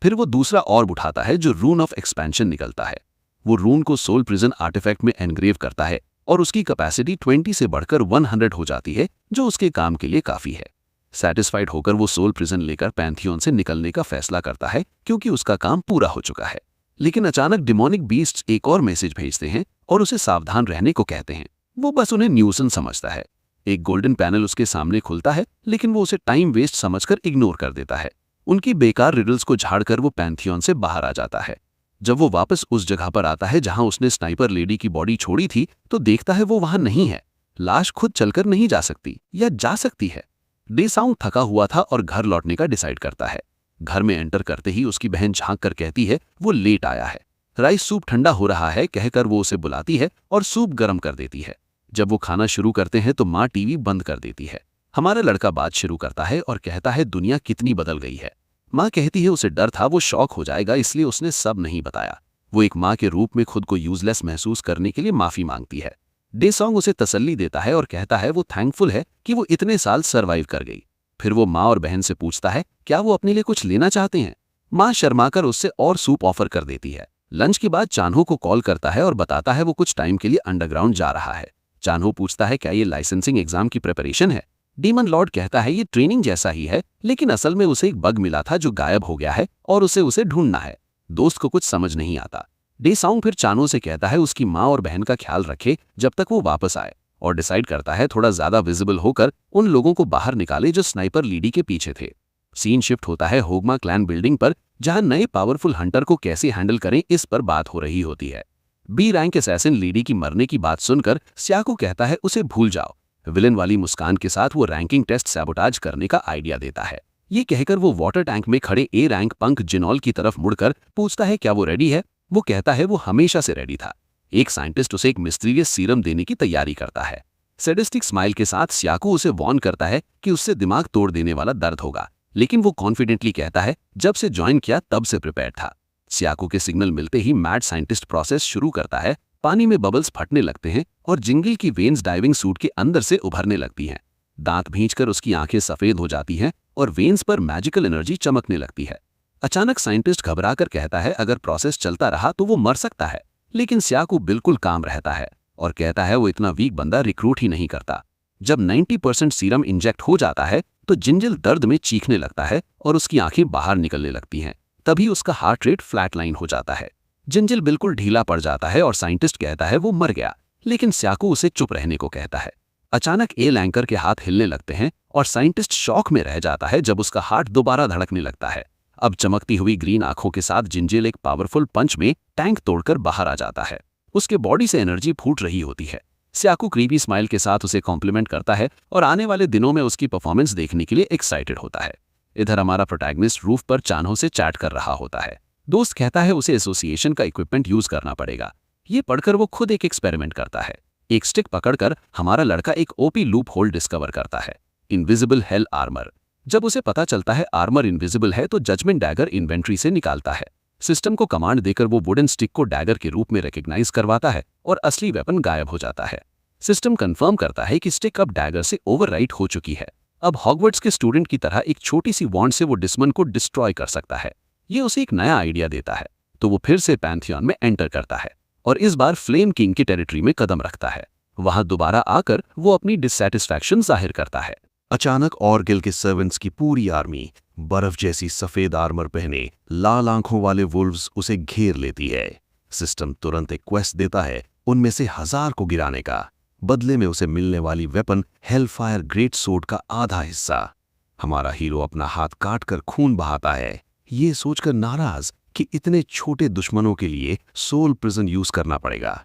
फिर वो दूसरा ऑर्ब उठाता है जो रून ऑफ एक्सपेंशन निकलता है। वो रून को सोल प्रिजन आर्टिफैक्ट में एनग्रेव करता है और उसकी कैपेसिटी 20 से बढ़कर 100 हो जाती है, जो उसके काम के लिए काफी है। सेटिस्फाइड होकर वो सोल प्रिजन लेकर पैंथियन से निकलने का फैसला करता है क्योंकि उसका काम पूरा हो चुका है। लेकिन अचानक डिमोनिक बीस्ट्स एक और मैसेज भेजते हैं और उसे सावधान रहने को कहते हैं। वो बस उन्हें न्यूसेंस समझता है। एक गोल्डन पैनल उसके सामने खुलता है, लेकिन वो उसे टाइम वेस्ट समझकर इग्नोर कर देता है। उनकी बेकार रिडल्स को झाड़कर वो पैंथियन से बाहर आ जाता है। जब वो वापस उस जगह पर आता है जहां उसने स्नाइपर लेडी की बॉडी छोड़ी थी, तो देखता है वो वहां नहीं है। लाश खुद चलकर नहीं जा सकती, या जा सकती है। डेसॉन्ग थका हुआ था और घर लौटने का डिसाइड करता है। घर में एंटर करते ही उसकी बहन झांक कर कहती है वो लेट आया है। राइस सूप ठंडा हो रहा है कहकर वो उसे बुलाती है और सूप गर्म कर देती है। जब वो खाना शुरू करते हैं तो माँ टीवी बंद कर देती है। हमारा लड़का बात शुरू करता है और कहता है दुनिया कितनी बदल गई है। माँ कहती है उसे डर था वो शॉक हो जाएगा, इसलिए उसने सब नहीं बताया। वो एक माँ के रूप में खुद को यूजलेस महसूस करने के लिए माफी मांगती है। डेसॉन्ग उसे तसल्ली देता है और कहता है वो थैंकफुल है कि वो इतने साल सरवाइव कर गई। फिर वो माँ और बहन से पूछता है क्या वो अपने लिए कुछ लेना चाहते हैं। माँ शर्माकर उससे और सूप ऑफर कर देती है। लंच के बाद चान्हो को कॉल करता है और बताता है वो कुछ टाइम के लिए अंडरग्राउंड जा रहा है। चान्हो पूछता है क्या ये लाइसेंसिंग एग्जाम की प्रिपरेशन है। डीमन लॉर्ड कहता है ये ट्रेनिंग जैसा ही है, लेकिन असल में उसे एक बग मिला था जो गायब हो गया है और उसे ढूंढना है। दोस्त को कुछ समझ नहीं आता। डेसॉन्ग फिर चान्हो से कहता है उसकी माँ और बहन का ख्याल रखे जब तक वो वापस आए, और डिसाइड करता है थोड़ा ज्यादा विजिबल होकर उन लोगों को बाहर निकाले जो स्नाइपर लेडी के पीछे थे। सीन शिफ्ट होता है होगमा क्लैन बिल्डिंग पर, जहां नए पावरफुल हंटर को कैसे हैंडल करें इस पर बात हो रही होती है। बी रैंक असैसिन लेडी की मरने की बात सुनकर स्याको कहता है उसे भूल जाओ। विलन वाली मुस्कान के साथ वो रैंकिंग टेस्ट सैबोटाज करने का आइडिया देता है। ये कहकर वो वाटर टैंक में खड़े ए रैंक पंक जिनॉल की तरफ मुड़कर पूछता है क्या वो रेडी है। वो कहता है वो हमेशा से रेडी था। एक साइंटिस्ट उसे एक मिस्टीरियस सीरम देने की तैयारी करता है। सैडिस्टिक स्माइल के साथ स्याको उसे वॉर्न करता है कि उससे दिमाग तोड़ देने वाला दर्द होगा, लेकिन वो कॉन्फिडेंटली कहता है जब से ज्वाइन किया तब से प्रिपेयर था। स्याको के सिग्नल मिलते ही मैड साइंटिस्ट प्रोसेस शुरू करता है। पानी में बबल्स फटने लगते हैं और जिंगल की वेन्स डाइविंग सूट के अंदर से उभरने लगती हैं। दांत भींचकर उसकी आंखें सफेद हो जाती हैं और वेन्स पर मैजिकल एनर्जी चमकने लगती है। अचानक साइंटिस्ट घबराकर कहता है अगर प्रोसेस चलता रहा तो वो मर सकता है, लेकिन स्याको बिल्कुल काम रहता है और कहता है वो इतना वीक बंदा रिक्रूट ही नहीं करता। जब 90% सीरम इंजेक्ट हो जाता है तो जिंजल दर्द में चीखने लगता है और उसकी आंखें बाहर निकलने लगती हैं। तभी उसका हार्ट रेट फ्लैट लाइन हो जाता है। जिंजल बिल्कुल ढीला पड़ जाता है और साइंटिस्ट कहता है वो मर गया, लेकिन स्याको उसे चुप रहने को कहता है। अचानक ए लैंकर के हाथ हिलने लगते हैं और साइंटिस्ट शॉक में रह जाता है जब उसका हार्ट दोबारा धड़कने लगता है। अब चमकती हुई ग्रीन आंखों के साथ जिंजल एक पावरफुल पंच में टैंक तोड़कर बाहर आ जाता है। उसके बॉडी से एनर्जी फूट रही होती है। स्याको क्रीपी स्माइल के साथ उसे कॉम्प्लीमेंट करता है और आने वाले दिनों में उसकी परफॉर्मेंस देखने के लिए एक्साइटेड होता है। इधर हमारा प्रोटैगनिस्ट रूफ पर चान्हो से चैट कर रहा होता है। दोस्त कहता है उसे एसोसिएशन का इक्विपमेंट यूज करना पड़ेगा। ये पढ़कर वो खुद एक एक्सपेरिमेंट करता है। एक स्टिक पकड़कर हमारा लड़का एक ओपी लूप होल डिस्कवर करता है, इनविजिबल हेल आर्मर। जब उसे पता चलता है आर्मर इनविजिबल है तो जजमेंट डैगर इन्वेंट्री से निकालता है। सिस्टम को कमांड देकर वो वुडन स्टिक को डैगर के रूप में रिकॉग्नाइज करवाता है और असली वेपन गायब हो जाता है। सिस्टम कंफर्म करता है कि स्टिक अब डैगर से ओवरराइट हो चुकी है। अब हॉगवर्ट्स के स्टूडेंट की तरह एक छोटी सी वॉन्ड से वो डिसमन को डिस्ट्रॉय कर सकता है। ये उसे एक नया आइडिया देता है, तो वो फिर से पैंथियन में एंटर करता है और इस बार फ्लेम किंग की टेरिटरी में कदम रखता है। वहां दोबारा आकर वो अपनी डिससैटिस्फैक्शन जाहिर करता है। अचानक ऑर्गिल के सर्वेंट्स की पूरी आर्मी बर्फ जैसी सफेद आर्मर पहने लाल आंखों वाले वुल्व्स उसे घेर लेती है। सिस्टम तुरंत एक क्वेस्ट देता है उनमें से 1000 को गिराने का। बदले में उसे मिलने वाली वेपन हेलफायर ग्रेट सोर्ड का आधा हिस्सा। हमारा हीरो अपना हाथ काटकर खून बहाता है, ये सोचकर नाराज कि इतने छोटे दुश्मनों के लिए सोल प्रिजन यूज करना पड़ेगा।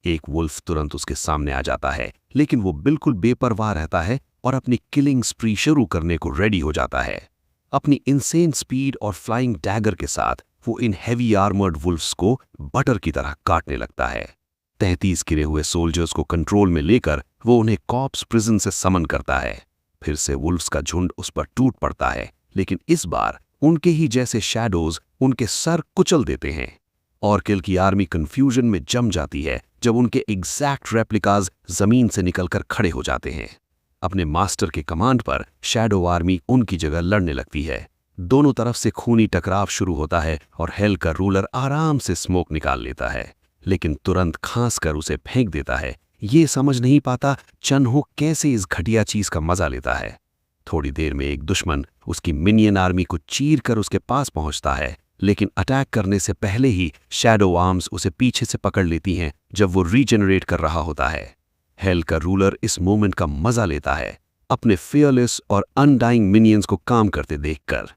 एक वुल्फ तुरंत उसके सामने आ जाता है, लेकिन वो बिल्कुल बेपरवाह रहता है और अपनी किलिंग स्प्री शुरू करने को रेडी हो जाता है। अपनी इनसेन स्पीड और फ्लाइंग डैगर के साथ वो इन हेवी आर्मर्ड वुल्फ्स को बटर की तरह काटने लगता है। 33 गिरे हुए सोल्जर्स को कंट्रोल में लेकर वो उन्हें कॉप्स प्रिजन से समन करता है। फिर से वुल्फ्स का झुंड उस पर टूट पड़ता है, लेकिन इस बार उनके ही जैसे शैडोज उनके सर कुचल देते हैं। ऑर्किल की आर्मी कंफ्यूजन में जम जाती है जब उनके एग्जैक्ट रेप्लिकाज जमीन से निकलकर खड़े हो जाते हैं। अपने मास्टर के कमांड पर शैडो आर्मी उनकी जगह लड़ने लगती है। दोनों तरफ से खूनी टकराव शुरू होता है और हेल का रूलर आराम से स्मोक निकाल लेता है, लेकिन तुरंत खांस कर उसे फेंक देता है। ये समझ नहीं पाता चन हो कैसे इस घटिया चीज का मजा लेता है। थोड़ी देर में एक दुश्मन उसकी मिनियन आर्मी को चीर कर उसके पास पहुंचता है, लेकिन अटैक करने से पहले ही शैडो आर्म्स उसे पीछे से पकड़ लेती हैं जब वो रीजनरेट कर रहा होता है। हेल का रूलर इस मोमेंट का मजा लेता है, अपने फियरलेस और अनडाइंग मिनियंस को काम करते देखकर।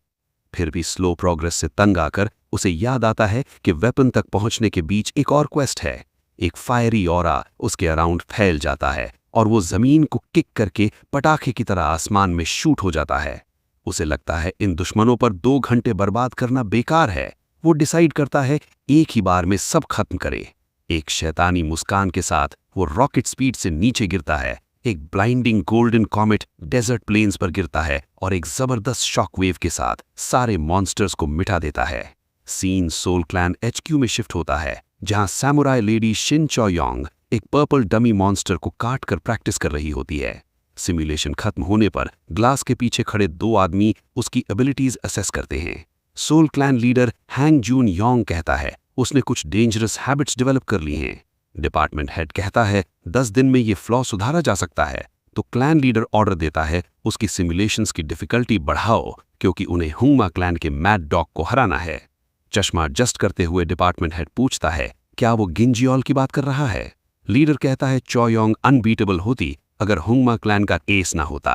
फिर भी स्लो प्रोग्रेस से तंग आकर उसे याद आता है कि वेपन तक पहुंचने के बीच एक और क्वेस्ट है। एक फायरी ऑरा उसके अराउंड फैल जाता है और वो जमीन को किक करके पटाखे की तरह आसमान में शूट हो जाता है। उसे लगता है इन दुश्मनों पर 2 घंटे बर्बाद करना बेकार है। वो डिसाइड करता है एक ही बार में सब खत्म करे। एक शैतानी मुस्कान के साथ वो रॉकेट स्पीड से नीचे गिरता है। एक blinding golden comet desert plains पर गिरता है और एक जबरदस्त शॉकवेव के साथ सारे मॉन्स्टर्स को मिटा देता है। सीन सोल क्लैन HQ में शिफ्ट होता है, जहां सैमुराई लेडी शिन चोयोंग एक पर्पल डमी मॉन्स्टर को काट कर प्रैक्टिस कर रही होती है। सिमुलेशन खत्म होने पर ग्लास के पीछे खड़े 2 आदमी उसकी एबिलिटीज असेस करते हैं। सोल क्लैन लीडर हैंग जून योंग कहता है उसने कुछ डेंजरस हैबिट्स डेवलप कर ली हैं। डिपार्टमेंट हेड कहता है 10 दिन में ये फ्लॉ सुधारा जा सकता है, तो क्लैन लीडर ऑर्डर देता है उसकी सिमुलेशंस की डिफिकल्टी बढ़ाओ, क्योंकि उन्हें हुंगमा क्लैन के मैड डॉग को हराना है। चश्मा एडजस्ट करते हुए डिपार्टमेंट हेड पूछता है क्या वो गिंजियोल की बात कर रहा है। लीडर कहता है चोयोंग अनबीटेबल होती अगर हुंगमा क्लैन का एस ना होता।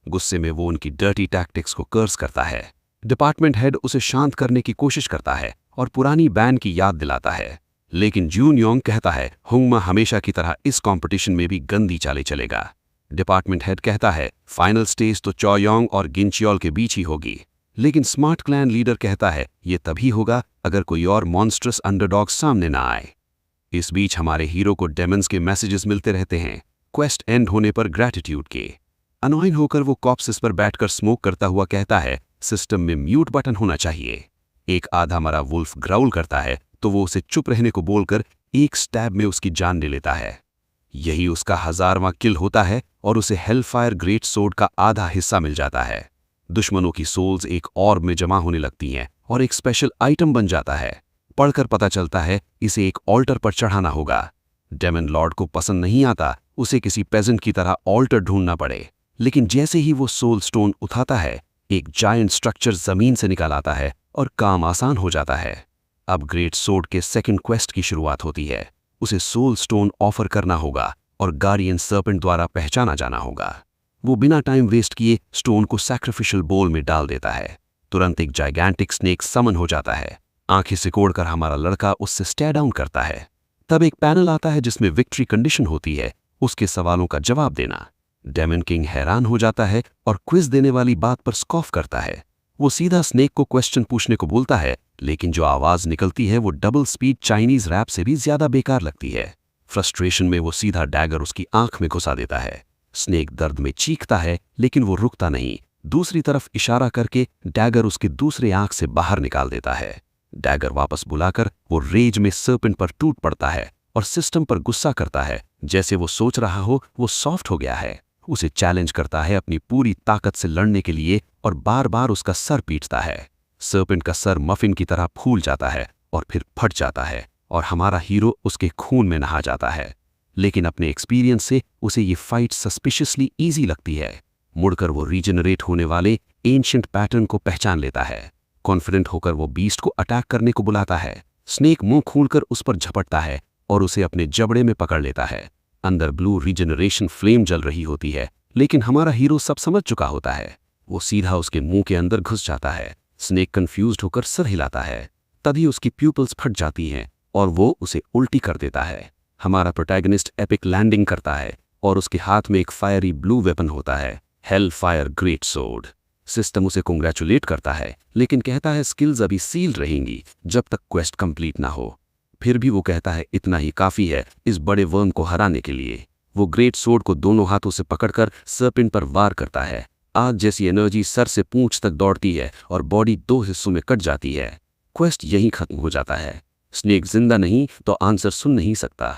गुस्से में वो उनकी डर्टी टैक्टिक्स को कर्स करता है। डिपार्टमेंट हेड उसे शांत करने की कोशिश करता है और पुरानी बैन की याद दिलाता है, लेकिन जून योंग कहता है हुंगमा हमेशा की तरह इस कंपटीशन में भी गंदी चालें चलेगा। डिपार्टमेंट हेड कहता है फाइनल स्टेज तो चोयोंग और गिंचियोल के बीच ही होगी, लेकिन स्मार्ट क्लैन लीडर कहता है ये तभी होगा अगर कोई और मॉन्स्ट्रस अंडरडॉग सामने ना आए। इस बीच हमारे हीरो को डेमन्स के मैसेजेस मिलते रहते हैं, क्वेस्ट एंड होने पर ग्रैटिट्यूड के। अनॉयन होकर वो कॉप्सिस पर बैठकर स्मोक करता हुआ कहता है सिस्टम में म्यूट बटन होना चाहिए। एक आधा मरा वुल्फ ग्राउल करता है तो वो उसे चुप रहने को बोलकर एक स्टैब में उसकी जान ले लेता है। यही उसका 1000वां किल होता है और उसे हेलफायर ग्रेट सोर्ड का आधा हिस्सा मिल जाता है। दुश्मनों की सोल्स एक ऑर्ब में जमा होने लगती हैं और एक स्पेशल आइटम बन जाता है। पढ़कर पता चलता है इसे एक ऑल्टर पर चढ़ाना होगा। डेमन लॉर्ड को पसंद नहीं आता उसे किसी पेजेंट की तरह ऑल्टर ढूंढना पड़े, लेकिन जैसे ही वो सोल स्टोन उठाता है एक जायंट स्ट्रक्चर जमीन से निकाल आता है और काम आसान हो जाता है। अब ग्रेट सोर्ड के सेकंड क्वेस्ट की शुरुआत होती है। उसे सोल स्टोन ऑफर करना होगा और गार्डियन सर्पेंट द्वारा पहचाना जाना होगा। वो बिना टाइम वेस्ट किए स्टोन को सैक्रिफिशियल बोल में डाल देता है। तुरंत एक जाइगैंटिक स्नेक समन हो जाता है। आंखें सिकोड़कर हमारा लड़का उससे स्टेयर डाउन करता है। तब एक पैनल आता है जिसमें विक्ट्री कंडीशन होती है उसके सवालों का जवाब देना। डेमन किंग हैरान हो जाता है और क्विज देने वाली बात पर स्कॉफ करता है। वो सीधा स्नेक को क्वेश्चन पूछने को बोलता है, लेकिन जो आवाज निकलती है वो डबल स्पीड चाइनीज रैप से भी ज्यादा बेकार लगती है। फ्रस्ट्रेशन में वो सीधा डैगर उसकी आंख में घुसा देता है। स्नेक दर्द में चीखता है, लेकिन वो रुकता नहीं। दूसरी तरफ इशारा करके डैगर उसके दूसरे आंख से बाहर निकाल देता है। डैगर वापस बुलाकर वो रेज में सर्पेंट पर टूट पड़ता है और सिस्टम पर गुस्सा करता है, जैसे वो सोच रहा हो वो सॉफ्ट हो गया है। उसे चैलेंज करता है अपनी पूरी ताकत से लड़ने के लिए और बार बार उसका सर पीटता है। सर्पेंट का सर मफिन की तरह फूल जाता है और फिर फट जाता है और हमारा हीरो उसके खून में नहा जाता है। लेकिन अपने एक्सपीरियंस से उसे ये फाइट सस्पिशियसली ईजी लगती है। मुड़कर वो रीजनरेट होने वाले एंशिएंट पैटर्न को पहचान लेता है। कॉन्फिडेंट होकर वो बीस्ट को अटैक करने को बुलाता है। स्नेक मुंह खोलकर उस पर झपटता है और उसे अपने जबड़े में पकड़ लेता है। अंदर ब्लू रीजनरेशन फ्लेम जल रही होती है, लेकिन हमारा हीरो सब समझ चुका होता है। वो सीधा उसके मुंह के अंदर घुस जाता है। स्नेक कंफ्यूज्ड होकर सर हिलाता है। तभी उसकी प्यूपल्स फट जाती हैं और वो उसे उल्टी कर देता है। हमारा प्रोटैगनिस्ट एपिक लैंडिंग करता है और उसके हाथ में एक फायरी ब्लू वेपन होता है, hello fire great sword. System उसे कांग्रेचुलेट करता है, लेकिन कहता है स्किल्स अभी सील्ड रहेंगी जब तक क्वेस्ट कंप्लीट ना हो। फिर भी वो कहता है इतना ही काफी है इस बड़े वर्म को हराने के लिए। वो ग्रेट सोर्ड को दोनों हाथों से पकड़कर सर्पेंट पर वार करता है। आग जैसी एनर्जी सर से पूंछ तक दौड़ती है और बॉडी 2 हिस्सों में कट जाती है। क्वेस्ट यहीं खत्म हो जाता है। स्नेक जिंदा नहीं तो आंसर सुन नहीं सकता।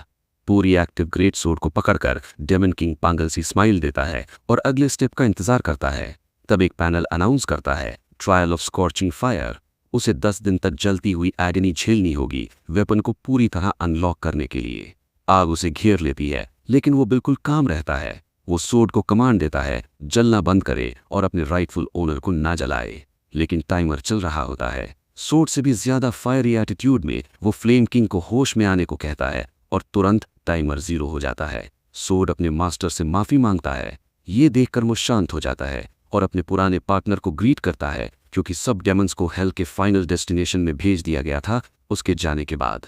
पूरी एक्टिव ग्रेट सोर्ड को पकड़कर डेमन किंग पागल सी स्माइल देता है और अगले स्टेप का इंतजार करता है। तब एक पैनल अनाउंस करता है ट्रायल ऑफ स्कॉर्चिंग फायर। उसे 10 दिन तक जलती हुई एगनी झेलनी होगी वेपन को पूरी तरह अनलॉक करने के लिए। आग उसे घेर लेती है, लेकिन वो बिल्कुल काम रहता है। वो सोर्ड को कमांड देता है जलना बंद करे और अपने राइटफुल ओनर को ना जलाए, लेकिन टाइमर चल रहा होता है। सोर्ड से भी ज्यादा फायरी एटीट्यूड में वो फ्लेम किंग को होश में आने को कहता है और तुरंत टाइमर 0 हो जाता है। सोर्ड अपने मास्टर से माफी मांगता है। ये देखकर वो शांत हो जाता है और अपने पुराने पार्टनर को ग्रीट करता है, क्योंकि सब डेमन्स को हेल के फाइनल डेस्टिनेशन में भेज दिया गया था उसके जाने के बाद।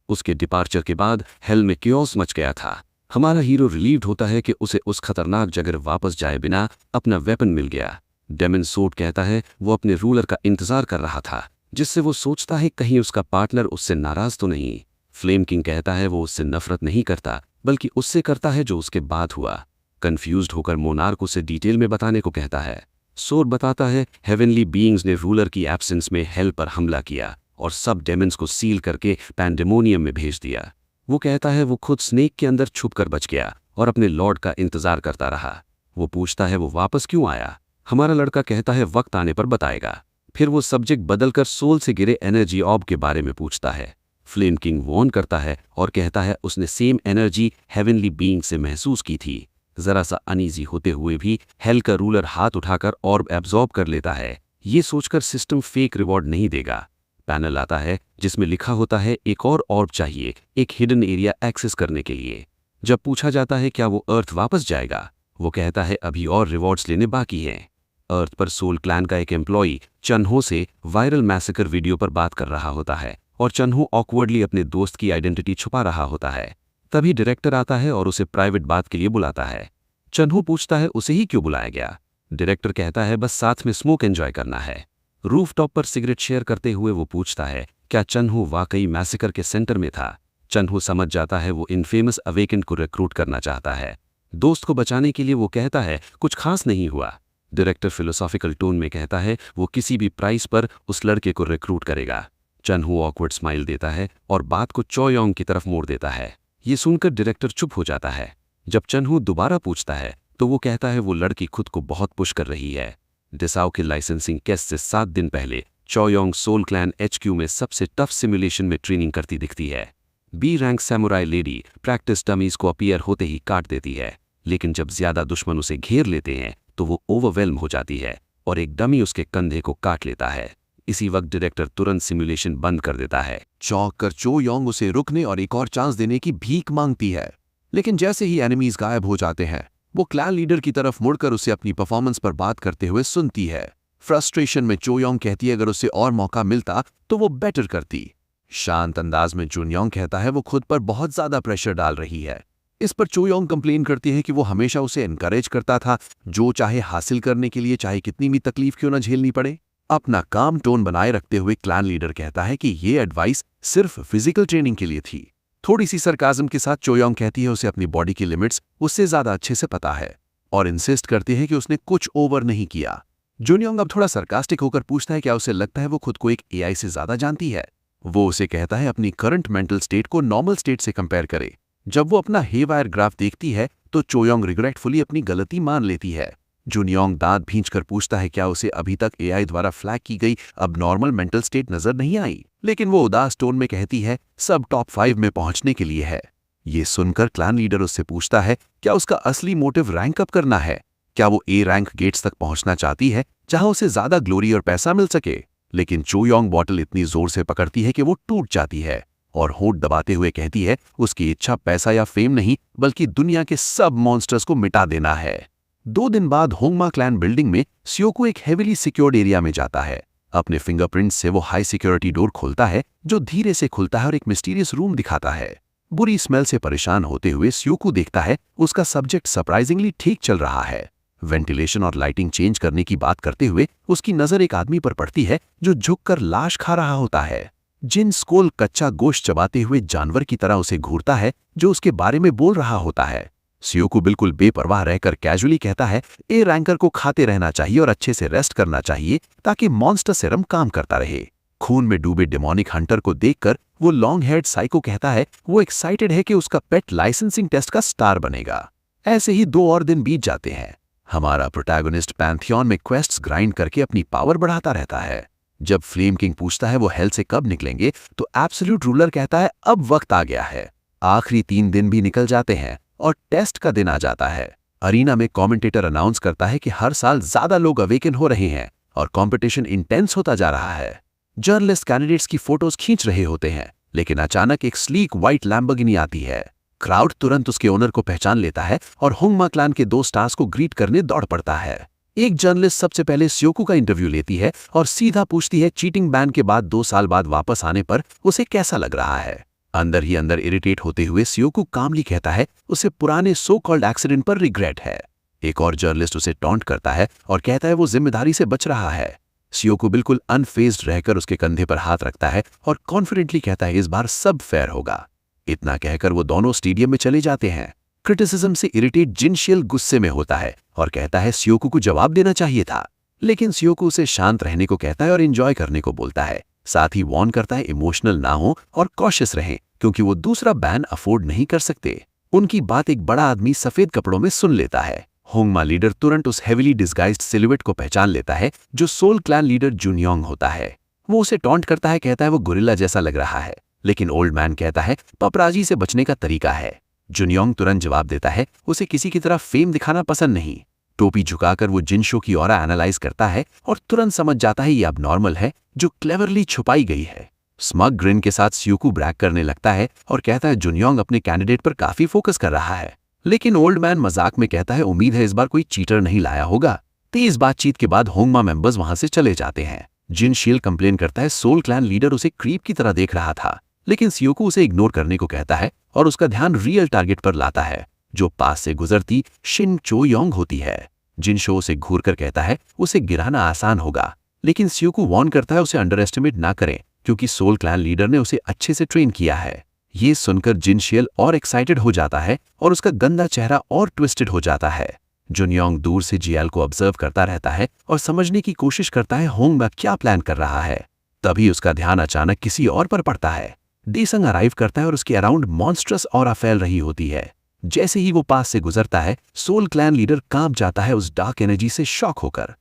उसके डिपार्चर के बाद हेल में क्योस मच गया था। हमारा हीरो रिलीव्ड होता है कि उसे उस खतरनाक जगह वापस जाए बिना अपना वेपन मिल गया। डेमन सोर्ड कहता है वो अपने रूलर का इंतजार कर रहा था, जिससे वो सोचता है कहीं उसका पार्टनर उससे नाराज तो नहीं। फ्लेम किंग कहता है वो उससे नफरत नहीं करता, बल्कि उससे करता है जो उसके बाद हुआ। कंफ्यूज्ड होकर मोनार्क उसे डिटेल में बताने को कहता है। सोर्ड बताता है हेवनली बीइंग्स ने रूलर की एब्सेंस में हेल पर हमला किया और सब डेमन्स को सील करके पैंडेमोनियम में भेज दिया। वो कहता है वो खुद स्नेक के अंदर छुपकर बच गया और अपने लॉर्ड का इंतजार करता रहा। वो पूछता है वो वापस क्यों आया। हमारा लड़का कहता है वक्त आने पर बताएगा। फिर वो सब्जेक्ट बदलकर सोल से गिरे एनर्जी ऑब के बारे में पूछता है। फ्लेम किंग वॉर्न करता है और कहता है उसने सेम एनर्जी हेवनली बीइंग से महसूस की थी। जरा सा अनईजी होते हुए भी हेल का रूलर हाथ उठाकर ऑर्ब एब्जॉर्ब कर लेता है, ये सोचकर सिस्टम फेक रिवॉर्ड नहीं देगा। पैनल आता है जिसमें लिखा होता है एक और ऑर्ब चाहिए एक हिडन एरिया एक्सेस करने के लिए। जब पूछा जाता है क्या वो अर्थ वापस जाएगा, वो कहता है अभी और रिवॉर्ड्स लेने बाकी हैं। अर्थ पर सोल क्लैन का एक एम्प्लॉई चन्हो से वायरल मैसेकर वीडियो पर बात कर रहा होता है और चन्हो ऑकवर्डली अपने दोस्त की आइडेंटिटी छुपा रहा होता है। तभी डायरेक्टर आता है और उसे प्राइवेट बात के लिए बुलाता है। चन्हो पूछता है उसे ही क्यों बुलाया गया। डायरेक्टर कहता है बस साथ में स्मोक एंजॉय करना है। रूफटॉप पर सिगरेट शेयर करते हुए वो पूछता है क्या चन्हो वाकई मैसेकर के सेंटर में था। चन्हो समझ जाता है वो इनफेमस अवेकेंड को रिक्रूट करना चाहता है। दोस्त को बचाने के लिए वो कहता है कुछ खास नहीं हुआ। डायरेक्टर फिलोसॉफिकल टोन में कहता है वो किसी भी प्राइस पर उस लड़के को रिक्रूट करेगा। चन्हो ऑकवर्ड स्माइल देता है और बात को चोयोंग की तरफ मोड़ देता है। ये सुनकर डायरेक्टर चुप हो जाता है। जब चन्हो दोबारा पूछता है तो वो कहता है वो लड़की खुद को बहुत पुश कर रही है। डिसाओ के लाइसेंसिंग केस से 7 दिन पहले चोयोंग सोल क्लैन HQ में सबसे टफ सिमुलेशन में ट्रेनिंग करती दिखती है। B rank samurai lady practice dummies को अपीयर होते ही काट देती है, लेकिन जब ज्यादा दुश्मन उसे घेर लेते हैं तो वो ओवरवेल्म हो जाती है और एक डमी उसके कंधे को काट लेता है। इसी वक्त डायरेक्टर तुरंत सिमुलेशन बंद कर देता है। चौंक कर चोयोंग उसे रुकने और एक और चांस देने की भीख मांगती है, लेकिन जैसे ही एनिमीज गायब हो जाते हैं वो क्लैन लीडर की तरफ मुड़कर उसे अपनी परफॉर्मेंस पर बात करते हुए सुनती है। फ्रस्ट्रेशन में चोयोंग कहती है अगर उसे और मौका मिलता तो वो बेटर करती। शांत अंदाज में जुनयोंग कहता है वो खुद पर बहुत ज्यादा प्रेशर डाल रही है। इस पर चोयोंग कंप्लेन करती है कि वो हमेशा उसे एनकरेज करता था, जो चाहे हासिल करने के लिए चाहे कितनी भी तकलीफ क्यों न झेलनी पड़े। अपना काम टोन बनाए रखते हुए क्लैन लीडर कहता है कि ये एडवाइस सिर्फ फिजिकल ट्रेनिंग के लिए थी। थोड़ी सी सरकाज़म के साथ चोयोंग कहती है उसे अपनी बॉडी की लिमिट्स उससे ज्यादा अच्छे से पता है और इंसिस्ट करती है कि उसने कुछ ओवर नहीं किया। जुनयोंग अब थोड़ा सरकास्टिक होकर पूछता है क्या उसे लगता है वो खुद को एक AI से ज्यादा जानती है। वो उसे कहता है अपनी करंट मेंटल स्टेट को नॉर्मल स्टेट से कंपेयर करे। जब वो अपना हेवायर ग्राफ देखती है तो चोयोंग रिग्रेटफुली अपनी गलती मान लेती है। जुनयोंग दांत भींचकर पूछता है क्या उसे अभी तक AI द्वारा फ्लैग की गई अब नॉर्मल मेंटल स्टेट नजर नहीं आई, लेकिन वो उदास टोन में कहती है सब टॉप 5 में पहुंचने के लिए है। ये सुनकर क्लैन लीडर उससे पूछता है क्या उसका असली मोटिव रैंक अप करना है, क्या वो A रैंक गेट्स तक पहुंचना चाहती है जहां उसे ज्यादा ग्लोरी और पैसा मिल सके। लेकिन चोयोंग बॉटल इतनी जोर से पकड़ती है कि वो टूट जाती है और होंठ दबाते हुए कहती है उसकी इच्छा पैसा या फेम नहीं बल्कि दुनिया के सब मॉन्स्टर्स को मिटा देना है। 2 दिन बाद होंगमा क्लैन बिल्डिंग में स्योकू एक हेवीली सिक्योर्ड एरिया में जाता है। अपने फिंगरप्रिंट्स से वो हाई सिक्योरिटी डोर खोलता है जो धीरे से खुलता है और एक मिस्टीरियस रूम दिखाता है। बुरी स्मेल से परेशान होते हुए स्योकू देखता है उसका सब्जेक्ट सरप्राइजिंगली ठीक चल रहा है। वेंटिलेशन और लाइटिंग चेंज करने की बात करते हुए उसकी नजर एक आदमी पर पड़ती है जो झुककर लाश खा रहा होता है। जिन स्कोल कच्चा गोश्त चबाते हुए जानवर की तरह उसे घूरता है जो उसके बारे में बोल रहा होता है। स्योकू बिल्कुल बेपरवाह रहकर कैजुअली कहता है ए रैंकर को खाते रहना चाहिए और अच्छे से रेस्ट करना चाहिए ताकि मॉन्स्टर सेरम काम करता रहे। खून में डूबे डेमोनिक हंटर को देखकर वो लॉन्ग हेयर्ड साइको कहता है वो एक्साइटेड है कि उसका पेट लाइसेंसिंग टेस्ट का स्टार बनेगा। ऐसे ही 2 और दिन बीत जाते हैं। हमारा प्रोटैगोनिस्ट पैंथियन में क्वेस्ट्स ग्राइंड करके अपनी पावर बढ़ाता रहता है। जब फ्लेम किंग पूछता है वो हेल से कब निकलेंगे, तो एब्सोल्यूट रूलर कहता है अब वक्त आ गया है। आखिरी 3 दिन भी निकल जाते हैं और टेस्ट का दिन आ जाता है। अरीना में कमेंटेटर अनाउंस करता है कि हर साल ज्यादा लोग अवेकन हो रहे हैं और कंपटीशन इंटेंस होता जा रहा है। जर्नलिस्ट कैंडिडेट्स की फोटोज खींच रहे होते हैं, लेकिन अचानक एक स्लीक व्हाइट लैम्बोर्गिनी आती है। क्राउड तुरंत उसके ओनर को पहचान लेता है और होंगमा क्लैन के 2 स्टार्स को ग्रीट करने दौड़ पड़ता है। एक जर्नलिस्ट सबसे पहले स्योकू का इंटरव्यू लेती है और सीधा पूछती है चीटिंग बैन के बाद 2 साल बाद वापस आने पर उसे कैसा लग रहा है। अंदर ही अंदर इरिटेट होते हुए स्योकू कामली कहता है उसे पुराने सो कॉल्ड एक्सीडेंट पर रिग्रेट है। एक और जर्नलिस्ट उसे टॉन्ट करता है और कहता है वो जिम्मेदारी से बच रहा है। स्योकू बिल्कुल अनफेज्ड रहकर उसके कंधे पर हाथ रखता है और कॉन्फिडेंटली कहता है इस बार सब फेयर होगा। इतना कहकर वो दोनों स्टेडियम में चले जाते हैं। क्रिटिसिज्म से इरिटेट जिनशियल गुस्से में होता है और कहता है स्योकू को जवाब देना चाहिए था, लेकिन स्योकू उसे शांत रहने को कहता है और एंजॉय करने को बोलता है। साथ ही वॉर्न करता है इमोशनल ना हो और कॉशियस रहें, क्योंकि वो दूसरा बैन अफोर्ड नहीं कर सकते। उनकी बात एक बड़ा आदमी सफेद कपड़ों में सुन लेता है। होंगमा लीडर तुरंत उस हेविली डिस्गाइज्ड सिलुएट को पहचान लेता है जो सोल क्लैन लीडर जुनयोंग होता है। वो उसे टॉन्ट करता है, कहता है वो गोरिल्ला जैसा लग रहा है, लेकिन ओल्ड मैन कहता है पपराजी से बचने का तरीका है। जुनयोंग तुरंत जवाब देता है उसे किसी की तरह फेम दिखाना पसंद नहीं। टोपी झुकाकर वो जिनशो की ऑरा एनालाइज करता है और तुरंत समझ जाता है ये अब नॉर्मल है जो क्लेवरली छुपाई गई है। स्मग ग्रिन के साथ स्योकू ब्रैग करने लगता है और कहता है जुनयोंग अपने कैंडिडेट पर काफी फोकस कर रहा है, लेकिन ओल्ड मैन मजाक में कहता है उम्मीद है इस बार कोई चीटर नहीं लाया होगा। तेज बातचीत के बाद होंगमा मेंबर्स वहां से चले जाते हैं। जिनशील कंप्लेन करता है सोल क्लैन लीडर उसे क्रीप की तरह देख रहा था, लेकिन स्योकू उसे इग्नोर करने को कहता है और उसका ध्यान रियल टारगेट पर लाता है जो पास से गुजरती शिन चोयोंग होती है। जिनशो उसे घूर कर कहता है उसे गिराना आसान होगा, लेकिन स्योकू वार्न करता है उसे अंडर एस्टिमेट ना करें क्योंकि सोल क्लैन लीडर ने उसे अच्छे से ट्रेन किया है। ये सुनकर जिनशियल और एक्साइटेड हो जाता है और उसका गंदा चेहरा और ट्विस्टेड हो जाता है। जुनयोंग दूर से जियाल को ऑब्जर्व करता रहता है और समझने की कोशिश करता है होंगमा क्या प्लान कर रहा है। तभी उसका ध्यान अचानक किसी और पर पड़ता है। डीसंग अराइव करता है और उसके अराउंड मॉन्स्ट्रस ऑरा फैल रही होती है। जैसे ही वो पास से गुजरता है सोल क्लैन लीडर कांप जाता है उस डार्क एनर्जी से शॉक होकर।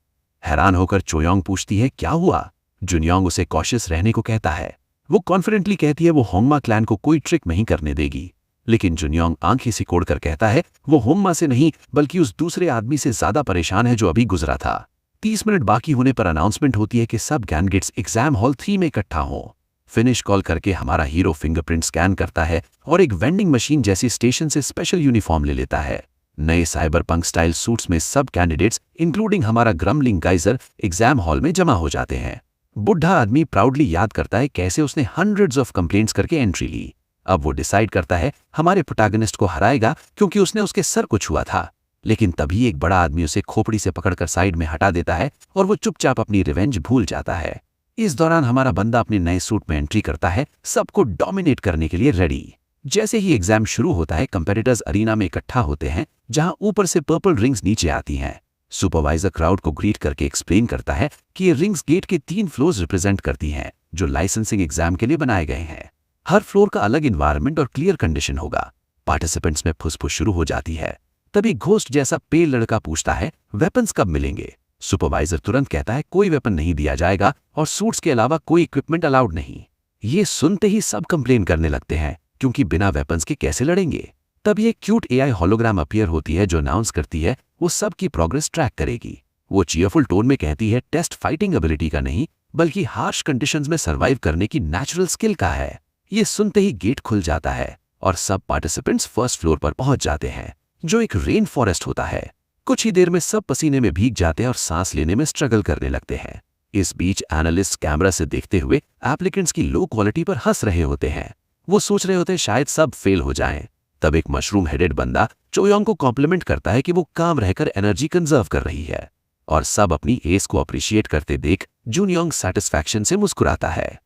हैरान होकर चोयोंग पूछती है क्या हुआ। जुनयोंग उसे कॉशियस रहने को कहता है। वो कॉन्फिडेंटली कहती है वो होंगमा क्लैन को कोई ट्रिक नहीं करने देगी, लेकिन जुनयोंग आंखें सिकोड़कर कहता है वो होंगमा से नहीं बल्कि उस दूसरे आदमी से ज्यादा परेशान है जो अभी गुजरा था। 30 मिनट बाकी होने पर अनाउंसमेंट होती है कि सब कैंडिडेट्स एग्जाम हॉल 3 में इकट्ठा हों। फिनिश कॉल करके हमारा हीरो फिंगरप्रिंट स्कैन करता है और एक वेंडिंग मशीन जैसी स्टेशन से स्पेशल यूनिफॉर्म ले लेता है। नए साइबर पंक स्टाइल सूट्स में सब कैंडिडेट्स इंक्लूडिंग हमारा ग्रमलिंग गाइजर एग्जाम हॉल में जमा हो जाते हैं। बुढ़ा आदमी प्राउडली याद करता है कैसे उसने हंड्रेड्स ऑफ कंप्लेंट्स करके एंट्री ली। अब वो डिसाइड करता है हमारे प्रोटैगनिस्ट को हराएगा क्योंकि उसने उसके सर को छुआ था, लेकिन तभी एक बड़ा आदमी उसे खोपड़ी से पकड़कर साइड में हटा देता है और वो चुपचाप अपनी रिवेंज भूल जाता है। इस दौरान हमारा बंदा अपने नए सूट में एंट्री करता है, सबको डोमिनेट करने के लिए रेडी। जैसे ही एग्जाम शुरू होता है कंपेटिटर्स अरीना में इकट्ठा होते हैं जहां ऊपर से पर्पल रिंग्स नीचे आती हैं। सुपरवाइजर क्राउड को ग्रीट करके एक्सप्लेन करता है कि ये रिंग्स गेट के 3 फ्लोर्स रिप्रेजेंट करती हैं जो लाइसेंसिंग एग्जाम के लिए बनाए गए हैं। हर फ्लोर का अलग इन्वायरमेंट और क्लियर कंडीशन होगा। पार्टिसिपेंट्स में फुसफुस शुरू हो जाती है। तभी घोस्ट जैसा पेल लड़का पूछता है वेपन्स कब मिलेंगे। सुपरवाइजर तुरंत कहता है कोई वेपन नहीं दिया जाएगा और सूट्स के अलावा कोई इक्विपमेंट अलाउड नहीं। ये सुनते ही सब कंप्लेन करने लगते हैं क्योंकि बिना वेपन्स के कैसे लड़ेंगे। तब ये क्यूट एआई होलोग्राम अपीयर होती है जो अनाउंस करती है वो सबकी प्रोग्रेस ट्रैक करेगी। वो चीयरफुल टोन में कहती है टेस्ट फाइटिंग एबिलिटी का नहीं बल्कि हार्श कंडीशंस में सर्वाइव करने की नेचुरल स्किल का है। ये सुनते ही गेट खुल जाता है और सब पार्टिसिपेंट्स फर्स्ट फ्लोर पर पहुंच जाते हैं जो एक रेन फॉरेस्ट होता है। कुछ ही देर में सब पसीने में भीग जाते हैं और सांस लेने में स्ट्रगल करने लगते हैं। इस बीच एनालिस्ट कैमरा से देखते हुए एप्लीकेंट्स की लो क्वालिटी पर हंस रहे होते हैं। वो सोच रहे होते हैं शायद सब फेल हो जाएं। तब एक मशरूम हेडेड बंदा चोयोंग को कॉम्प्लीमेंट करता है कि वो काम रहकर एनर्जी कंजर्व कर रही है और सब अपनी एस को अप्रिशिएट करते देख जुनयोंग सैटिस्फैक्शन से मुस्कुराता है।